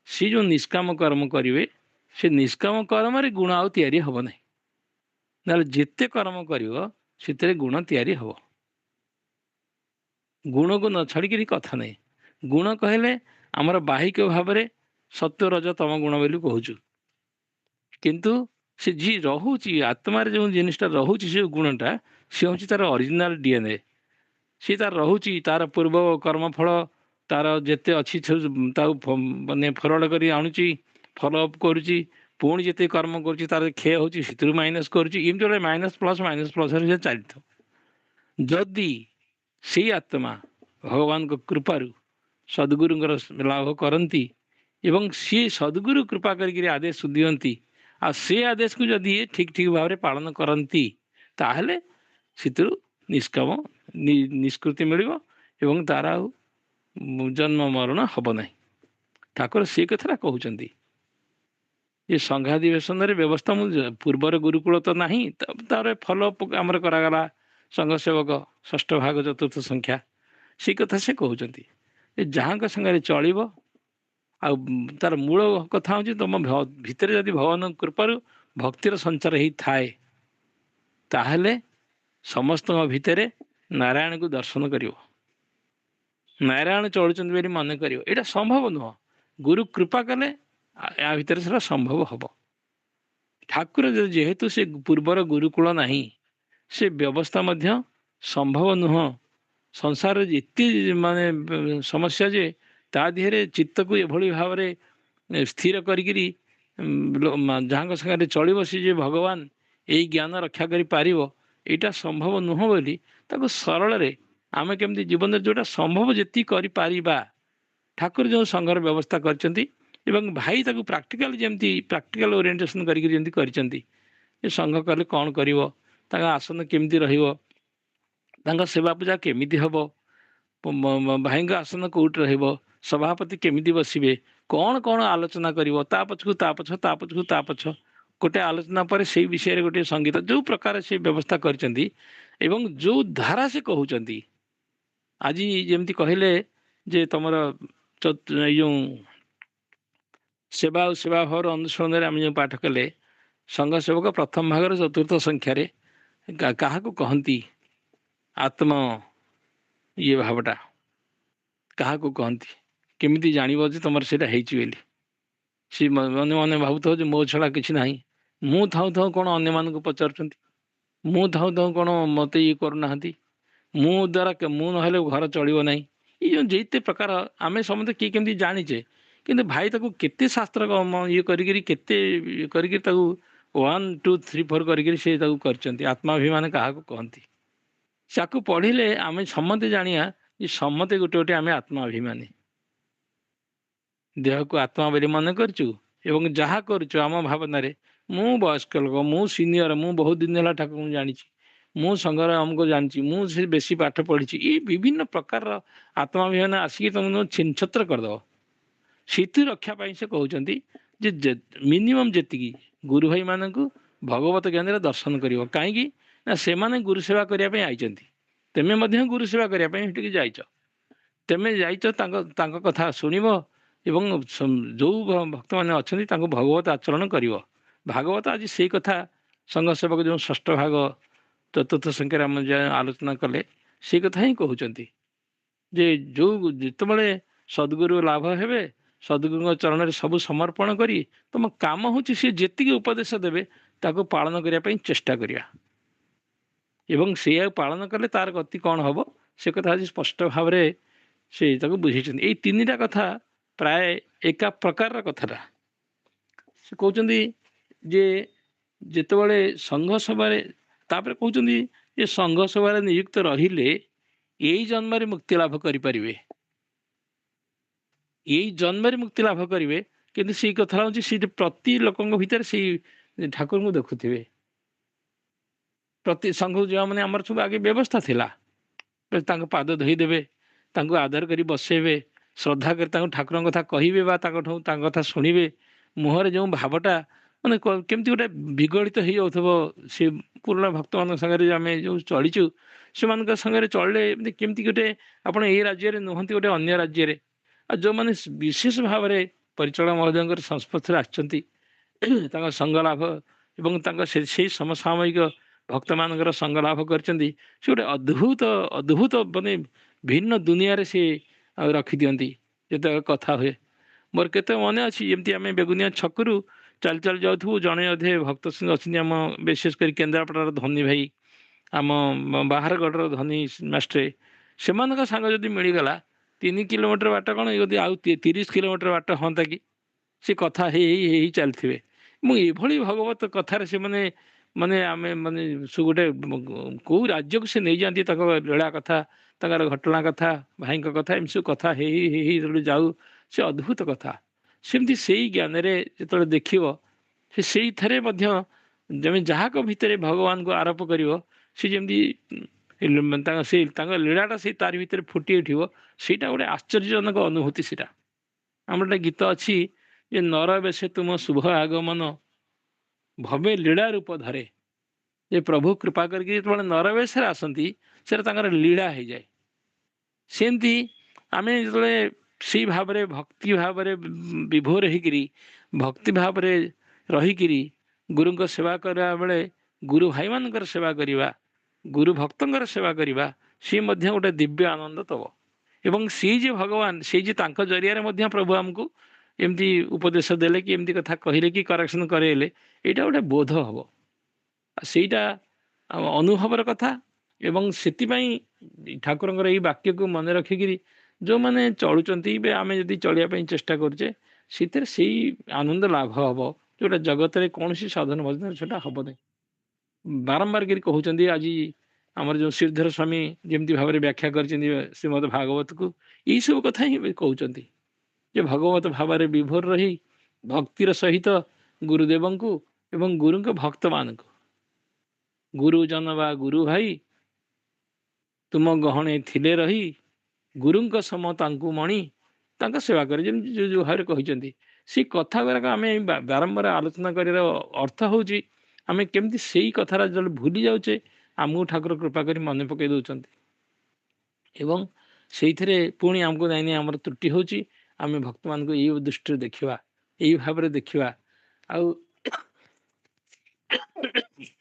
ସେ ଯେଉଁ ନିଷ୍କାମ କର୍ମ କରିବେ, ସେ ନିଷ୍କାମ କର୍ମରେ ଗୁଣ ଆଉ ତିଆରି ହେବ ନାହିଁ। ନହେଲେ ଯେତେ କର୍ମ କରିବ ସେଥିରେ ଗୁଣ ତିଆରି ହେବ। ଗୁଣକୁ ନ ଛାଡ଼ିକିରି କଥା ନାହିଁ। ଗୁଣ କହିଲେ ଆମର ବାହିକ ଭାବରେ ସତ୍ୟ ରଜ ତମ ଗୁଣ ବୋଲି କହୁଛୁ, କିନ୍ତୁ ସେ ଯିଏ ରହୁଛି ଆତ୍ମାରେ ଯେଉଁ ଜିନିଷଟା ରହୁଛି, ସେ ଗୁଣଟା ସେ ହେଉଛି ତାର ଅରିଜିନାଲ DNA। ସେ ତାର ରହୁଛି, ତାର ପୂର୍ବ କର୍ମଫଳ ତାର ଯେତେ ଅଛି ତାକୁ ମାନେ ଫରୱାର୍ଡ଼ କରି ଆଣୁଛି, ଫଲୋଅପ୍ କରୁଛି, ପୁଣି ଯେତେ କର୍ମ କରୁଛି ତାର କ୍ଷୟ ହେଉଛି, ସେଥିରୁ ମାଇନସ୍ କରୁଛି, ଏମିତି ଗୋଟେ ମାଇନସ୍ ପ୍ଲସ୍ରେ ସେ ଚାଲିଥିବ। ଯଦି ସେଇ ଆତ୍ମା ଭଗବାନଙ୍କ କୃପାରୁ ସଦ୍ଗୁରୁଙ୍କର ଲାଭ କରନ୍ତି ଏବଂ ସିଏ ସଦ୍ଗୁରୁ କୃପା କରିକିରି ଆଦେଶ ଦିଅନ୍ତି, ଆଉ ସେ ଆଦେଶକୁ ଯଦି ଠିକ୍ ଭାବରେ ପାଳନ କରନ୍ତି, ତାହେଲେ ସେଥିରୁ ନିଷ୍କୃତି ମିଳିବ ଏବଂ ତାର ଆଉ ଜନ୍ମ ମରଣ ହେବ ନାହିଁ। ଠାକୁର ସେ କଥାଟା କହୁଛନ୍ତି। ଏ ସଂଘାଧିବେଶନରେ ବ୍ୟବସ୍ଥା ମୁଁ ପୂର୍ବର ଗୁରୁକୁଳ ତ ନାହିଁ, ତାର ଫଲୋ ଆମର କରାଗଲା ସଂଘ ସେବକ ଷଷ୍ଠ ଭାଗ ଚତୁର୍ଥ ସଂଖ୍ୟା, ସେଇ କଥା ସେ କହୁଛନ୍ତି। ଏ ଯାହାଙ୍କ ସାଙ୍ଗରେ ଚଳିବ, ଆଉ ତାର ମୂଳ କଥା ହେଉଛି ତମ ଭିତରେ ଯଦି ଭଗବାନଙ୍କ କୃପାରୁ ଭକ୍ତିର ସଞ୍ଚାର ହେଇଥାଏ, ତାହେଲେ ସମସ୍ତଙ୍କ ଭିତରେ ନାରାୟଣକୁ ଦର୍ଶନ କରିବ, ନାରାୟଣ ଚଳୁଛନ୍ତି ବୋଲି ମନେ କରିବ। ଏଇଟା ସମ୍ଭବ ନୁହଁ, ଗୁରୁ କୃପା କଲେ ୟା ଭିତରେ ସେଟା ସମ୍ଭବ ହବ। ଠାକୁର ଯେହେତୁ ସେ ପୂର୍ବର ଗୁରୁକୁଳ ନାହିଁ, ସେ ବ୍ୟବସ୍ଥା ମଧ୍ୟ ସମ୍ଭବ ନୁହଁ। ସଂସାରରେ ଏତେ ମାନେ ସମସ୍ୟା ଯେ ତା ଦେହରେ ଚିତ୍ତକୁ ଏଭଳି ଭାବରେ ସ୍ଥିର କରିକିରି ଯାହାଙ୍କ ସାଙ୍ଗରେ ଚଳିବ ସେ ଯେ ଭଗବାନ ଏଇ ଜ୍ଞାନ ରକ୍ଷା କରିପାରିବ, ଏଇଟା ସମ୍ଭବ ନୁହଁ ବୋଲି ତାକୁ ସରଳରେ ଆମେ କେମିତି ଜୀବନରେ ଯେଉଁଟା ସମ୍ଭବ ଯେତିକି କରିପାରିବା, ଠାକୁର ଯେଉଁ ସଂଘର ବ୍ୟବସ୍ଥା କରିଛନ୍ତି ଏବଂ ଭାଇ ତାକୁ ପ୍ରାକ୍ଟିକାଲ ଯେମିତି ପ୍ରାକ୍ଟିକାଲ ଓରିଏଣ୍ଟେସନ କରିକି ଯେମିତି କରିଛନ୍ତି, ଏ ସଂଘ କଲେ କ'ଣ କରିବ, ତାଙ୍କ ଆସନ କେମିତି ରହିବ, ତାଙ୍କ ସେବା ପୂଜା କେମିତି ହେବ, ଭାଇଙ୍କ ଆସନ କେଉଁଠି ରହିବ, ସଭାପତି କେମିତି ବସିବେ, କ'ଣ କ'ଣ ଆଲୋଚନା କରିବ, ତା ପଛକୁ ତା ପଛ ତା ପଛକୁ ତା ପଛ ଗୋଟେ ଆଲୋଚନା ପରେ ସେଇ ବିଷୟରେ ଗୋଟେ ସଙ୍ଗୀତ ଯେଉଁ ପ୍ରକାର ସେ ବ୍ୟବସ୍ଥା କରିଛନ୍ତି ଏବଂ ଯେଉଁ ଧାରା ସେ କହୁଛନ୍ତି। ଆଜି ଯେମିତି କହିଲେ ଯେ ତମର ଏଇ ଯେଉଁ ସେବା ଆଉ ସେବା ଭାବର ଅନୁସରଣରେ ଆମେ ଯେଉଁ ପାଠ କଲେ, ସଂଘ ସେବକ ପ୍ରଥମ ଭାଗର ଚତୁର୍ଥ ସଂଖ୍ୟାରେ କାହାକୁ କହନ୍ତି ଆତ୍ମ ଇଏ ଭାବଟା, କାହାକୁ କହନ୍ତି, କେମିତି ଜାଣିବ ଯେ ତମର ସେଇଟା ହେଇଛି ବୋଲି। ସେ ମନେ ମନେ ଭାବୁଥିବ ଯେ ମୋ ଛଡ଼ା କିଛି ନାହିଁ, ମୁଁ ଥାଉ ଥାଉ କ'ଣ ଅନ୍ୟମାନଙ୍କୁ ପଚାରୁଛନ୍ତି, ମୁଁ ଥାଉ ଥାଉ କ'ଣ ମୋତେ ଇଏ କରୁନାହାନ୍ତି, ମୁଁ ଦ୍ୱାରା ମୁଁ ନହେଲେ ଘର ଚଳିବ ନାହିଁ। ଏଇ ଯେଉଁ ଯେତେ ପ୍ରକାର ଆମେ ସମସ୍ତେ କିଏ କେମିତି ଜାଣିଛେ, କିନ୍ତୁ ଭାଇ ତାକୁ କେତେ ଶାସ୍ତ୍ର ଇଏ କରିକିରି କେତେ ଇଏ କରିକିରି ତାକୁ 1 2 3 4 କରିକିରି ସେ ତାକୁ କରିଛନ୍ତି। ଆତ୍ମାଭିମାନ କାହାକୁ କହନ୍ତି, ତାକୁ ପଢ଼ିଲେ ଆମେ ସମସ୍ତେ ଜାଣିବା ଯେ ସମସ୍ତେ ଗୋଟେ ଗୋଟେ ଆମେ ଆତ୍ମାଭିମାନୀ। ଦେହକୁ ଆତ୍ମା ବୋଲି ମନେ କରିଛୁ ଏବଂ ଯାହା କରୁଛୁ ଆମ ଭାବନାରେ ମୁଁ ବୟସ୍କ ଲୋକ, ମୁଁ ସିନିୟର, ମୁଁ ବହୁତ ଦିନ ହେଲା ଠାକୁରଙ୍କୁ ଜାଣିଛି, ମୁଁ ସଂଘର ଅମୁକ ଜାଣିଛି, ମୁଁ ସେ ବେଶୀ ପାଠ ପଢ଼ିଛି, ଏଇ ବିଭିନ୍ନ ପ୍ରକାରର ଆତ୍ମାଭିମାନ ଆସିକି ତୁମକୁ ଛିନଛତ୍ର କରିଦେବ। ସ୍ଥିତି ରକ୍ଷା ପାଇଁ ସେ କହୁଛନ୍ତି ଯେ ମିନିମମ୍ ଯେତିକି ଗୁରୁ ଭାଇମାନଙ୍କୁ ଭଗବତ ଜ୍ଞାନରେ ଦର୍ଶନ କରିବ। କାହିଁକି ନା ସେମାନେ ଗୁରୁ ସେବା କରିବା ପାଇଁ ଆଇଛନ୍ତି, ତେମେ ମଧ୍ୟ ଗୁରୁ ସେବା କରିବା ପାଇଁ ସେଠିକି ଯାଇଛ, ତେମେ ଯାଇଛ ତାଙ୍କ କଥା ଶୁଣିବ ଏବଂ ଯେଉଁ ଭକ୍ତମାନେ ଅଛନ୍ତି ତାଙ୍କୁ ଭଗବତ ଆଚରଣ କରିବ। ଭାଗବତ ଆଜି ସେଇ କଥା ସଂଘ ସେବକ ଯେଉଁ ଷଷ୍ଠ ଭାଗ ଚତୁର୍ଥ ସଂଖ୍ୟାରେ ଆମେ ଆଲୋଚନା କଲେ, ସେଇ କଥା ହିଁ କହୁଛନ୍ତି ଯେ ଯେତେବେଳେ ସଦ୍ଗୁରୁ ଲାଭ ହେବେ, ସଦ୍ଗୁରୁଙ୍କ ଚରଣରେ ସବୁ ସମର୍ପଣ କରି ତମ କାମ ହେଉଛି ସେ ଯେତିକି ଉପଦେଶ ଦେବେ ତାକୁ ପାଳନ କରିବା ପାଇଁ ଚେଷ୍ଟା କରିବା ଏବଂ ସେଇଆ ପାଳନ କଲେ ତାର ଗତି କ'ଣ ହେବ ସେ କଥା ଆଜି ସ୍ପଷ୍ଟ ଭାବରେ ସେ ତାକୁ ବୁଝେଇଛନ୍ତି। ଏଇ ତିନିଟା କଥା ପ୍ରାୟ ଏକା ପ୍ରକାରର କଥାଟା ସେ କହୁଛନ୍ତି ଯେ ଯେତେବେଳେ ସଂଘ ସଭାରେ, ତାପରେ କହୁଛନ୍ତି ଯେ ସଂଘ ସଭାରେ ନିଯୁକ୍ତ ରହିଲେ ଏଇ ଜନ୍ମରେ ମୁକ୍ତି ଲାଭ କରିପାରିବେ, ଏଇ ଜନ୍ମରେ ମୁକ୍ତି ଲାଭ କରିବେ। କିନ୍ତୁ ସେଇ କଥା ହେଉଛି ସେ ପ୍ରତି ଲୋକଙ୍କ ଭିତରେ ସେଇ ଠାକୁରଙ୍କୁ ଦେଖୁଥିବେ। ପ୍ରତି ସଂଘକୁ ଯିବା ମାନେ ଆମର ସବୁ ଆଗେ ବ୍ୟବସ୍ଥା ଥିଲା, ତାଙ୍କ ପାଦ ଧୋଇଦେବେ, ତାଙ୍କୁ ଆଦର କରି ବସେଇବେ, ଶ୍ରଦ୍ଧା କରି ତାଙ୍କୁ ଠାକୁରଙ୍କ କଥା କହିବେ ବା ତାଙ୍କ କଥା ଶୁଣିବେ। ମୁହଁରେ ଯେଉଁ ଭାବଟା ମାନେ କେମିତି ଗୋଟେ ବିଗଳିତ ହେଇଯାଉଥିବ, ସେ ପୁରୁଣା ଭକ୍ତମାନଙ୍କ ସାଙ୍ଗରେ ଆମେ ଯେଉଁ ଚଳିଛୁ ସେମାନଙ୍କ ସାଙ୍ଗରେ ଚଳିଲେ ଏମିତି କେମିତି ଗୋଟେ ଆପଣ ଏଇ ରାଜ୍ୟରେ ନୁହନ୍ତି ଗୋଟେ ଅନ୍ୟ ରାଜ୍ୟରେ। ଆଉ ଯେଉଁମାନେ ବିଶେଷ ଭାବରେ ପରିଚାଳକ ମହୋଦୟଙ୍କର ସଂସ୍ପର୍ଶରେ ଆସିଛନ୍ତି, ତାଙ୍କ ସଙ୍ଗ ଲାଭ ଏବଂ ତାଙ୍କ ସେଇ ସମସାମୟିକ ଭକ୍ତମାନଙ୍କର ସଙ୍ଗ ଲାଭ କରିଛନ୍ତି, ସେ ଗୋଟେ ଅଦ୍ଭୁତ ଅଦ୍ଭୁତ ମାନେ ଭିନ୍ନ ଦୁନିଆରେ ସେ ରଖିଦିଅନ୍ତି। ଯେତେବେଳେ କଥା ହୁଏ ମୋର କେତେ ମନେ ଅଛି, ଯେମିତି ଆମେ ବେଗୁନିଆ ଛକରୁ ଚାଲି ଚାଲି ଯାଉଥିବୁ, ଜଣେ ଅଧେ ଭକ୍ତ ସିଂ ଅଛନ୍ତି ଆମ ବିଶେଷ କରି କେନ୍ଦ୍ରାପଡ଼ାର ଧନୀ ଭାଇ, ଆମ ବାହାରଗଡ଼ର ଧନୀ ମାଷ୍ଟ୍ରେ, ସେମାନଙ୍କ ସାଙ୍ଗ ଯଦି ମିଳିଗଲା 3 କିଲୋମିଟର ବାଟ କ'ଣ ଯଦି ଆଉ 30 କିଲୋମିଟର ବାଟ ହୁଅନ୍ତା କି, ସେ କଥା ହେଇ ହେଇ ହେଇ ଚାଲିଥିବେ। ମୁଁ ଏଭଳି ଭଗବତ କଥାରେ ସେମାନେ ମାନେ ଆମେ ମାନେ ଗୋଟେ କେଉଁ ରାଜ୍ୟକୁ ସେ ନେଇଯାଆନ୍ତି, ତାଙ୍କ ଲୀଳା କଥା, ତାଙ୍କର ଘଟଣା କଥା, ଭାଇଙ୍କ କଥା, ଏମିତି ସବୁ କଥା ହେଇ ହେଇ ହେଇ ଯେତେବେଳେ ଯାଉ, ସେ ଅଦ୍ଭୁତ କଥା। ସେମିତି ସେଇ ଜ୍ଞାନରେ ଯେତେବେଳେ ଦେଖିବ, ସେ ସେଇଥିରେ ମଧ୍ୟ ଯେମିତି ଯାହାଙ୍କ ଭିତରେ ଭଗବାନଙ୍କୁ ଆରୋପ କରିବ, ସେ ଯେମିତି ତାଙ୍କ ଲୀଳାଟା ସେଇ ତାରି ଭିତରେ ଫୁଟି ଉଠିବ। ସେଇଟା ଗୋଟେ ଆଶ୍ଚର୍ଯ୍ୟଜନକ ଅନୁଭୂତି। ସେଇଟା ଆମର ଗୋଟେ ଗୀତ ଅଛି ଯେ ନର ବେଶେ ତୁମ ଶୁଭ ଆଗମନ ଭବେ ଲୀଳା ରୂପ ଧରେ। ଯେ ପ୍ରଭୁ କୃପା କରିକି ଯେତେବେଳେ ନର ବେଶରେ ଆସନ୍ତି ସେଟା ତାଙ୍କର ଲୀଳା ହେଇଯାଏ। ସେମିତି ଆମେ ଯେତେବେଳେ ସେଇ ଭାବରେ ଭକ୍ତି ଭାବରେ ବିଭୋର ହେଇକିରି ଭକ୍ତି ଭାବରେ ରହିକିରି ଗୁରୁଙ୍କ ସେବା କରିବା ବେଳେ ଗୁରୁ ଭାଇମାନଙ୍କର ସେବା କରିବା, ଗୁରୁ ଭକ୍ତଙ୍କର ସେବା କରିବା, ସିଏ ମଧ୍ୟ ଗୋଟେ ଦିବ୍ୟ ଆନନ୍ଦ ଦେବ। ଏବଂ ସିଏ ଯେ ଭଗବାନ, ସେଇ ଯେ ତାଙ୍କ ଜରିଆରେ ମଧ୍ୟ ପ୍ରଭୁ ଆମକୁ ଏମିତି ଉପଦେଶ ଦେଲେ କି ଏମିତି କଥା କହିଲେ କି କରେକ୍ସନ୍ କରେଇଲେ, ଏଇଟା ଗୋଟେ ବୋଧ ହବ। ଆଉ ସେଇଟା ଅନୁଭବର କଥା। ଏବଂ ସେଥିପାଇଁ ଠାକୁରଙ୍କର ଏଇ ବାକ୍ୟକୁ ମନେ ରଖିକିରି ଯେଉଁମାନେ ଚଳୁଛନ୍ତି ବା ଆମେ ଯଦି ଚଳିବା ପାଇଁ ଚେଷ୍ଟା କରୁଛେ, ସେଥିରେ ସେଇ ଆନନ୍ଦ ଲାଭ ହବ ଯେଉଁଟା ଜଗତରେ କୌଣସି ସାଧନ ଭଜନରେ ସେଟା ହବ ନାହିଁ। ବାରମ୍ବାର କରି କହୁଛନ୍ତି ଆଜି ଆମର ଯେଉଁ ଶ୍ରୀଧର ସ୍ୱାମୀ ଯେମିତି ଭାବରେ ବ୍ୟାଖ୍ୟା କରିଛନ୍ତି ଶ୍ରୀମଦ୍ ଭାଗବତକୁ, ଏଇସବୁ କଥା ହିଁ କହୁଛନ୍ତି ଯେ ଭଗବତ ଭାବରେ ବିଭୋର ରହି ଭକ୍ତିର ସହିତ ଗୁରୁଦେବଙ୍କୁ ଏବଂ ଗୁରୁଙ୍କ ଭକ୍ତମାନଙ୍କୁ ଗୁରୁଜନ ବା ଗୁରୁ ଭାଇ ତୁମ ଗହଣେ ଥିଲେ ରହି ଗୁରୁଙ୍କ ସମ ତାଙ୍କୁ ମଣି ତାଙ୍କ ସେବା କରେ, ଯେମିତି ଯେଉଁ ଭାବରେ କହିଛନ୍ତି। ସେଇ କଥା ଗୁଡ଼ାକ ଆମେ ବାରମ୍ବାର ଆଲୋଚନା କରିବାର ଅର୍ଥ ହେଉଛି ଆମେ କେମିତି ସେଇ କଥାଟା ଯେତେବେଳେ ଭୁଲି ଯାଉଛେ ଆମକୁ ଠାକୁର କୃପା କରି ମନେ ପକାଇ ଦେଉଛନ୍ତି ଏବଂ ସେଇଥିରେ ପୁଣି ଆମକୁ ନାଇଁ ନାଇଁ ଆମର ତ୍ରୁଟି ହେଉଛି, ଆମେ ଭକ୍ତମାନଙ୍କୁ ଏଇ ଦୃଷ୍ଟିରେ ଦେଖିବା, ଏଇ ଭାବରେ ଦେଖିବା। ଆଉ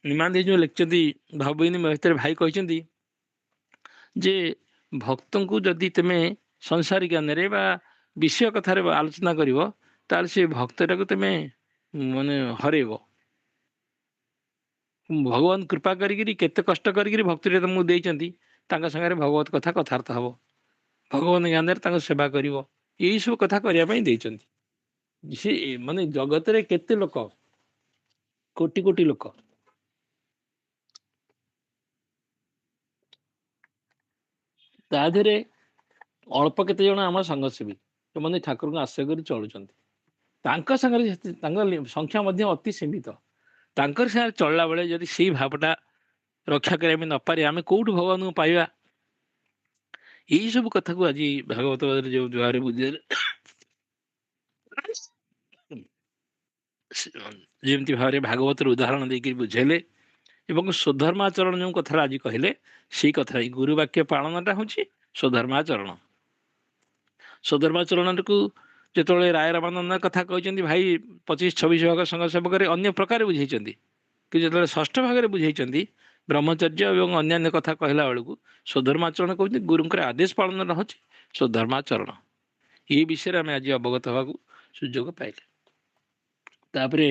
ନିମାନ୍ଦି ଯେଉଁ ଲେଖିଛନ୍ତି ଭାବବିନୀ ଭିତରେ ଭାଇ କହିଛନ୍ତି ଯେ ଭକ୍ତଙ୍କୁ ଯଦି ତୁମେ ସଂସାରୀ ଜ୍ଞାନରେ ବା ବିଷୟ କଥାରେ ଆଲୋଚନା କରିବ ତାହେଲେ ସେ ଭକ୍ତଟାକୁ ତୁମେ ମାନେ ହରେଇବ। ଭଗବାନ କୃପା କରିକିରି କେତେ କଷ୍ଟ କରିକିରି ଭକ୍ତିରେ ତୁମକୁ ଦେଇଛନ୍ତି, ତାଙ୍କ ସାଙ୍ଗରେ ଭଗବତ କଥା କଥାବାର୍ତ୍ତା ହେବ, ଭଗବାନ ଜ୍ଞାନରେ ତାଙ୍କ ସେବା କରିବ, ଏଇସବୁ କଥା କରିବା ପାଇଁ ଦେଇଛନ୍ତି। ସେ ମାନେ ଜଗତରେ କେତେ ଲୋକ, କୋଟି କୋଟି ଲୋକ, ତା ଦେହରେ ଅଳ୍ପ କେତେ ଜଣ ଆମର ସଙ୍ଗସେବୀ ଯେଉଁମାନେ ଠାକୁରଙ୍କୁ ଆଶ୍ରୟ କରି ଚଳୁଛନ୍ତି। ତାଙ୍କ ସାଙ୍ଗରେ ତାଙ୍କ ସଂଖ୍ୟା ମଧ୍ୟ ଅତି ସୀମିତ। ତାଙ୍କର ସାଙ୍ଗରେ ଚଳିଲା ବେଳେ ଯଦି ସେଇ ଭାବଟା ରକ୍ଷା କରିବା ପାଇଁ ନପାରିବା, ଆମେ କେଉଁଠୁ ଭଗବାନଙ୍କୁ ପାଇବା? ଏଇସବୁ କଥାକୁ ଆଜି ଭାଗବତରେ ଯେଉଁ ଦ୍ୱାରେ ବୁଝେଇଲେ ଯେମିତି ଭାବରେ ଭାଗବତର ଉଦାହରଣ ଦେଇକି ବୁଝେଇଲେ ଏବଂ ସ୍ୱଧର୍ମାଚରଣ ଯେଉଁ କଥାଟା ଆଜି କହିଲେ, ସେଇ କଥା ଏଇ ଗୁରୁ ବାକ୍ୟ ପାଳନଟା ହେଉଛି ସ୍ୱଧର୍ମାଚରଣ। ସ୍ୱଧର୍ମାଚରଣକୁ ଯେତେବେଳେ ରାୟ ରାମାନନ୍ଦ କଥା କହିଛନ୍ତି ଭାଇ 25-26 ଭାଗ ସଂଘ ସେବକରେ ଅନ୍ୟ ପ୍ରକାର ବୁଝେଇଛନ୍ତି, କିନ୍ତୁ ଯେତେବେଳେ ଷଷ୍ଠ ଭାଗରେ ବୁଝେଇଛନ୍ତି ବ୍ରହ୍ମଚର୍ଯ୍ୟ ଏବଂ ଅନ୍ୟାନ୍ୟ କଥା କହିଲା ବେଳକୁ ସ୍ୱଧର୍ମାଚରଣ କହୁଛନ୍ତି ଗୁରୁଙ୍କର ଆଦେଶ ପାଳନଟା ହେଉଛି ସ୍ୱଧର୍ମାଚରଣ। ଏଇ ବିଷୟରେ ଆମେ ଆଜି ଅବଗତ ହେବାକୁ ସୁଯୋଗ ପାଇଲେ। ତାପରେ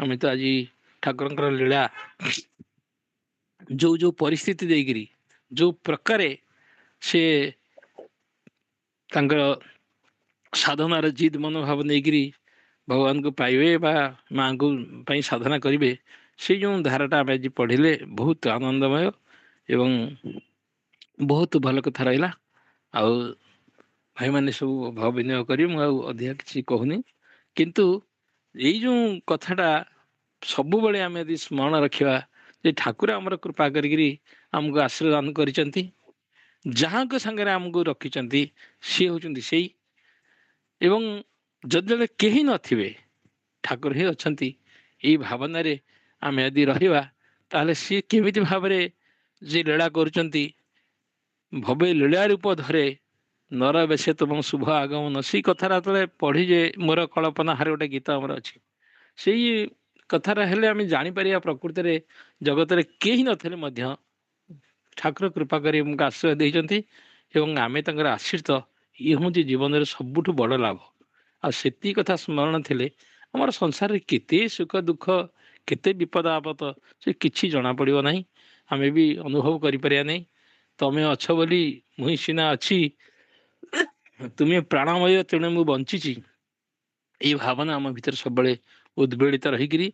ଆମେ ତ ଆଜି ଠାକୁରଙ୍କର ଲୀଳା ଯେଉଁ ଯେଉଁ ପରିସ୍ଥିତି ଦେଇକିରି ଯେଉଁ ପ୍ରକାରେ ସେ ତାଙ୍କର ସାଧନାର ଜିଦ୍ ମନୋଭାବ ନେଇକିରି ଭଗବାନଙ୍କୁ ପାଇବେ ବା ମାଆଙ୍କୁ ପାଇଁ ସାଧନା କରିବେ, ସେଇ ଯେଉଁ ଧାରାଟା ଆମେ ଆଜି ପଢ଼ିଲେ ବହୁତ ଆନନ୍ଦମୟ ଏବଂ ବହୁତ ଭଲ କଥା ରହିଲା। ଆଉ ଭାଇମାନେ ସବୁ ଭାବ ବିନିମୟ କରି ମୁଁ ଆଉ ଅଧିକା କିଛି କହୁନି, କିନ୍ତୁ ଏଇ ଯେଉଁ କଥାଟା ସବୁବେଳେ ଆମେ ଯଦି ସ୍ମରଣ ରଖିବା ଯେ ଠାକୁର ଆମର କୃପା କରିକିରି ଆମକୁ ଆଶୀର୍ବାଦ କରିଛନ୍ତି, ଯାହାଙ୍କ ସାଙ୍ଗରେ ଆମକୁ ରଖିଛନ୍ତି ସିଏ ହେଉଛନ୍ତି ସେଇ, ଏବଂ ଯଦି କେହି ନଥିବେ ଠାକୁର ହିଁ ଅଛନ୍ତି, ଏଇ ଭାବନାରେ ଆମେ ଯଦି ରହିବା ତାହେଲେ ସିଏ କେମିତି ଭାବରେ ଯେ ଲୀଳା କରୁଛନ୍ତି, ଭବେ ଲୀଳା ରୂପ ଧରେ ନର ବେଶେ ତୁମ ଶୁଭ ଆଗମନ, ସେଇ କଥାଟା ଯେତେବେଳେ ପଢ଼ିଯେ ମୋର କଳ୍ପନା ହାରେ ଗୋଟେ ଗୀତ ଆମର ଅଛି, ସେଇ କଥାଟା ହେଲେ ଆମେ ଜାଣିପାରିବା ପ୍ରକୃତରେ ଜଗତରେ କେହି ନଥିଲେ ମଧ୍ୟ ଠାକୁର କୃପା କରି ଆମକୁ ଆଶ୍ରୟ ଦେଇଛନ୍ତି ଏବଂ ଆମେ ତାଙ୍କର ଆଶ୍ରିତ। ଇଏ ହେଉଛି ଜୀବନରେ ସବୁଠୁ ବଡ଼ ଲାଭ। ଆଉ ସେତିକି କଥା ସ୍ମରଣ ଥିଲେ ଆମର ସଂସାରରେ କେତେ ସୁଖ ଦୁଃଖ, କେତେ ବିପଦ ଆପଦ ସେ କିଛି ଜଣାପଡ଼ିବ ନାହିଁ, ଆମେ ବି ଅନୁଭବ କରିପାରିବା ନାହିଁ। ତମେ ଅଛ ବୋଲି ମୁଇଁ ସିନା ଅଛି, ତୁମେ ପ୍ରାଣମୟ ତେଣୁ ମୁଁ ବଞ୍ଚିଛି, ଏଇ ଭାବନା ଆମ ଭିତରେ ସବୁବେଳେ ଉଦ୍ବେଳିତ ରହିକିରି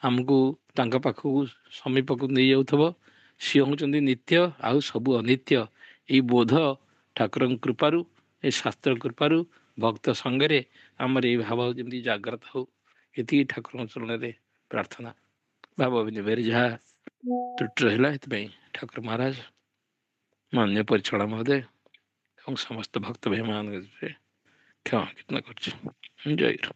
ଆମକୁ ତାଙ୍କ ପାଖକୁ ସମୀପକୁ ନେଇଯାଉଥିବ। ସିଏ ହେଉଛନ୍ତି ନିତ୍ୟ ଆଉ ସବୁ ଅନିତ୍ୟ। ଏଇ ବୋଧ ଠାକୁରଙ୍କ କୃପାରୁ, ଏ ଶାସ୍ତ୍ର କୃପାରୁ, ଭକ୍ତ ସଙ୍ଗରେ ଆମର ଏଇ ଭାବ ଯେମିତି ଜାଗ୍ରତ ହଉ, ଏତିକି ଠାକୁରଙ୍କ ଚରଣରେ ପ୍ରାର୍ଥନା। ଭାବ ବିନିମୟରେ ଯାହା ତ୍ରୁଟି ରହିଲା ଏଥିପାଇଁ ଠାକୁର ମହାରାଜ, ମାନ୍ୟ ପରିଚାଳନା ମହୋଦୟ ଏବଂ ସମସ୍ତ ଭକ୍ତ ଭାଇମାନଙ୍କ କ୍ଷମା କୀର୍ତ୍ତନ କରୁଛି। ଜୟ ଗୁରୁ।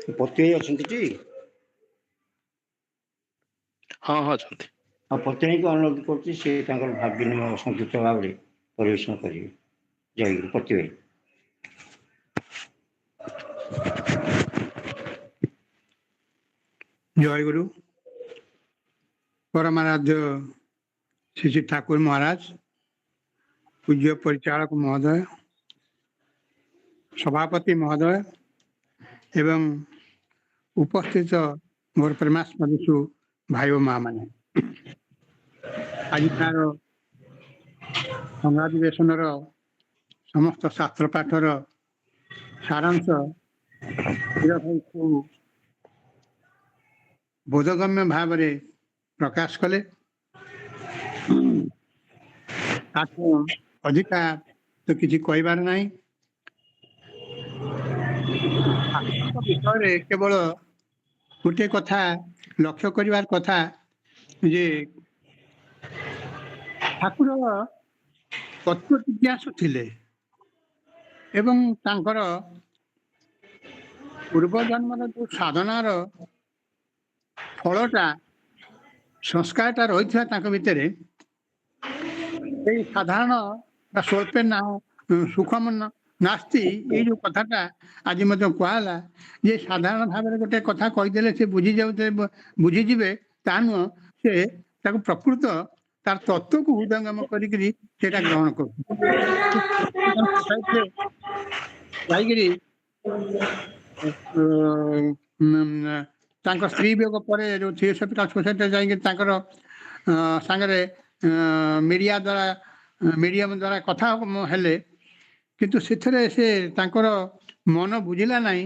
ପତି ଭାଇ ଅଛନ୍ତି ଟି? ହଁ ହଁ ଅଛନ୍ତି। ଆଉ ପତ୍ନୀକୁ ଅନୁରୋଧ କରୁଛି ସେ ତାଙ୍କର ଭାବ ବିନିମୟ ସଂକ୍ଷିପ୍ତ ଭାବରେ ପରିବେଷଣ କରିବେ। ଜୟ ଗୁରୁ। ପତି ଭାଇ। ଜୟଗୁରୁ। परमाराध्य श्री श्री ठाकुर महाराज, पूज्य परिचालक महोदय, सभापति महोदय एवं उपस्थित मोर प्रेमास्पदु भाई और माँ मैंने आज तार संघाधिवेशन समस्त शास्त्र पाठर सारांश बोधगम्य भाव प्रकाश कले। अधिका तो किसी कहबार ना विषय केवल गोटे कथा लक्ष्य करिवार कथा जे ठाकुर तत्व जिज्ञासु थिले एवं तांकर पूर्व जन्मर जो साधनार फलटा संस्कारटा रही भितर साधारण स्वल्पे ना सुखम नास्ति ये जो कथाटा आज मत कहला ये साधारण भाव में गोटे कथा कहीदेले से बुझी जाते बुझीजे ता नुह से प्रकृत तार तत्व को हृदयंगम करी ग्रहण कर स्त्री वियोग पर जो थियोसॉफिकल सोसाइटी जाकर सांगरे मीडिया द्वारा मीडियम द्वारा कथा हेले किंतु से से तांकर मन बुझिला नहीं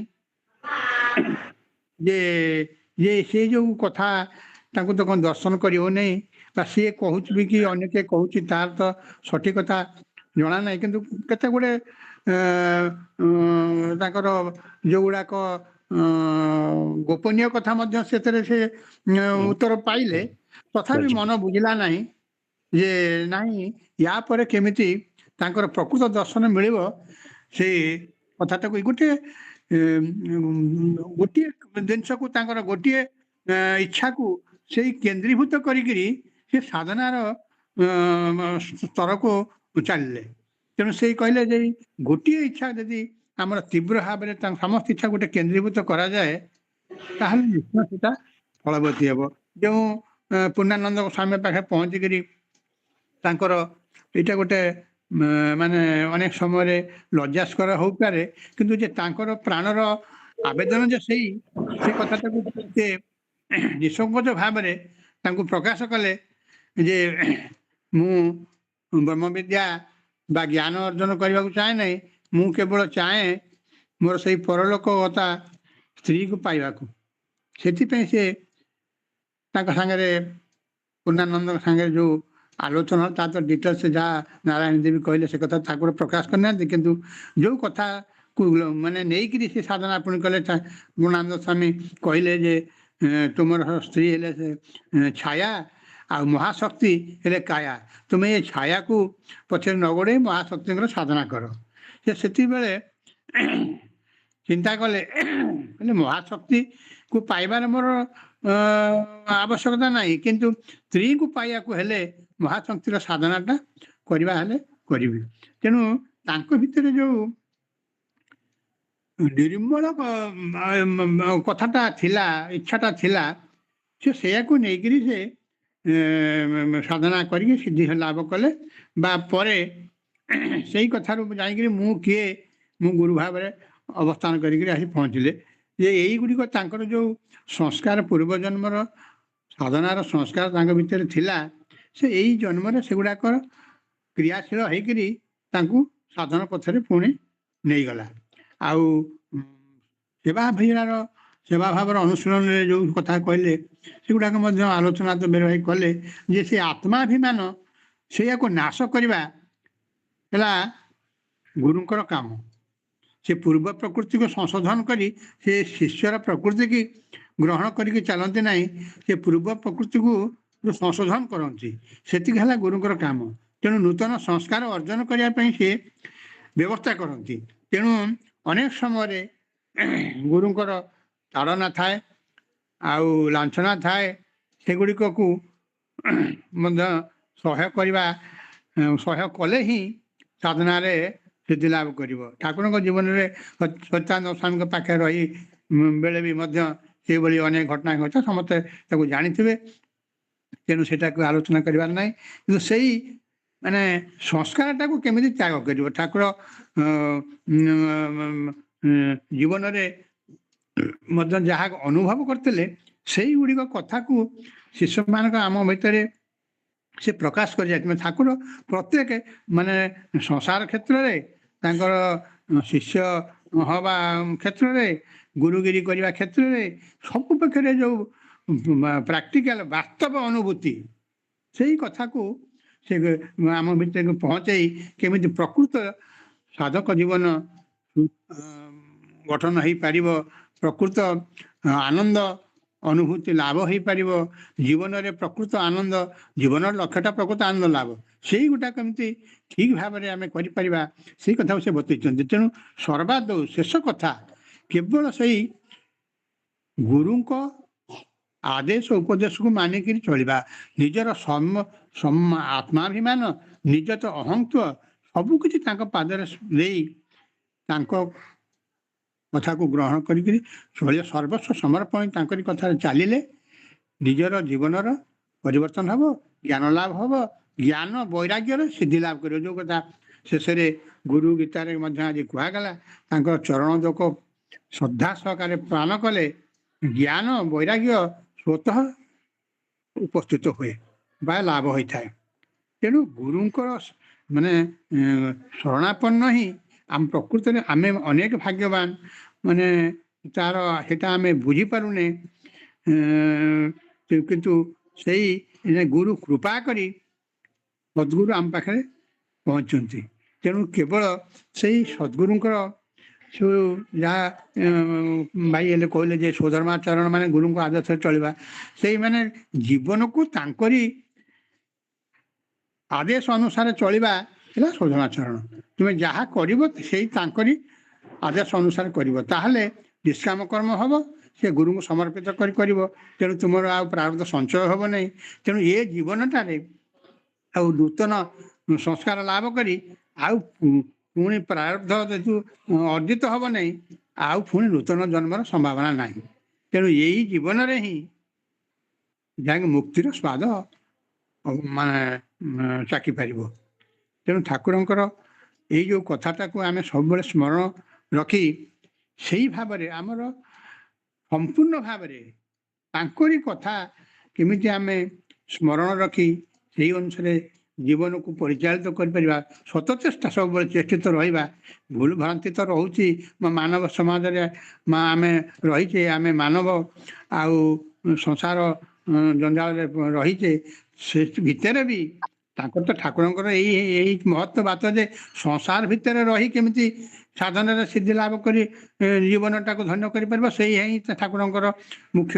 जे ये से जो कथा तांको तो कौन दर्शन करियो नहीं बा सी कहूँ भी कि अन्य के कहूँ तार तो सठिकता जना ना किंतु केते गुड़े तांकर जो गुड़ाक गोपनीय कथा मध्य से उत्तर पाइले तथापि मन बुझिला नहीं जे नहीं या पर केमिति तांकर प्रकृत दर्शन मिलिबो से कथाटा को गोटे गोटे जिनस को तांकर गोटे इच्छा को से केंद्रीभूत करी से साधनार स्तर को चलिए तेणु से कहले जे गोटे इच्छा यदि आम तीव्र भाव में समस्त इच्छा गोटे केंद्रीभूत करा जाए ताहले निश्चय सेटा फलवती हे जो पूर्णानंद स्वामी पाखे पहुँचिकी तांकर एटा गोटे माने अनेक समय लज्जास्कर हो पारे किंतु जे तांकर प्राणर आवेदन जे से कथाटा निसंकोच भाव में तांको प्रकाश कले जे मु ब्रह्म विद्या बा ज्ञान अर्जन करने को चाहे नहीं मु केवल चाहे मोर से परलोक गता स्त्री को पाइबा को से सांगे पूर्णानंद सांगे जो आलोचना ता तो डिटेल से जहाँ नारायण देवी कहले से कथा ठाकुर प्रकाश करना किंतु जो कथा को माने नहीं से साधना पुणी कले पूर्णानंद स्वामी कहले जे तुमर स्त्री हेले से छाया आ महाशक्ति हेले काया तुम्हें ये छाया को पछे नगड़े महाशक्ति साधना कर से बेले चिंता कले महाशक्ति को पाइबार मोर आवश्यकता नहीं किंतु स्त्री को पाइया को हेले महाशक्तिर साधनाटा करवा हेले करी तेणु तांको भितर जो निर्मल कथाटा थिला इच्छाटा थिला से को लेकिन से साधना करी सिद्धि लाभ कले बा परे से कथार जाकि मु किए मु गुरु भाव में अवस्थान करी आसी पहुँचले ये यही गुड़िक तांकर जो संस्कार पूर्व जन्मर साधनार संस्कार तांको भितर थिला से यही जन्म से गुड़ाक क्रियाशील होकर साधन पथरे पुणी नहीं गला आउ सेवा भीरार सेवा भाव अनुशीलन जो कथा कहले से गुड़ाक आलोचना तो बेर भाई कले जे से आत्माभिमान से नाश करवा गुरुंकर काम से पूर्व प्रकृति को संशोधन करी से शिष्यर प्रकृति की ग्रहण करके चलते नहीं से पूर्व प्रकृति को जो संशोधन करती से गुरुंकर काम तेणु नूतन संस्कार अर्जन करने से व्यवस्था करती तेणु अनेक समय गुरुंकर ତାଡ଼ନା ଥାଏ ଆଉ ଲାଞ୍ଛନା ଥାଏ, ସେଗୁଡ଼ିକକୁ ମଧ୍ୟ ସହ୍ୟ କରିବା, ସହ୍ୟ କଲେ ହିଁ ସାଧନାରେ ସିଦ୍ଧି ଲାଭ କରିବ। ଠାକୁରଙ୍କ ଜୀବନରେ ସତ୍ୟାନନ୍ଦ ସ୍ୱାମୀଙ୍କ ପାଖରେ ରହି ବେଳେ ବି ମଧ୍ୟ ସେଇଭଳି ଅନେକ ଘଟଣା ଘଟେ, ସମସ୍ତେ ତାକୁ ଜାଣିଥିବେ, ତେଣୁ ସେଟାକୁ ଆଲୋଚନା କରିବାର ନାହିଁ। କିନ୍ତୁ ସେଇ ମାନେ ସଂସ୍କାରଟାକୁ କେମିତି ତ୍ୟାଗ କରିବ, ଠାକୁର ଜୀବନରେ ମଧ୍ୟ ଯାହା ଅନୁଭବ କରିଥିଲେ ସେଇଗୁଡ଼ିକ କଥାକୁ ଶିଷ୍ୟମାନଙ୍କ ଆମ ଭିତରେ ସେ ପ୍ରକାଶ କରି ଯାଇଥିଲେ। ଠାକୁର ପ୍ରତ୍ୟେକ ମାନେ ସଂସାର କ୍ଷେତ୍ରରେ, ତାଙ୍କର ଶିଷ୍ୟ ହବା କ୍ଷେତ୍ରରେ, ଗୁରୁଗିରି କରିବା କ୍ଷେତ୍ରରେ, ସବୁ ପାଖରେ ଯେଉଁ ପ୍ରାକ୍ଟିକାଲ ବାସ୍ତବ ଅନୁଭୂତି, ସେଇ କଥାକୁ ସେ ଆମ ଭିତରକୁ ପହଞ୍ଚେଇ କେମିତି ପ୍ରକୃତ ସାଧକ ଜୀବନ ଗଠନ ହେଇପାରିବ, ପ୍ରକୃତ ଆନନ୍ଦ ଅନୁଭୂତି ଲାଭ ହେଇପାରିବ, ଜୀବନରେ ପ୍ରକୃତ ଆନନ୍ଦ, ଜୀବନର ଲକ୍ଷ୍ୟଟା ପ୍ରକୃତ ଆନନ୍ଦ ଲାଭ, ସେଇଗୁଟା କେମିତି ଠିକ ଭାବରେ ଆମେ କରିପାରିବା ସେଇ କଥାକୁ ସେ ବତେଇଛନ୍ତି। ତେଣୁ ସର୍ବାଦୌ ଶେଷ କଥା କେବଳ ସେଇ ଗୁରୁଙ୍କ ଆଦେଶ ଉପଦେଶକୁ ମାନିକିରି ଚଳିବା, ନିଜର ଆତ୍ମାଭିମାନ, ନିଜ ତ ଅହଂତ୍ଵ ସବୁକିଛି ତାଙ୍କ ପାଦରେ ଦେଇ ତାଙ୍କ କଥାକୁ ଗ୍ରହଣ କରିକିରି ଚଳିବା, ସର୍ବସ୍ୱ ସମର୍ପଣ ତାଙ୍କରି କଥାରେ ଚାଲିଲେ ନିଜର ଜୀବନର ପରିବର୍ତ୍ତନ ହେବ, ଜ୍ଞାନ ଲାଭ ହେବ, ଜ୍ଞାନ ବୈରାଗ୍ୟର ସିଦ୍ଧି ଲାଭ କରିବ। ଯେଉଁ କଥା ଶେଷରେ ଗୁରୁ ଗୀତାରେ ମଧ୍ୟ ଆଜି କୁହାଗଲା, ତାଙ୍କର ଚରଣ ଯୋକ ଶ୍ରଦ୍ଧା ସହକାରେ ପାଳନ କଲେ ଜ୍ଞାନ ବୈରାଗ୍ୟ ସ୍ୱତଃ ଉପସ୍ଥିତ ହୁଏ ବା ଲାଭ ହୋଇଥାଏ। ତେଣୁ ଗୁରୁଙ୍କର ମାନେ ଶରଣାପନ୍ନ ହିଁ ଆମ ପ୍ରକୃତରେ ଆମେ ଅନେକ ଭାଗ୍ୟବାନ, ମାନେ ତାର ସେଟା ଆମେ ବୁଝିପାରୁନେ, କିନ୍ତୁ ସେଇ ଗୁରୁ କୃପା କରି ସଦ୍ଗୁରୁ ଆମ ପାଖରେ ପହଞ୍ଚନ୍ତି। ତେଣୁ କେବଳ ସେଇ ସଦ୍ଗୁରୁଙ୍କର ଯାହା ଭାଇ ହେଲେ କହିଲେ ଯେ ସ୍ୱଧର୍ମାଚରଣ ମାନେ ଗୁରୁଙ୍କ ଆଦର୍ଶରେ ଚଳିବା, ସେଇମାନେ ଜୀବନକୁ ତାଙ୍କରି ଆଦେଶ ଅନୁସାରେ ଚଳିବା ହେଲା ସ୍ୱଧର୍ମାଚରଣ। ତୁମେ ଯାହା କରିବ ସେଇ ତାଙ୍କରି ଆଦେଶ ଅନୁସାରେ କରିବ, ତାହେଲେ ନିଷ୍କାମ କର୍ମ ହେବ, ସେ ଗୁରୁଙ୍କୁ ସମର୍ପିତ କରି କରିବ। ତେଣୁ ତୁମର ଆଉ ପ୍ରାରବ୍ଧ ସଞ୍ଚୟ ହେବ ନାହିଁ। ତେଣୁ ଏ ଜୀବନଟାରେ ଆଉ ନୂତନ ସଂସ୍କାର ଲାଭ କରି ଆଉ ପୁଣି ପ୍ରାରବ୍ଧ ଯେହେତୁ ଅର୍ଜିତ ହେବ ନାହିଁ, ଆଉ ପୁଣି ନୂତନ ଜନ୍ମର ସମ୍ଭାବନା ନାହିଁ। ତେଣୁ ଏଇ ଜୀବନରେ ହିଁ ଯାହାକି ମୁକ୍ତିର ସ୍ୱାଦ ମାନେ ଚାଖିପାରିବ। ତେଣୁ ଠାକୁରଙ୍କର ଏଇ ଯେଉଁ କଥାଟାକୁ ଆମେ ସବୁବେଳେ ସ୍ମରଣ ରଖି ସେଇ ଭାବରେ ଆମର ସମ୍ପୂର୍ଣ୍ଣ ଭାବରେ ତାଙ୍କରି କଥା କେମିତି ଆମେ ସ୍ମରଣ ରଖି ସେଇ ଅନୁସାରେ ଜୀବନକୁ ପରିଚାଳିତ କରିପାରିବା, ସତଚେଷ୍ଟା ସବୁବେଳେ ଚେଷ୍ଟିତ ରହିବା। ଭୁଲ ଭ୍ରାନ୍ତି ତ ରହୁଛି, ମାନବ ସମାଜରେ ଆମେ ରହିଛେ, ଆମେ ମାନବ ଆଉ ସଂସାର ଜଞ୍ଜାଳରେ ରହିଛେ, ସେ ଭିତରେ ବି ତାଙ୍କର ତ ଠାକୁରଙ୍କର ଏଇ ମହତ୍ଵ ବାତ ଯେ ସଂସାର ଭିତରେ ରହି କେମିତି ସାଧନାରେ ସିଦ୍ଧି ଲାଭ କରି ଜୀବନଟାକୁ ଧନ୍ୟ କରିପାରିବ, ସେଇ ହିଁ ଠାକୁରଙ୍କର ମୁଖ୍ୟ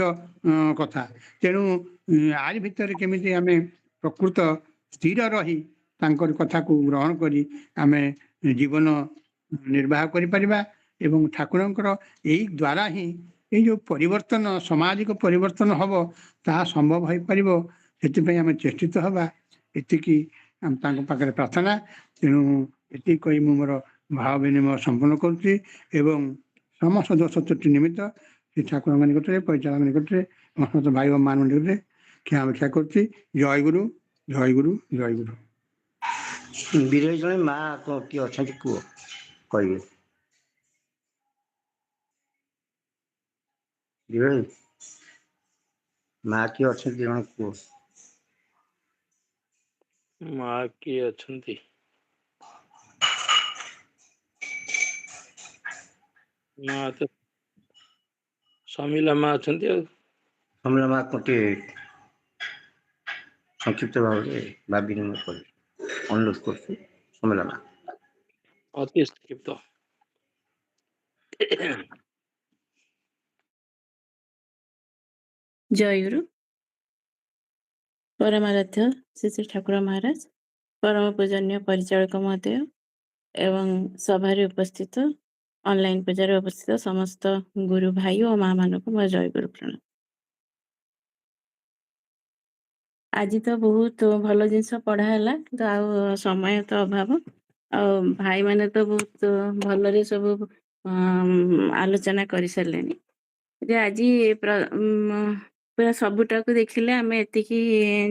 କଥା। ତେଣୁ ଆରି ଭିତରେ କେମିତି ଆମେ ପ୍ରକୃତ ସ୍ଥିର ରହି ତାଙ୍କର କଥାକୁ ଗ୍ରହଣ କରି ଆମେ ଜୀବନ ନିର୍ବାହ କରିପାରିବା, ଏବଂ ଠାକୁରଙ୍କର ଏଇ ଦ୍ୱାରା ହିଁ ଏଇ ଯେଉଁ ପରିବର୍ତ୍ତନ, ସାମାଜିକ ପରିବର୍ତ୍ତନ ହେବ, ତାହା ସମ୍ଭବ ହୋଇପାରିବ। ସେଥିପାଇଁ ଆମେ ଚେଷ୍ଟିତ ହେବା, ଏତିକି ତାଙ୍କ ପାଖରେ ପ୍ରାର୍ଥନା। ତେଣୁ ଏତିକି କହି ମୁଁ ମୋର ଭାବ ବିନିମୟ ସମ୍ପନ୍ନ କରୁଛି ଏବଂ ସମସ୍ତ ଦୋଷ ତ୍ରୁଟି ନିମିତ୍ତ ସେ ଠାକୁରଙ୍କ ନିକଟରେ, ପରିଚାଳକ ନିକଟରେ, ସମସ୍ତ ଭାଇ ଓ ମାନଙ୍କ ନିକଟରେ କ୍ଷମାଭିକ୍ଷା କରୁଛି। ଜୟ ଗୁରୁ, ଜୟ ଗୁରୁ, ଜୟ ଗୁରୁ। ବିରଜୀ ଜଣେ ମା କିଏ ଅଛନ୍ତି କୁହ, କହିବେ। ବିରଜୀ ମା କିଏ ଅଛନ୍ତି ଜଣେ କୁହ। ମା କିଏ ଅଛନ୍ତି? ମା ତ ସମିଲା ମା ଅଛନ୍ତି। ଆଉ ସମିଳା ମା ଟିକେ ସଂକ୍ଷିପ୍ତ ଭାବରେ ଭାବିନିମୟ କରି ଅନୁରୋଧ କରୁଛୁ। ସମିଳା ମା ଅତି ସଂକ୍ଷିପ୍ତ। ଜୟଗୁରୁ। ପରମାରାଧ୍ୟ ଶ୍ରୀ ଶ୍ରୀ ଠାକୁର ମହାରାଜ, ପରମ ପୂଜନୀୟ ପରିଚାଳକ ମହୋଦୟ ଏବଂ ସଭାରେ ଉପସ୍ଥିତ ଅନଲାଇନ୍ ପୂଜାରେ ଉପସ୍ଥିତ ସମସ୍ତ ଗୁରୁ ଭାଇ ଓ ମା ମାନଙ୍କୁ ମୋ ଜୟ ଗୁରୁ ପ୍ରଣାମ। ଆଜି ତ ବହୁତ ଭଲ ଜିନିଷ ପଢା ହେଲା, କିନ୍ତୁ ଆଉ ସମୟ ତ ଅଭାବ। ଆଉ ଭାଇମାନେ ତ ବହୁତ ଭଲରେ ସବୁ ଆଲୋଚନା କରିସାରିଲେଣି। ଯେ ଆଜି ପୁରା ସବୁଟାକୁ ଦେଖିଲେ ଆମେ ଏତିକି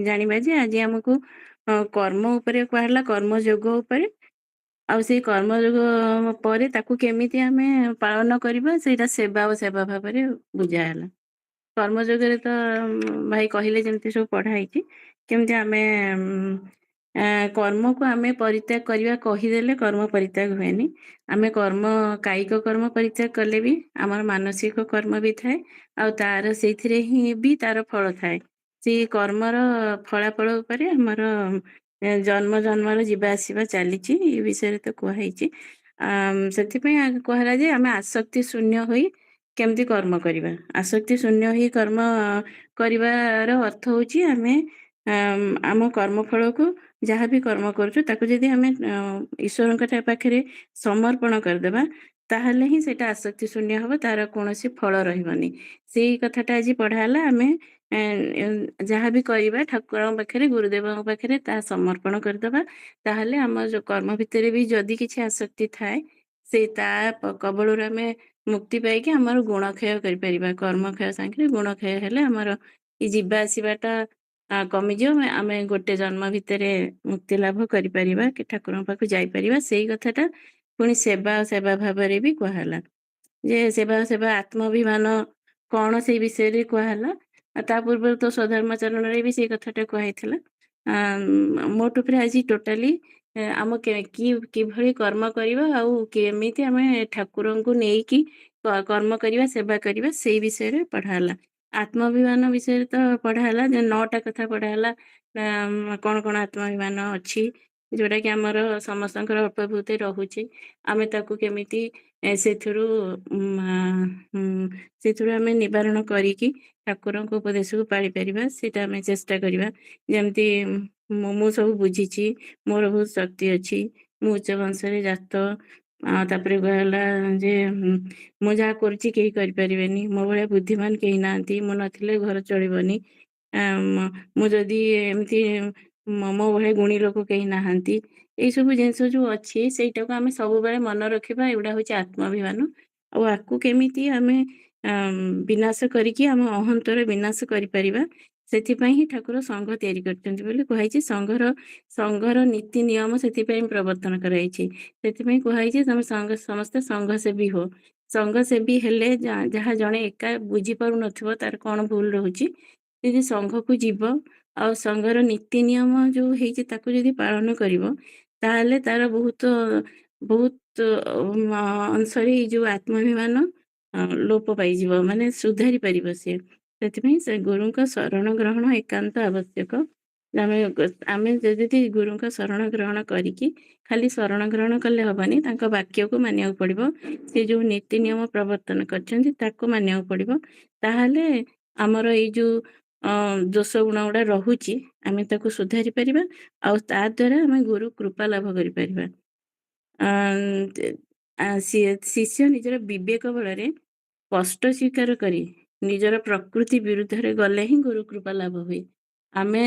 ଜାଣିବା ଯେ ଆଜି ଆମକୁ କର୍ମ ଉପରେ କୁହାହେଲା, କର୍ମଯୋଗ ଉପରେ। ଆଉ ସେଇ କର୍ମଯୋଗ ପରେ ତାକୁ କେମିତି ଆମେ ପାଳନ କରିବା, ସେଇଟା ସେବା ଓ ସେବା ଭାବରେ ବୁଝା ହେଲା। କର୍ମଯୋଗରେ ତ ଭାଇ କହିଲେ ଯେମିତି ସବୁ ପଢା ହେଇଛି, କେମିତି ଆମେ କର୍ମକୁ ଆମେ ପରିତ୍ୟାଗ କରିବା କହିଦେଲେ କର୍ମ ପରିତ୍ୟାଗ ହୁଏନି। ଆମେ କାୟିକ କର୍ମ ପରିତ୍ୟାଗ କଲେ ବି ଆମର ମାନସିକ କର୍ମ ବି ଥାଏ, ଆଉ ତାର ସେଇଥିରେ ହିଁ ବି ତାର ଫଳ ଥାଏ। ସେଇ କର୍ମର ଫଳାଫଳ ଉପରେ ଆମର ଜନ୍ମ ଜନ୍ମର ଯିବା ଆସିବା ଚାଲିଛି, ଏ ବିଷୟରେ ତ କୁହାହେଇଛି। ସେଥିପାଇଁ କୁହାହେଲା ଯେ ଆମେ ଆସକ୍ତି ଶୂନ୍ୟ ହୋଇ କେମିତି କର୍ମ କରିବା। ଆସକ୍ତି ଶୂନ୍ୟ ହୋଇ କର୍ମ କରିବାର ଅର୍ଥ ହଉଛି ଆମେ ଆମ କର୍ମଫଳକୁ ଯାହା ବି କର୍ମ କରୁଛୁ ତାକୁ ଯଦି ଆମେ ଈଶ୍ୱରଙ୍କ ପାଖରେ ସମର୍ପଣ କରିଦେବା, ତାହେଲେ ହିଁ ସେଇଟା ଆସକ୍ତି ଶୂନ୍ୟ ହବ, ତାର କୌଣସି ଫଳ ରହିବନି। ସେଇ କଥାଟା ଆଜି ପଢା ହେଲା। ଆମେ ଯାହା ବି କରିବା ଠାକୁରଙ୍କ ପାଖରେ, ଗୁରୁଦେବଙ୍କ ପାଖରେ ତାହା ସମର୍ପଣ କରିଦେବା। ତାହେଲେ ଆମ ଯୋଉ କର୍ମ ଭିତରେ ବି ଯଦି କିଛି ଆସକ୍ତି ଥାଏ, ସେଇ ତା କବଳରୁ ଆମେ ମୁକ୍ତି ପାଇକି ଆମର ଗୁଣକ୍ଷୟ କରିପାରିବା। କର୍ମକ୍ଷୟ ସାଙ୍ଗରେ ଗୁଣକ୍ଷୟ ହେଲେ ଆମର ଏ ଯିବା ଆସିବାଟା କମିଯିବ। ଆମେ ଗୋଟେ ଜନ୍ମ ଭିତରେ ମୁକ୍ତି ଲାଭ କରିପାରିବା, କି ଠାକୁରଙ୍କ ପାଖକୁ ଯାଇପାରିବା। ସେଇ କଥାଟା ପୁଣି ସେବା ସେବା ଭାବରେ ବି କୁହାହେଲା। ଯେ ସେବା ଆତ୍ମାଭିମାନ କଣ, ସେଇ ବିଷୟରେ କୁହାହେଲା। ଆଉ ତା ପୂର୍ବରୁ ତ ସ୍ୱଧର୍ମାଚରଣରେ ବି ସେଇ କଥାଟା କୁହାହେଇଥିଲା। ମୋଟ ଉପରେ ଆଜି ଟୋଟାଲି ଆମ କିଭଳି କର୍ମ କରିବା ଆଉ କେମିତି ଆମେ ଠାକୁରଙ୍କୁ ନେଇକି କର୍ମ କରିବା, ସେବା କରିବା, ସେଇ ବିଷୟରେ ପଢା ହେଲା। ଆତ୍ମାଭିମାନ ବିଷୟରେ ତ ପଢା ହେଲା, ଯେ 9ଟା କଥା ପଢା ହେଲା। କଣ କଣ ଆତ୍ମାଭିମାନ ଅଛି, ଯୋଉଟା କି ଆମର ସମସ୍ତଙ୍କର ଅଳ୍ପ ବହୁତ ରହୁଛି। ଆମେ ତାକୁ କେମିତି ସେଥିରୁ ଆମେ ନିବାରଣ କରିକି ଠାକୁରଙ୍କ ଉପଦେଶକୁ ପାଳିପାରିବା, ସେଇଟା ଆମେ ଚେଷ୍ଟା କରିବା। ଯେମିତି ମୁଁ ସବୁ ବୁଝିଛି, ମୋର ବହୁତ ଶକ୍ତି ଅଛି, ମୁଁ ଉଚ୍ଚ ବଂଶରେ ଜାତ। ତାପରେ କୁହାହେଲା ଯେ ମୁଁ ଯାହା କରୁଛି କେହି କରିପାରିବେନି, ମୋ ଭଳିଆ ବୁଦ୍ଧିମାନ କେହି ନାହାନ୍ତି, ମୁଁ ନଥିଲେ ଘର ଚଳିବନି। ମୁଁ ଯଦି ଏମିତି ମୋ ଭଳିଆ ଗୁଣୀ ଲୋକ କେହି ନାହାନ୍ତି। ଏଇସବୁ ଜିନିଷ ଯୋଉ ଅଛି, ସେଇଟାକୁ ଆମେ ସବୁବେଳେ ମନେ ରଖିବା। ଏଗୁଡା ହଉଛି ଆତ୍ମାଭିମାନ। ଆଉ ଆକୁ କେମିତି ଆମେ ବିନାଶ କରିକି ଆମ ଅହନ୍ତର ବିନାଶ କରିପାରିବା, ସେଥିପାଇଁ ହିଁ ଠାକୁର ସଂଘ ତିଆରି କରିଛନ୍ତି ବୋଲି କୁହାଯାଇଛି। ସଂଘର ନୀତି ନିୟମ ସେଥିପାଇଁ ପ୍ରବର୍ତ୍ତନ କରାଯାଇଛି। ସେଥିପାଇଁ କୁହାଯାଇଛି ତମେ ସମସ୍ତେ ସଂଘ ସେବୀ ହୁଅ। ସଂଘ ସେବୀ ହେଲେ ଯାହା ଜଣେ ଏକା ବୁଝିପାରୁନଥିବ ତାର କଣ ଭୁଲ ରହୁଛି, ଯଦି ସଂଘକୁ ଯିବ ଆଉ ସଂଘର ନୀତି ନିୟମ ଯୋଉ ହେଇଛି ତାକୁ ଯଦି ପାଳନ କରିବ, ତାହେଲେ ତାର ବହୁତ ଅଂଶରେ ଏଇ ଯୋଉ ଆତ୍ମାଭିମାନ ଲୋପ ପାଇଯିବ, ମାନେ ସୁଧାରି ପାରିବ ସିଏ। ସେଥିପାଇଁ ସେ ଗୁରୁଙ୍କ ଶରଣ ଗ୍ରହଣ ଏକାନ୍ତ ଆବଶ୍ୟକ। ଆମେ ଯଦି ଗୁରୁଙ୍କ ଶରଣ ଗ୍ରହଣ କରିକି ଖାଲି ଶରଣ ଗ୍ରହଣ କଲେ ହବନି, ତାଙ୍କ ବାକ୍ୟକୁ ମାନିବାକୁ ପଡିବ। ସେ ଯୋଉ ନୀତି ନିୟମ ପ୍ରବର୍ତ୍ତନ କରିଛନ୍ତି ତାକୁ ମାନିବାକୁ ପଡିବ। ତାହେଲେ ଆମର ଏଇ ଯୋଉ ଦୋଷ ଗୁଣ ଗୁଡା ରହୁଛି, ଆମେ ତାକୁ ସୁଧାରି ପାରିବା। ଆଉ ତା ଦ୍ୱାରା ଆମେ ଗୁରୁ କୃପା ଲାଭ କରିପାରିବା। ଶିଷ୍ୟ ନିଜର ବିବେକ ବଳରେ କଷ୍ଟ ସ୍ୱୀକାର କରି ନିଜର ପ୍ରକୃତି ବିରୁଦ୍ଧରେ ଗଲେ ହିଁ ଗୁରୁ କୃପା ଲାଭ ହୁଏ। ଆମେ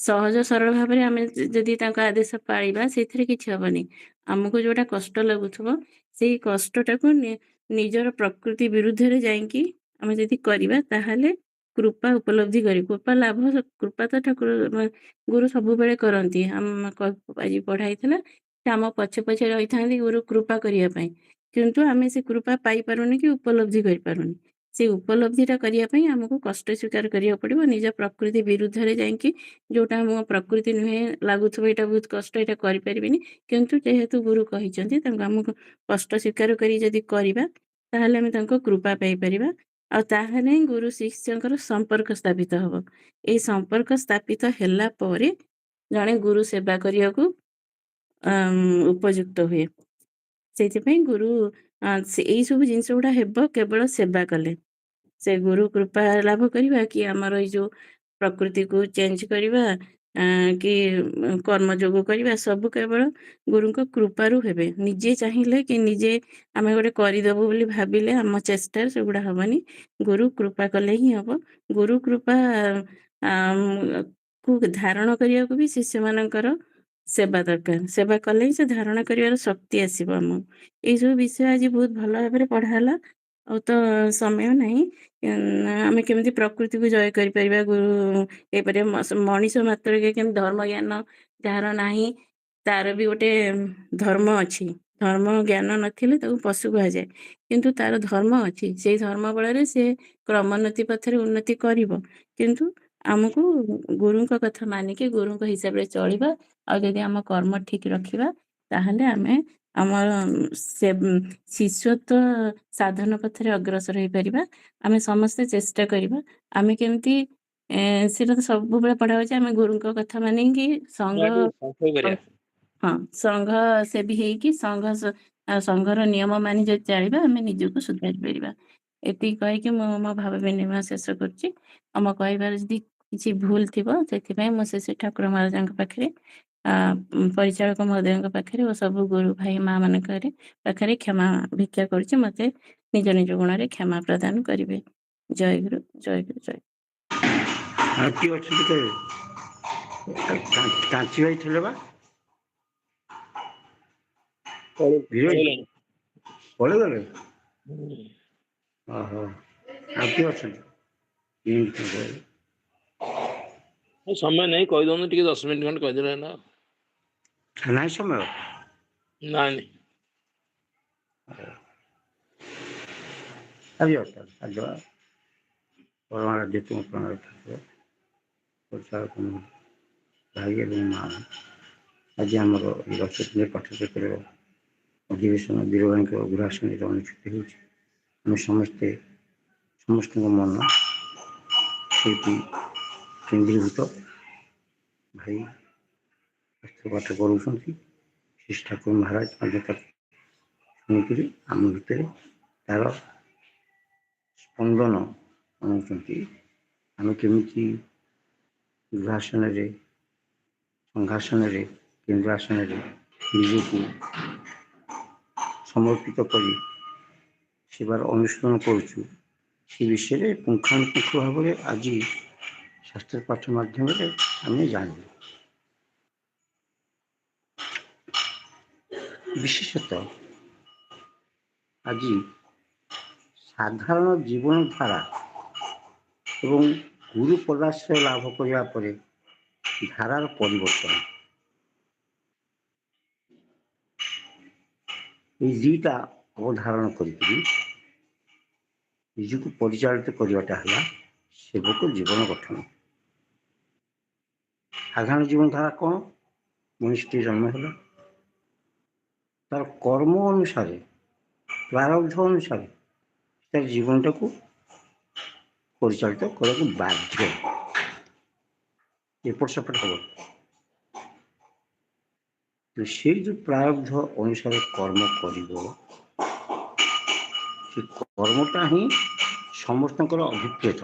ସହଜ ସରଳ ଭାବରେ ଆମେ ଯଦି ତାଙ୍କ ଆଦେଶ ପାଳିବା, ସେଇଥିରେ କିଛି ହବନି। ଆମକୁ ଯୋଉଟା କଷ୍ଟ ଲାଗୁଥିବ, ସେଇ କଷ୍ଟଟାକୁ ନିଜର ପ୍ରକୃତି ବିରୁଦ୍ଧରେ ଯାଇକି ଆମେ ଯଦି କରିବା, ତାହେଲେ କୃପା ଉପଲବ୍ଧି କରି କୃପା ତ ଠାକୁର ଗୁରୁ ସବୁବେଳେ କରନ୍ତି। ଆଜି ପଢା ହେଇଥିଲା, ସେ ଆମ ପଛେ ପଛେ ରହିଥାନ୍ତି ଗୁରୁ କୃପା କରିବା ପାଇଁ। କିନ୍ତୁ ଆମେ ସେ କୃପା ପାଇପାରୁନି କି ଉପଲବ୍ଧି କରିପାରୁନି। ସେ ଉପଲବ୍ଧିଟା କରିବା ପାଇଁ ଆମକୁ କଷ୍ଟ ସ୍ୱୀକାର କରିବାକୁ ପଡିବ। ନିଜ ପ୍ରକୃତି ବିରୁଦ୍ଧରେ ଯାଇକି, ଯୋଉଟା ମୋ ପ୍ରକୃତି ନୁହେଁ ଲାଗୁଥିବ, ଏଇଟା ବହୁତ କଷ୍ଟ, ଏଇଟା କରିପାରିବିନି, କିନ୍ତୁ ଯେହେତୁ ଗୁରୁ କହିଛନ୍ତି ତାଙ୍କୁ ଆମକୁ କଷ୍ଟ ସ୍ୱୀକାର କରି ଯଦି କରିବା, ତାହେଲେ ଆମେ ତାଙ୍କ କୃପା ପାଇପାରିବା। ଆଉ ତାହେଲେ ଗୁରୁ ଶିଷ୍ୟଙ୍କର ସମ୍ପର୍କ ସ୍ଥାପିତ ହବ। ଏଇ ସମ୍ପର୍କ ସ୍ଥାପିତ ହେଲା ପରେ ଜଣେ ଗୁରୁ ସେବା କରିବାକୁ ଉପଯୁକ୍ତ ହୁଏ। ସେଇଥିପାଇଁ ଗୁରୁ ଏଇ ସବୁ ଜିନିଷ ଗୁଡା ହେବ କେବଳ ସେବା କଲେ। ସେ ଗୁରୁ କୃପା ଲାଭ କରିବା, କି ଆମର ଏଇ ଯୋଉ ପ୍ରକୃତିକୁ ଚେଞ୍ଜ କରିବା, କି କର୍ମଯୋଗ କରିବା ସବୁ କେବଳ ଗୁରୁଙ୍କ କୃପାରୁ ହେବେ। ନିଜେ ଚାହିଁଲେ କି ନିଜେ ଆମେ ଗୋଟେ କରିଦେବୁ ବୋଲି ଭାବିଲେ ଆମ ଚେଷ୍ଟାରେ ସେଗୁଡ଼ା ହବନି। ଗୁରୁ କୃପା କଲେ ହିଁ ହବ। ଗୁରୁ କୃପା କୁ ଧାରଣ କରିବାକୁ ବି ଶିଷ୍ୟମାନଙ୍କର ସେବା ଦରକାର। ସେବା କଲେ ହିଁ ସେ ଧାରଣ କରିବାର ଶକ୍ତି ଆସିବ ଆମକୁ। ଏଇସବୁ ବିଷୟ ଆଜି ବହୁତ ଭଲ ଭାବରେ ପଢ଼ା ହେଲା। ଆଉ ତ ସମୟ ନାହିଁ। ଆମେ କେମିତି ପ୍ରକୃତିକୁ ଜୟ କରିପାରିବା, ଗୁରୁ ହେଇପାରିବ। ମଣିଷ ମାତ୍ରକେ କେମିତି ଧର୍ମ ଜ୍ଞାନ ଯାହାର ନାହିଁ ତାର ବି ଗୋଟେ ଧର୍ମ ଅଛି। ଧର୍ମ ଜ୍ଞାନ ନଥିଲେ ତାକୁ ପଶୁ କୁହାଯାଏ, କିନ୍ତୁ ତାର ଧର୍ମ ଅଛି। ସେଇ ଧର୍ମ ବଳରେ ସେ କ୍ରମୋନ୍ନତି ପଥରେ ଉନ୍ନତି କରିବ। କିନ୍ତୁ ଆମକୁ ଗୁରୁଙ୍କ କଥା ମାନିକି ଗୁରୁଙ୍କ ହିସାବରେ ଚଳିବା। ଆଉ ଯଦି ଆମ କର୍ମ ଠିକ ରଖିବା ତାହେଲେ ଆମେ ଆମର ଶିଷ୍ୟତ୍ୱ ସାଧନ ପଥରେ ଅଗ୍ରସର ହେଇପାରିବା। ଆମେ ସମସ୍ତେ ଚେଷ୍ଟା କରିବା ଆମେ କେମିତି ସେଟା ତ ସବୁବେଳେ ପଢା ହଉଛି, ଆମେ ଗୁରୁଙ୍କ କଥା ମାନିକି ସଂଘ କରିବା। ହଁ ସଂଘ ସେବୀ ହେଇକି ସଂଘର ନିୟମ ମାନି ଯଦି ଚାଳିବା ଆମେ ନିଜକୁ ସୁଧାରି ପାରିବା। ଏତିକି କହିକି ମୁଁ ମୋ ଭାବ ବିନିମୟ ଶେଷ କରୁଛି। ଆଉ ମୋ କହିବାର ଯଦି କିଛି ଭୁଲ ଥିବ ସେଥିପାଇଁ ମୁଁ ଶ୍ରୀ ଠାକୁର ମହାରାଜଙ୍କ ପାଖରେ ପରିଚାଳକ ମହୋଦୟଙ୍କ ପାଖରେ ଓ ସବୁ ଗୁରୁ ଭାଇ ମା ମାନଙ୍କରେ ପାଖରେ କ୍ଷମା ଭିକ୍ଷା କରୁଛି। ମତେ ନିଜ ନିଜ ଗୁଣରେ କ୍ଷମା ପ୍ରଦାନ କରିବେ। ଜୟ ଗୁରୁ, ଜୟ ଗୁରୁ, ଜୟ। ଆଉ କିଏ ଅଛନ୍ତି କହିବେ? କାଞ୍ଚି ଭାଇ ଥିଲେ ବା, ପଳେଇଗଲେ। ଓହୋ, ଆଉ କିଏ ଅଛନ୍ତି? ସମୟ ନାହିଁ, କହିଦଉନ ଟିକେ 10 ମିନିଟ୍ ଖଣ୍ଡେ କହିଦେଲେ ନା। ନାହିଁ ସମୟ? ନାଇଁ ଆଜି ଭାଇ ଏବଂ ମା ଆଜି ଆମର ରଥରେ ପାଠଚକ୍ର ଅଧିବେଶନ ବୀରଭାଇଙ୍କ ଅଗ୍ରାସନରେ ଅନୁଷ୍ଠିତ ହେଉଛି। ଆମେ ସମସ୍ତଙ୍କ ମନ ସେଇଠି କେନ୍ଦ୍ରୀଭୂତ। ଭାଇ ପାଠ କରୁଛନ୍ତି। ଶ୍ରୀ ଠାକୁର ମହାରାଜ ମଧ୍ୟ ତାକୁ ଶୁଣିକରି ଆମ ଭିତରେ ତାର ସ୍ପନ୍ଦନ ଆଣୁଛନ୍ତି। ଆମେ କେମିତି ଗୃହାସନରେ, ସଂଘାସନରେ, କେନ୍ଦ୍ରାସନରେ ନିଜକୁ ସମର୍ପିତ କରି ସେବାର ଅନୁସରଣ କରୁଛୁ, ସେ ବିଷୟରେ ପୁଙ୍ଖାନୁପୁଙ୍ଖ ଭାବରେ ଆଜି ଶାସ୍ତ୍ର ପାଠ ମାଧ୍ୟମରେ ଆମେ ଜାଣିବୁ। ବିଶେଷତଃ ଆଜି ସାଧାରଣ ଜୀବନ ଧାରା ଏବଂ ଗୁରୁ ପଦାଶ୍ରୟ ଲାଭ କରିବା ପରେ ଧାରାର ପରିବର୍ତ୍ତନ, ଏଇ ଦୁଇଟା ଅବଧାରଣ କରିକି ନିଜକୁ ପରିଚାଳିତ କରିବାଟା ହେଲା ସେବକ ଜୀବନ ଗଠନ। ସାଧାରଣ ଜୀବନ ଧାରା କ'ଣ? ମଣିଷଟି ଜନ୍ମ ହେଲା, ତାର କର୍ମ ଅନୁସାରେ, ପ୍ରାରବ୍ଧ ଅନୁସାରେ ତାର ଜୀବନଟାକୁ ପରିଚାଳିତ କରିବାକୁ ବାଧ୍ୟ। ଏପଟ ସେପଟ ହେବ। ସେଇ ଯେଉଁ ପ୍ରାରବ୍ଧ ଅନୁସାରେ କର୍ମ କରିବ, ସେ କର୍ମଟା ହିଁ ସମସ୍ତଙ୍କର ଅଭିପ୍ରେତ।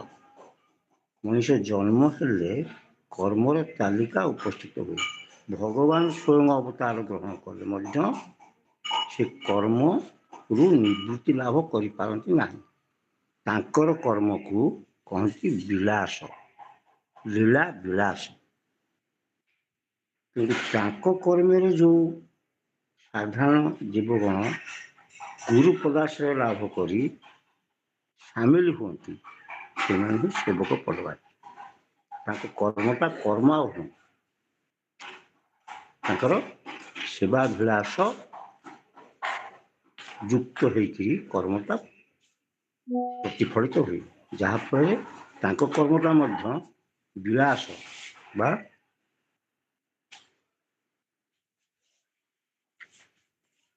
ମଣିଷ ଜନ୍ମ ହେଲେ କର୍ମର ତାଲିକା ଉପସ୍ଥିତ ହୁଏ। ଭଗବାନ ସ୍ୱୟଂ ଅବତାର ଗ୍ରହଣ କଲେ ମଧ୍ୟ ସେ କର୍ମରୁ ନିବୃତ୍ତି ଲାଭ କରିପାରନ୍ତି ନାହିଁ। ତାଙ୍କର କର୍ମକୁ କହନ୍ତି ବିଳାସ, ଲୀଳା ବିଳାସ। କିନ୍ତୁ ତାଙ୍କ କର୍ମରେ ଯେଉଁ ସାଧାରଣ ଜୀବଗଣ ଗୁରୁ ପଦାଶ୍ରୟ ଲାଭ କରି ସାମିଲ ହୁଅନ୍ତି, ସେମାନେ ହିଁ ସେବକ ପଡ଼ବାରେ। ତାଙ୍କ କର୍ମଟା କର୍ମ ଆଉ ନୁହେଁ, ତାଙ୍କର ସେବାଭିଳାଷ ଯୁକ୍ତ ହେଇକି କର୍ମଟା ପ୍ରତିଫଳିତ ହୁଏ, ଯାହାଫଳରେ ତାଙ୍କ କର୍ମଟା ମଧ୍ୟ ବିଳାସ ବା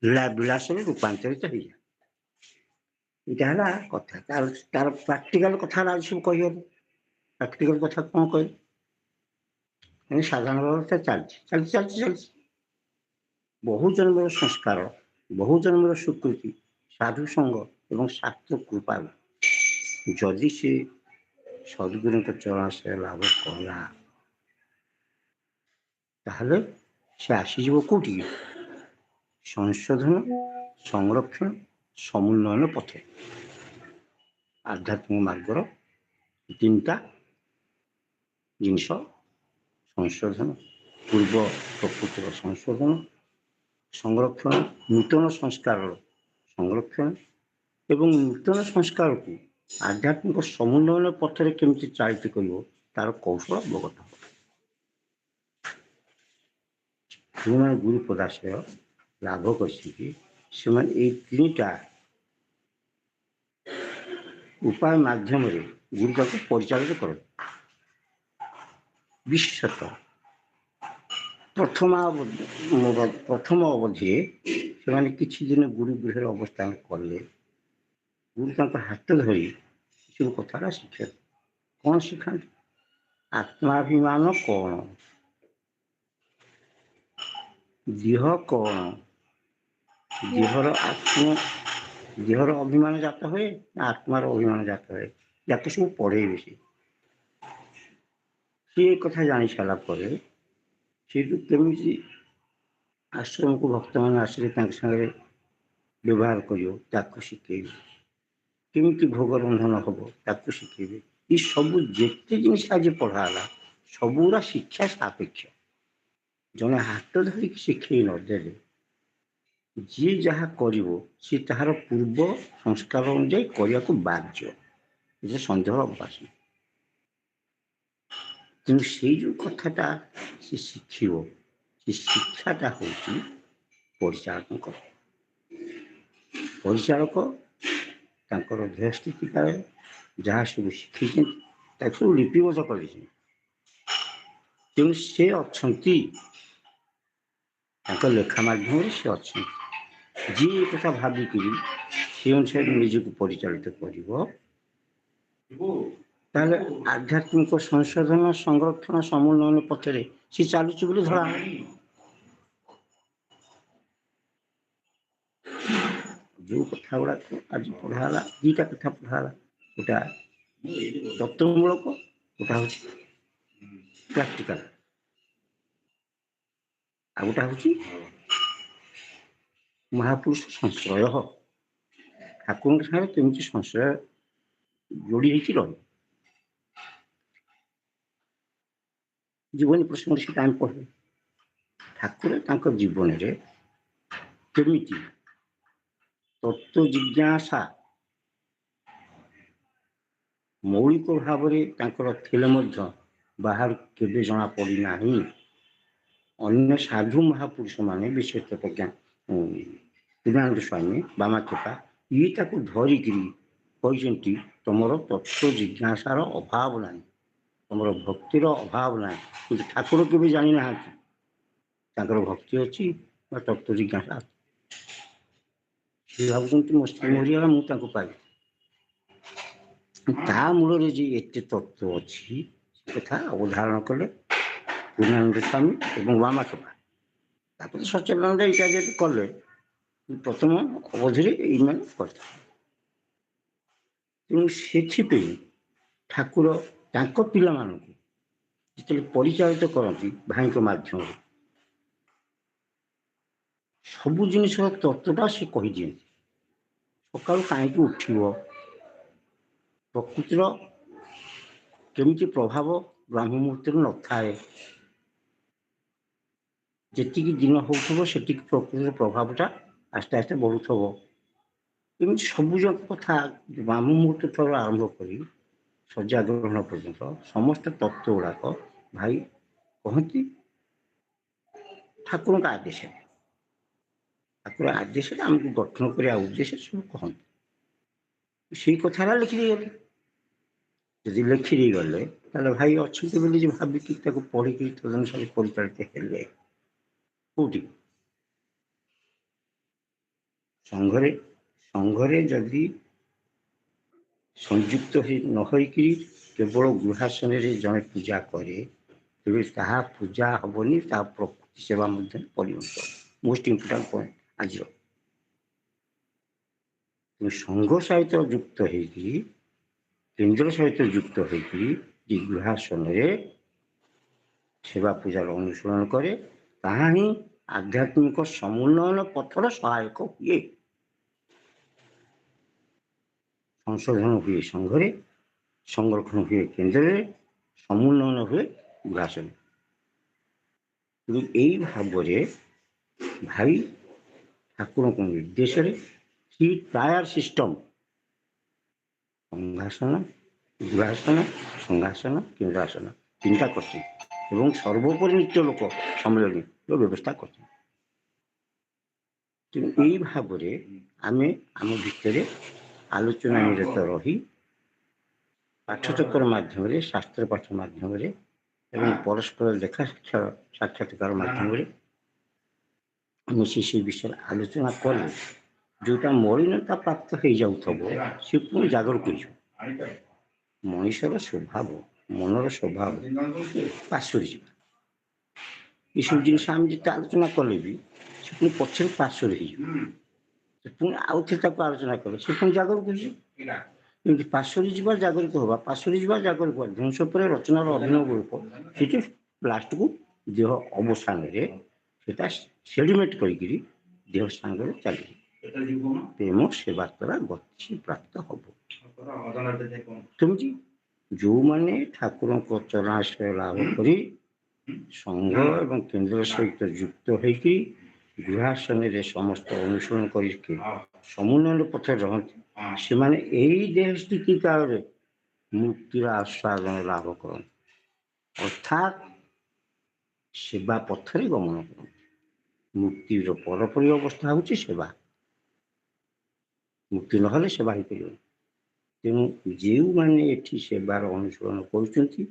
ଲୀଳା ବିଳାସରେ ରୂପାନ୍ତରିତ ହେଇଯାଏ। ଏଇଟା ହେଲା କଥା। ତାର ପ୍ରାକ୍ଟିକାଲ କଥା ଆଜି ସବୁ କହିହେବ। ପ୍ରାକ୍ଟିକାଲ କଥା କ'ଣ କହିଲେ? ସାଧାରଣ ବ୍ୟବସ୍ଥା ଚାଲିଛି। ବହୁ ଜନ୍ମର ସଂସ୍କାର, ବହୁ ଜନ୍ମର ସ୍ୱୀକୃତି, ସାଧୁ ସଙ୍ଗ ଏବଂ ଶାସ୍ତ୍ର କୃପାରୁ ଯଦି ସେ ସଦ୍ଗୁରୁଙ୍କ ଚରଣାଶ୍ରୟ ଲାଭ କଲା, ତାହେଲେ ସେ ଆସିଯିବ କୋଉଠିକି? ସଂଶୋଧନ, ସଂରକ୍ଷଣ, ସମୁନ୍ନୟନ ପଥେ। ଆଧ୍ୟାତ୍ମିକ ମାର୍ଗର ତିନିଟା ଜିନିଷ: ସଂଶୋଧନ, ପୂର୍ବ ପ୍ରକୃତିର ସଂଶୋଧନ, ସଂରକ୍ଷଣ, ନୂତନ ସଂସ୍କାରର ସଂରକ୍ଷଣ ଏବଂ ନୂତନ ସଂସ୍କାରକୁ ଆଧ୍ୟାତ୍ମିକ ସମୁନ୍ନୟନ ପଥରେ କେମିତି ଚାଳିତ କରିବ ତାର କୌଶଳ ଅବଗତ ହେବ। ଯେଉଁମାନେ ଗୁରୁ ପଦାଶ୍ରୟ ଲାଭ କରିଛନ୍ତି ସେମାନେ ଏଇ ତିନିଟା ଉପାୟ ମାଧ୍ୟମରେ ଗୁରୁତାକୁ ପରିଚାଳିତ କରନ୍ତି। ବିଶେଷତଃ ପ୍ରଥମ ଅବଧିରେ ସେମାନେ କିଛି ଦିନ ଗୁରୁ ଗୃହରେ ଅବସ୍ଥାନ କଲେ ଗୁରୁ ତାଙ୍କ ହାତ ଧରି ସବୁ କଥାଟା ଶିଖାନ୍ତି। କ'ଣ ଶିଖାନ୍ତି? ଆତ୍ମାଭିମାନ କ'ଣ, ଦେହ କ'ଣ, ଦେହର ଅଭିମାନ ଜାତ ହୁଏ ନା ଆତ୍ମାର ଅଭିମାନ ଜାତ ହୁଏ, ଯାକୁ ସବୁ ପଢ଼େଇବେ। ସେ କଥା ଜାଣି ସାରିଲା ପରେ ସେଇଠୁ କେମିତି ଆଶ୍ରମକୁ ଭକ୍ତମାନେ ଆସିଲେ ତାଙ୍କ ସାଙ୍ଗରେ ବ୍ୟବହାର କରିବ ତାକୁ ଶିଖେଇବେ, କେମିତି ଭୋଗ ରନ୍ଧନ ହେବ ତାକୁ ଶିଖେଇବେ। ଏ ସବୁ ଯେତେ ଜିନିଷ ଆଜି ପଢ଼ା ହେଲା ସବୁଗୁଡ଼ା ଶିକ୍ଷା ସାପେକ୍ଷ। ଜଣେ ହାତ ଧରିକି ଶିଖେଇ ନଦେଲେ ଯିଏ ଯାହା କରିବ ସିଏ ତାହାର ପୂର୍ବ ସଂସ୍କାର ଅନୁଯାୟୀ କରିବାକୁ ବାଧ୍ୟ, ଏଥିରେ ସନ୍ଦେହ ଅବକାଶ ନାହିଁ। ତେଣୁ ସେଇ ଯେଉଁ କଥାଟା ସେ ଶିଖିବ, ସେ ଶିକ୍ଷାଟା ହେଉଛି ପରିଚାଳକଙ୍କ। ପରିଚାଳକ ତାଙ୍କର ଦେହ ସ୍ଥିତି କାଳେ ଯାହା ସବୁ ଶିଖେଇଛନ୍ତି ତାକୁ ସବୁ ଲିପିବଦ୍ଧ କରିଛନ୍ତି। ତେଣୁ ସେ ଅଛନ୍ତି, ତାଙ୍କ ଲେଖା ମାଧ୍ୟମରେ ସେ ଅଛନ୍ତି। ଯିଏ ଏ କଥା ଭାବିକିରି ସେ ଅନୁସାରେ ନିଜକୁ ପରିଚାଳିତ କରିବ ତାହେଲେ ଆଧ୍ୟାତ୍ମିକ ସଂଶୋଧନ, ସଂରକ୍ଷଣ, ସମୁନ୍ନୟନ ପଥରେ ସେ ଚାଲୁଛି ବୋଲି ଧରା ହେବ। ଯେଉଁ କଥା ଗୁଡ଼ାକ ଆଜି ପଢ଼ା ହେଲା, ଦୁଇଟା କଥା ପଢ଼ା ହେଲା, ଗୋଟା ତତ୍ତ୍ୱମୂଳକ, ଗୋଟା ହେଉଛି ପ୍ରାକ୍ଟିକାଲ, ଆଉ ଗୋଟା ହେଉଛି ମହାପୁରୁଷ ସଂଶ୍ରୟ। ଠାକୁରଙ୍କ ସାଙ୍ଗରେ କେମିତି ସଂଶ୍ରୟ ଯୋଡ଼ି ହେଇକି ରହିବ। ଜୀବନୀ ପ୍ରସଙ୍ଗରେ ସେଟା ଆମେ ପଢ଼ିବୁ। ଠାକୁର ତାଙ୍କ ଜୀବନରେ କେମିତି ତତ୍ତ୍ୱ ଜିଜ୍ଞାସା ମୌଳିକ ଭାବରେ ତାଙ୍କର ଥିଲେ ମଧ୍ୟ ବାହାରୁ କେବେ ଜଣାପଡ଼ିନାହିଁ। ଅନ୍ୟ ସାଧୁ ମହାପୁରୁଷମାନେ ବିଶେଷତଃ ପୂର୍ଣ୍ଣାନନ୍ଦ ସ୍ୱାମୀ, ବାମାକ୍ଷେପା, ଇଏ ତାକୁ ଧରିକିରି କହିଛନ୍ତି ତମର ତତ୍ତ୍ୱ ଜିଜ୍ଞାସାର ଅଭାବ ନାହିଁ, ତମର ଭକ୍ତିର ଅଭାବ ନାହିଁ। କିନ୍ତୁ ଠାକୁର କେବେ ଜାଣିନାହାନ୍ତି ତାଙ୍କର ଭକ୍ତି ଅଛି ବା ତତ୍ତ୍ୱ ଜିଜ୍ଞାସା ଅଛି। ସେ ଭାବୁଛନ୍ତି ମୋ ସ୍ତ୍ରୀ ମରିଗଲା ମୁଁ ତାଙ୍କୁ ପାଇବି। ତା ମୂଳରେ ଯେ ଏତେ ତତ୍ତ୍ୱ ଅଛି ସେ କଥା ଅବଧାରଣ କଲେ ପୂର୍ଣ୍ଣାନନ୍ଦ ସ୍ୱାମୀ ଏବଂ ବାମାକ୍ଷେପା। ତାପରେ ସଚ୍ଚିଦାନନ୍ଦ ଏଇଟା ଯଦି କଲେ ପ୍ରଥମ ଅବଧିରେ ଏଇମାନେ କରିଥିଲେ। ତେଣୁ ସେଥିପାଇଁ ଠାକୁର ତାଙ୍କ ପିଲାମାନଙ୍କୁ ଯେତେବେଳେ ପରିଚାଳିତ କରନ୍ତି ଭାଇଙ୍କ ମାଧ୍ୟମରେ ସବୁ ଜିନିଷର ତତ୍ତ୍ୱଟା ସେ କହିଦିଅନ୍ତି। ସକାଳୁ କାହିଁକି ଉଠିବ, ପ୍ରକୃତିର କେମିତି ପ୍ରଭାବ ବ୍ରାହ୍ମ ମୁହୂର୍ତ୍ତରେ ନଥାଏ, ଯେତିକି ଦିନ ହେଉଥିବ ସେତିକି ପ୍ରକୃତିର ପ୍ରଭାବଟା ଆସ୍ତେ ଆସ୍ତେ ବଢ଼ୁଥିବ। ଏମିତି ସବୁଯାକ କଥା ବ୍ରାହ୍ମ ମୁହୂର୍ତ୍ତ ଠାରୁ ଆରମ୍ଭ କରି ଶଯ୍ୟା ଗ୍ରହଣ ପର୍ଯ୍ୟନ୍ତ ସମସ୍ତ ତତ୍ତ୍ୱ ଗୁଡ଼ାକ ଭାଇ କହନ୍ତି ଠାକୁରଙ୍କ ଆଦେଶରେ। ଠାକୁର ଆଦେଶରେ ଆମକୁ ଗଠନ କରିବା ଉଦ୍ଦେଶ୍ୟରେ ସବୁ କହନ୍ତି। ସେଇ କଥାଟା ଲେଖିଦେଇଗଲେ। ଯଦି ଲେଖିଦେଇଗଲେ ତାହେଲେ ଭାଇ ଅଛନ୍ତି ବୋଲି ଯେ ଭାବିକି ତାକୁ ପଢ଼ିକି ତଦନୁସାରେ ପରିଚାଳିତ ହେଲେ କୋଉଠି? ସଂଘରେ ଯଦି ସଂଯୁକ୍ତ ନ ହୋଇକି କେବଳ ଗୃହାସନରେ ଜଣେ ପୂଜା କରେ ତେବେ ତାହା ପୂଜା ହେବନି, ତାହା ପ୍ରକୃତି ସେବା ମଧ୍ୟରେ ପରିଣତ। ମୋଷ୍ଟ ଇମ୍ପୋର୍ଟାଣ୍ଟ ପଏଣ୍ଟ ଆଜିର। ସଂଘ ସହିତ ଯୁକ୍ତ ହେଇକି କେନ୍ଦ୍ର ସହିତ ଯୁକ୍ତ ହେଇକି ଯେ ଗୃହାସନରେ ସେବା ପୂଜାର ଅନୁସରଣ କରେ, ତାହା ହିଁ ଆଧ୍ୟାତ୍ମିକ ସମୁନ୍ନୟନ ପଥର ସହାୟକ ହୁଏ। ସଂଶୋଧନ ହୁଏ ସଂଘରେ, ସଂରକ୍ଷଣ ହୁଏ କେନ୍ଦ୍ରରେ, ସମୁନ୍ନୟନ ହୁଏ ଗୃହାସନରେ। କିନ୍ତୁ ଏଇ ଭାବରେ ଭାଇ ଠାକୁରଙ୍କ ନିର୍ଦ୍ଦେଶରେ ଥ୍ରୀ ଟାୟାର ସିଷ୍ଟମ ସଂଘାସନ, ଗୃହାସନ, ସଂଘାସନ, କେନ୍ଦ୍ରାସନ ତିନିଟା କରିଛନ୍ତି ଏବଂ ସର୍ବୋପରି ନିତ୍ୟ ଲୋକ ସମ୍ମିଳନୀର ବ୍ୟବସ୍ଥା କରିଛନ୍ତି। ତେଣୁ ଏଇ ଭାବରେ ଆମେ ଆମ ଭିତରେ ଆଲୋଚନା ନିରତ ରହି ପାଠଚକ୍ର ମାଧ୍ୟମରେ, ଶାସ୍ତ୍ର ପାଠ ମାଧ୍ୟମରେ ଏବଂ ପରସ୍ପର ଦେଖା ସାକ୍ଷାତକାର ମାଧ୍ୟମରେ ଆମେ ସେ ବିଷୟରେ ଆଲୋଚନା କଲେ ଯୋଉଟା ମଳିନତା ପ୍ରାପ୍ତ ହେଇଯାଉଥିବ ସେ ପୁଣି ଜାଗରକୁ ହେଇଯିବ। ମଣିଷର ସ୍ୱଭାବ, ମନର ସ୍ୱଭାବ ପାଶୋରି ଯିବା। ଏସବୁ ଜିନିଷ ଆମେ ଯେତେ ଆଲୋଚନା କଲେ ବି ସେ ପୁଣି ପଛରେ ପାଶୋରି ହେଇଯିବ। ପୁଣି ଆଉ ଥରେ ତାକୁ ଆଲୋଚନା କଲେ ସେ ପୁଣି ଜାଗରକୁ ହେଇଯିବ। ଏମିତି ପାଶୋରି ଯିବା ଜାଗରିକ ହବା, ପାଶୋରି ଯିବା ଜାଗରିକ ହବା, ଧ୍ୱଂସ ପରେ ରଚନାର ଅଭିନବ ରୂପ ସେଠି ଲାଷ୍ଟକୁ ଦେହ ଅବସାନରେ ସେଟା ସେଡିମେଣ୍ଟ କରିକିରି ଦେହ ସାଙ୍ଗରେ ଚାଲିଯିବ। ପ୍ରେମ ସେବା ଦ୍ୱାରା ଗତି ପ୍ରାପ୍ତ ହବ। କେମିତି? ଯୋଉମାନେ ଠାକୁରଙ୍କ ଚରଣାଶ୍ରୟ ଲାଭ କରି ସଂଘ ଏବଂ କେନ୍ଦ୍ର ସହିତ ଯୁକ୍ତ ହେଇକି ଗୃହାସନରେ ସମସ୍ତ ଅନୁସରଣ କରିକି ସମୁନ୍ନୟନ ପଥରେ ରହନ୍ତି, ସେମାନେ ଏଇ ଦେହ ସ୍ଥିତି କାଳରେ ମୁକ୍ତିର ଆସ୍ୱାଦନ ଲାଭ କରନ୍ତି, ଅର୍ଥାତ୍ ସେବା ପଥରେ ଗମନ କରନ୍ତି। ମୁକ୍ତିର ପରପରି ଅବସ୍ଥା ହେଉଛି ସେବା। ମୁକ୍ତି ନହେଲେ ସେବା ହେଇପାରିବନି। ତେଣୁ ଯେଉଁମାନେ ଏଠି ସେବାର ଅନୁସରଣ କରୁଛନ୍ତି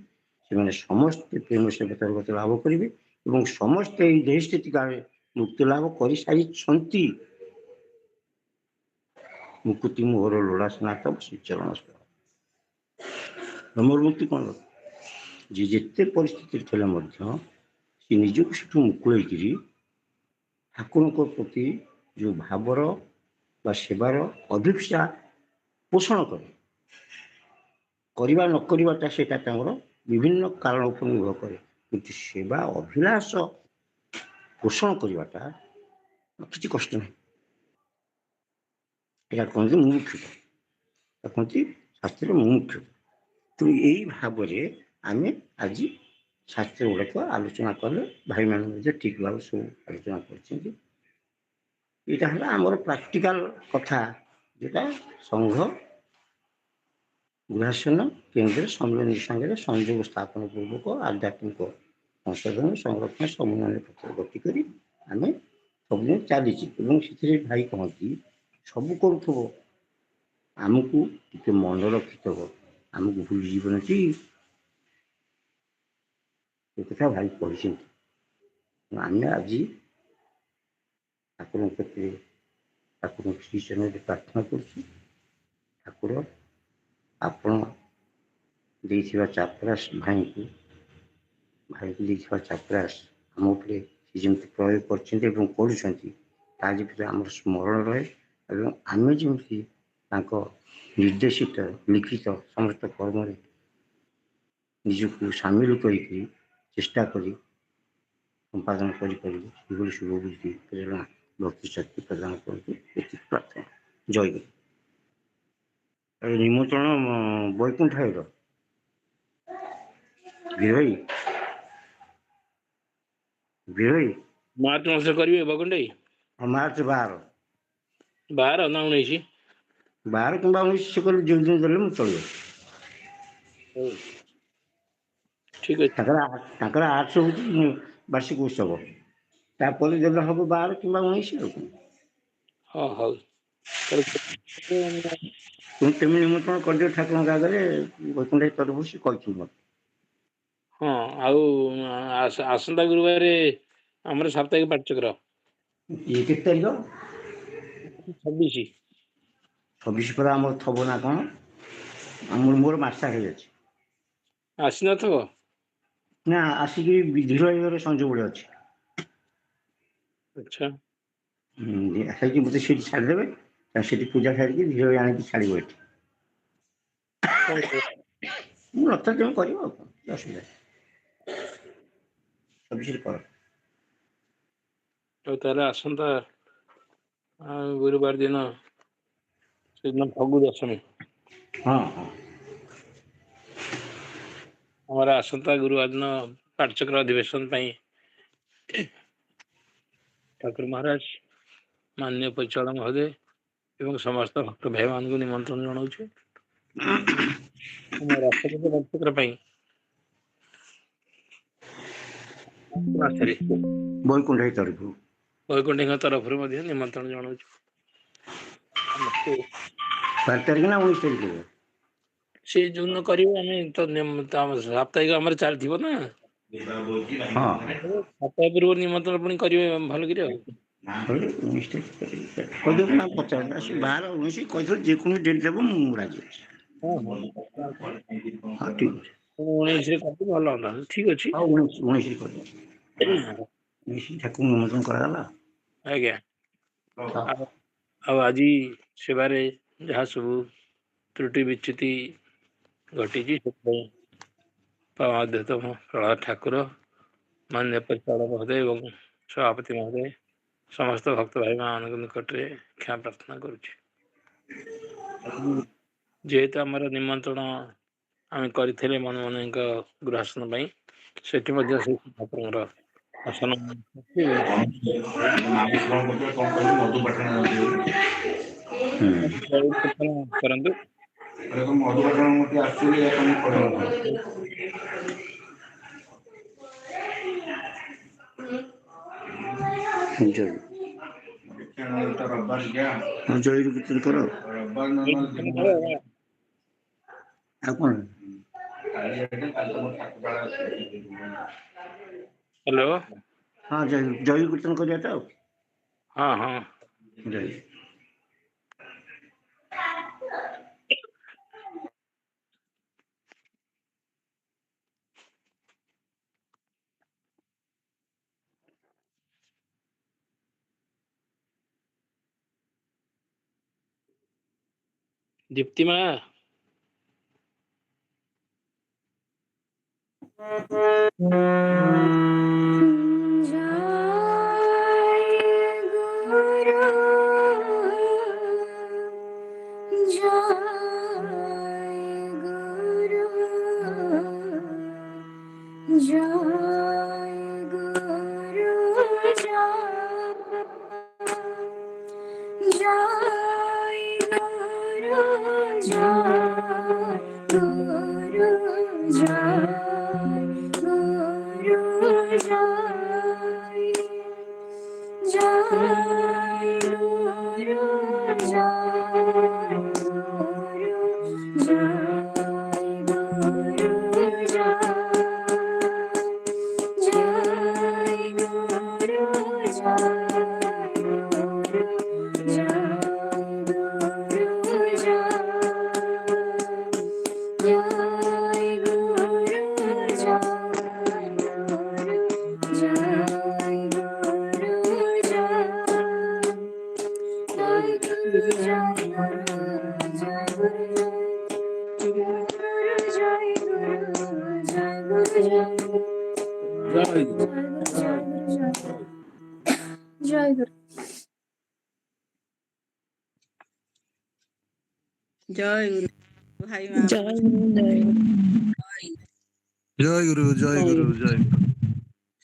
ସେମାନେ ସମସ୍ତେ ପ୍ରେମ ସେବାତାର ଗତି ଲାଭ କରିବେ ଏବଂ ସମସ୍ତେ ଏଇ ଦେହ ସ୍ଥିତି କାଳରେ ମୁକ୍ତି ଲାଭ କରିସାରିଛନ୍ତି। ମୁକୁତି ମୋହର ଲୋଡ଼ା ସ୍ନାତକ ଶ୍ରୀଚରଣ ସ୍ପର୍ଶ। ବ୍ରହ୍ମର ମୁକ୍ତି କ'ଣ? ଯେ ଯେତେ ପରିସ୍ଥିତିରେ ଥିଲେ ମଧ୍ୟ ସେ ନିଜକୁ ସେଠୁ ମୁକୁଳେଇକିରି ଠାକୁରଙ୍କ ପ୍ରତି ଯେଉଁ ଭାବର ବା ସେବାର ଅଭିପ୍ସା ପୋଷଣ କରେ। କରିବା ନ କରିବାଟା ସେଇଟା ତାଙ୍କର ବିଭିନ୍ନ କାରଣ ଉପରେ ନିର୍ଭର କରେ, କିନ୍ତୁ ସେବା ଅଭିଳାଷ ପୋଷଣ କରିବାଟା କିଛି କଷ୍ଟ ନାହିଁ। ଏହା କହନ୍ତି ମୁମୁକ୍ଷୁତା, ଏହା କହନ୍ତି ଶାସ୍ତ୍ରରେ ମୁମୁକ୍ଷୁତା। ତେଣୁ ଏଇ ଭାବରେ ଆମେ ଆଜି ଶାସ୍ତ୍ର ଗୁଡ଼ାକ ଆଲୋଚନା କଲେ, ଭାଇମାନେ ମଧ୍ୟ ଠିକ୍ ଭାବରେ ସବୁ ଆଲୋଚନା କରିଛନ୍ତି। ଏଇଟା ହେଲା ଆମର ପ୍ରାକ୍ଟିକାଲ କଥା, ଯେଉଁଟା ସଂଘ ଗୃହାସନ କେନ୍ଦ୍ର ସମ୍ମିଳନୀ ସାଙ୍ଗରେ ସଂଯୋଗ ସ୍ଥାପନ ପୂର୍ବକ ଆଧ୍ୟାତ୍ମିକ ସଂଶୋଧନ, ସଂରକ୍ଷଣ, ସମନ୍ୱୟ ପଥରେ ଗତି କରି ଆମେ ସବୁଦିନ ଚାଲିଛି। ଏବଂ ସେଥିରେ ଭାଇ କହନ୍ତି ସବୁ କରୁଥିବ, ଆମକୁ ଟିକେ ମନେ ରଖିଥିବ, ଆମକୁ ଭୁଲିଯିବନି କି? ଏ କଥା ଭାଇ କହିଛନ୍ତି। ଆମେ ଆଜି ଠାକୁରଙ୍କ କତିରେ ଠାକୁରଙ୍କ ଶ୍ରୀଚରଣରେ ପ୍ରାର୍ଥନା କରୁଛୁ, ଠାକୁର ଆପଣ ଦେଇଥିବା ଚାପରାସ ଭାଇଙ୍କୁ ଦେଇଥିବା ଚାପରାସ ଆମ ଉପରେ ସେ ଯେମିତି ପ୍ରୟୋଗ କରିଛନ୍ତି ଏବଂ କରୁଛନ୍ତି, ତା ଭିତରେ ଆମର ସ୍ମରଣ ରହେ ଏବଂ ଆମେ ଯେମିତି ତାଙ୍କ ନିର୍ଦ୍ଦେଶିତ ଲିଖିତ ସମସ୍ତ କର୍ମରେ ନିଜକୁ ସାମିଲ କରିକି ଚେଷ୍ଟା କରି ସମ୍ପାଦନ କରିପାରିବୁ, ଏଭଳି ଶୁଭ ବୁଦ୍ଧି ପ୍ରେରଣା ଭକ୍ତି ଶକ୍ତି ପ୍ରଦାନ କରନ୍ତୁ, ଏତିକି ପ୍ରାର୍ଥନା। ଜୟ ଗୁରୁ। ନିମନ୍ତ୍ରଣ ବୈକୁଣ୍ଠ ଭାଇର ବିରଇ ମାର୍ଚ୍ଚ ମାସରେ କରିବେ ବଗୁଣ୍ଡେଇ? ମାର୍ଚ୍ଚ 12 ନା 19? 12 କିମ୍ବା 19 ସେ କହିଲେ ଯେଉଁ ଦିନ ଦେଲେ ମୁଁ ଚଳିବ। ହଉ ଠିକ ଅଛି। ତାଙ୍କର 8 ହେଉଛି ବାର୍ଷିକ ଉତ୍ସବ, ତାପରେ ଦେଲେ ହବ 12 କିମ୍ବା 19 ଆଉ। ହଁ ହଉ ତୁମେ ନିମନ୍ତ୍ରଣ କରିଦିଅ ଠାକୁରଙ୍କ ଆଗରେ, ବୈକୁଣ୍ଠ ତରଫରୁ ସେ କହିଛନ୍ତି ମୋତେ। ହଁ, ଆଉ ଆସନ୍ତା ଗୁରୁବାରରେ ଆମର ସାପ୍ତାହିକ ପାଠଚକ୍ର। ଇଏ କେତେ ତାରିଖ? 26। 26 ପରେ ଆମର ଥବ ନା କ'ଣ? ମୋର ମାସା ହେଇଯାଉଛି। ଆସିନଥିବ? ନା, ଆସିକି ବିଧିର ଘରେ ସଂଯୋଗ ଅଛି। ଆଚ୍ଛା। ସେଇଠି ମୋତେ ସେଠି ଛାଡ଼ିଦେବେ, ସେଠି ପୂଜା ଛାଡ଼ିକି ଝିଅ ଆଣିକି ଛାଡ଼ିବ ଏଠି। ମୁଁ ରଥ ତେଣୁ କରିବ ଆଉ କ'ଣ ଅସୁବିଧା। ବିଷୟରେ କର। ଆଉ ତାହେଲେ ଆସନ୍ତା ଗୁରୁବାର ଦିନ ସେଦିନ ଫଗୁ ଦଶମୀ ହଁ ହଁ ଆମର ଆସନ୍ତା ଗୁରୁବାର ଦିନ ପାଠଚକ୍ର ଅଧିବେଶନ ପାଇଁ ଠାକୁର ମହାରାଜ ମାନ୍ୟ ପରିଚାଳକ ମହୋଦୟ ଏବଂ ସମସ୍ତ ଭକ୍ତ ଭାଇମାନଙ୍କୁ ନିମନ୍ତ୍ରଣ ଜଣାଉଛି। ଆମ ରାଷ୍ଟ୍ରପତି ପାଠଚକ୍ର ପାଇଁ ମାସରେ ବୈକୁଣ୍ଠ ତରଫରୁ ବୈକୁଣ୍ଠଙ୍କ ତରଫରୁ ମଧ୍ୟ ନିମନ୍ତ୍ରଣ ଜଣାଉଛୁ। ସମସ୍ତେ 12 ତାରିଖ ନା 19 ତାରିଖରେ? ସେ ଯୋଉଦିନ କରିବେ ଆମେ ତ ସାପ୍ତାହିକ ଆମର ଚାଲିଥିବ ନା ହଁ ସପ୍ତାହ ପୂର୍ବରୁ ନିମନ୍ତ୍ରଣ ପୁଣି କରିବେ ଭଲ କରି ଆଉ 19 ତାରିଖ କହିଦେବୁ ନା 50 12 19 କହିଦେବୁ, ଯେକୌଣସି ଡେଟ୍ ଦେବ ମୁଁ ରାଜି ଅଛି। ହଁ ହଁ ହଁ ଠିକ ଅଛି। 19ରେ କରିଦେବେ ଭଲ ହୁଅନ୍ତା। ଠିକ ଅଛି। ହଉ 19 କରିଦେବୁ। 19 ଠାକୁର ନିମନ୍ତ୍ରଣ କରାଗଲା। ଆଜ୍ଞା। ହଁ। ଆଉ ଆଜି ସେବାରେ ଯାହା ସବୁ ତ୍ରୁଟି ବିଚ୍ୟୁତି ଘଟିଛି ସେଥିପାଇଁ ଅଧ୍ୟତମ ପ୍ରହ୍ଲାଦ ଠାକୁର ମାନ୍ୟ ପରିଚାଳକ ମହୋଦୟ ଏବଂ ସଭାପତି ମହୋଦୟ ସମସ୍ତ ଭକ୍ତ ଭାଇମାନଙ୍କ ନିକଟରେ କ୍ଷମା ପ୍ରାର୍ଥନା କରୁଛି। ଯେହେତୁ ଆମର ନିମନ୍ତ୍ରଣ ଆମେ କରିଥିଲେ ମନମୋହନଙ୍କ ଗୃହାସନ ପାଇଁ, ସେଠି ମଧ୍ୟ ସେ ଠାକୁରଙ୍କର ଆସନ କରନ୍ତୁ। ଜୟରୁ କୀର୍ତ୍ତନ କର। ଆଉ କଣ? ହ୍ୟାଲୋ। ହଁ ଜୟ କୀର୍ତ୍ତନ କରିବା ତ ଆଉ। ହଁ ହଁ। ଜୟ। ଦୀପ୍ତିମା ଜୟ ଗୁରୁ ଭାଇ ମା ଜୟ ଗୁରୁ ଜୟ ଗୁରୁ। ଜୟ ଗୁରୁ ଜୟ ଗୁରୁ ଜୟ ଗୁରୁ।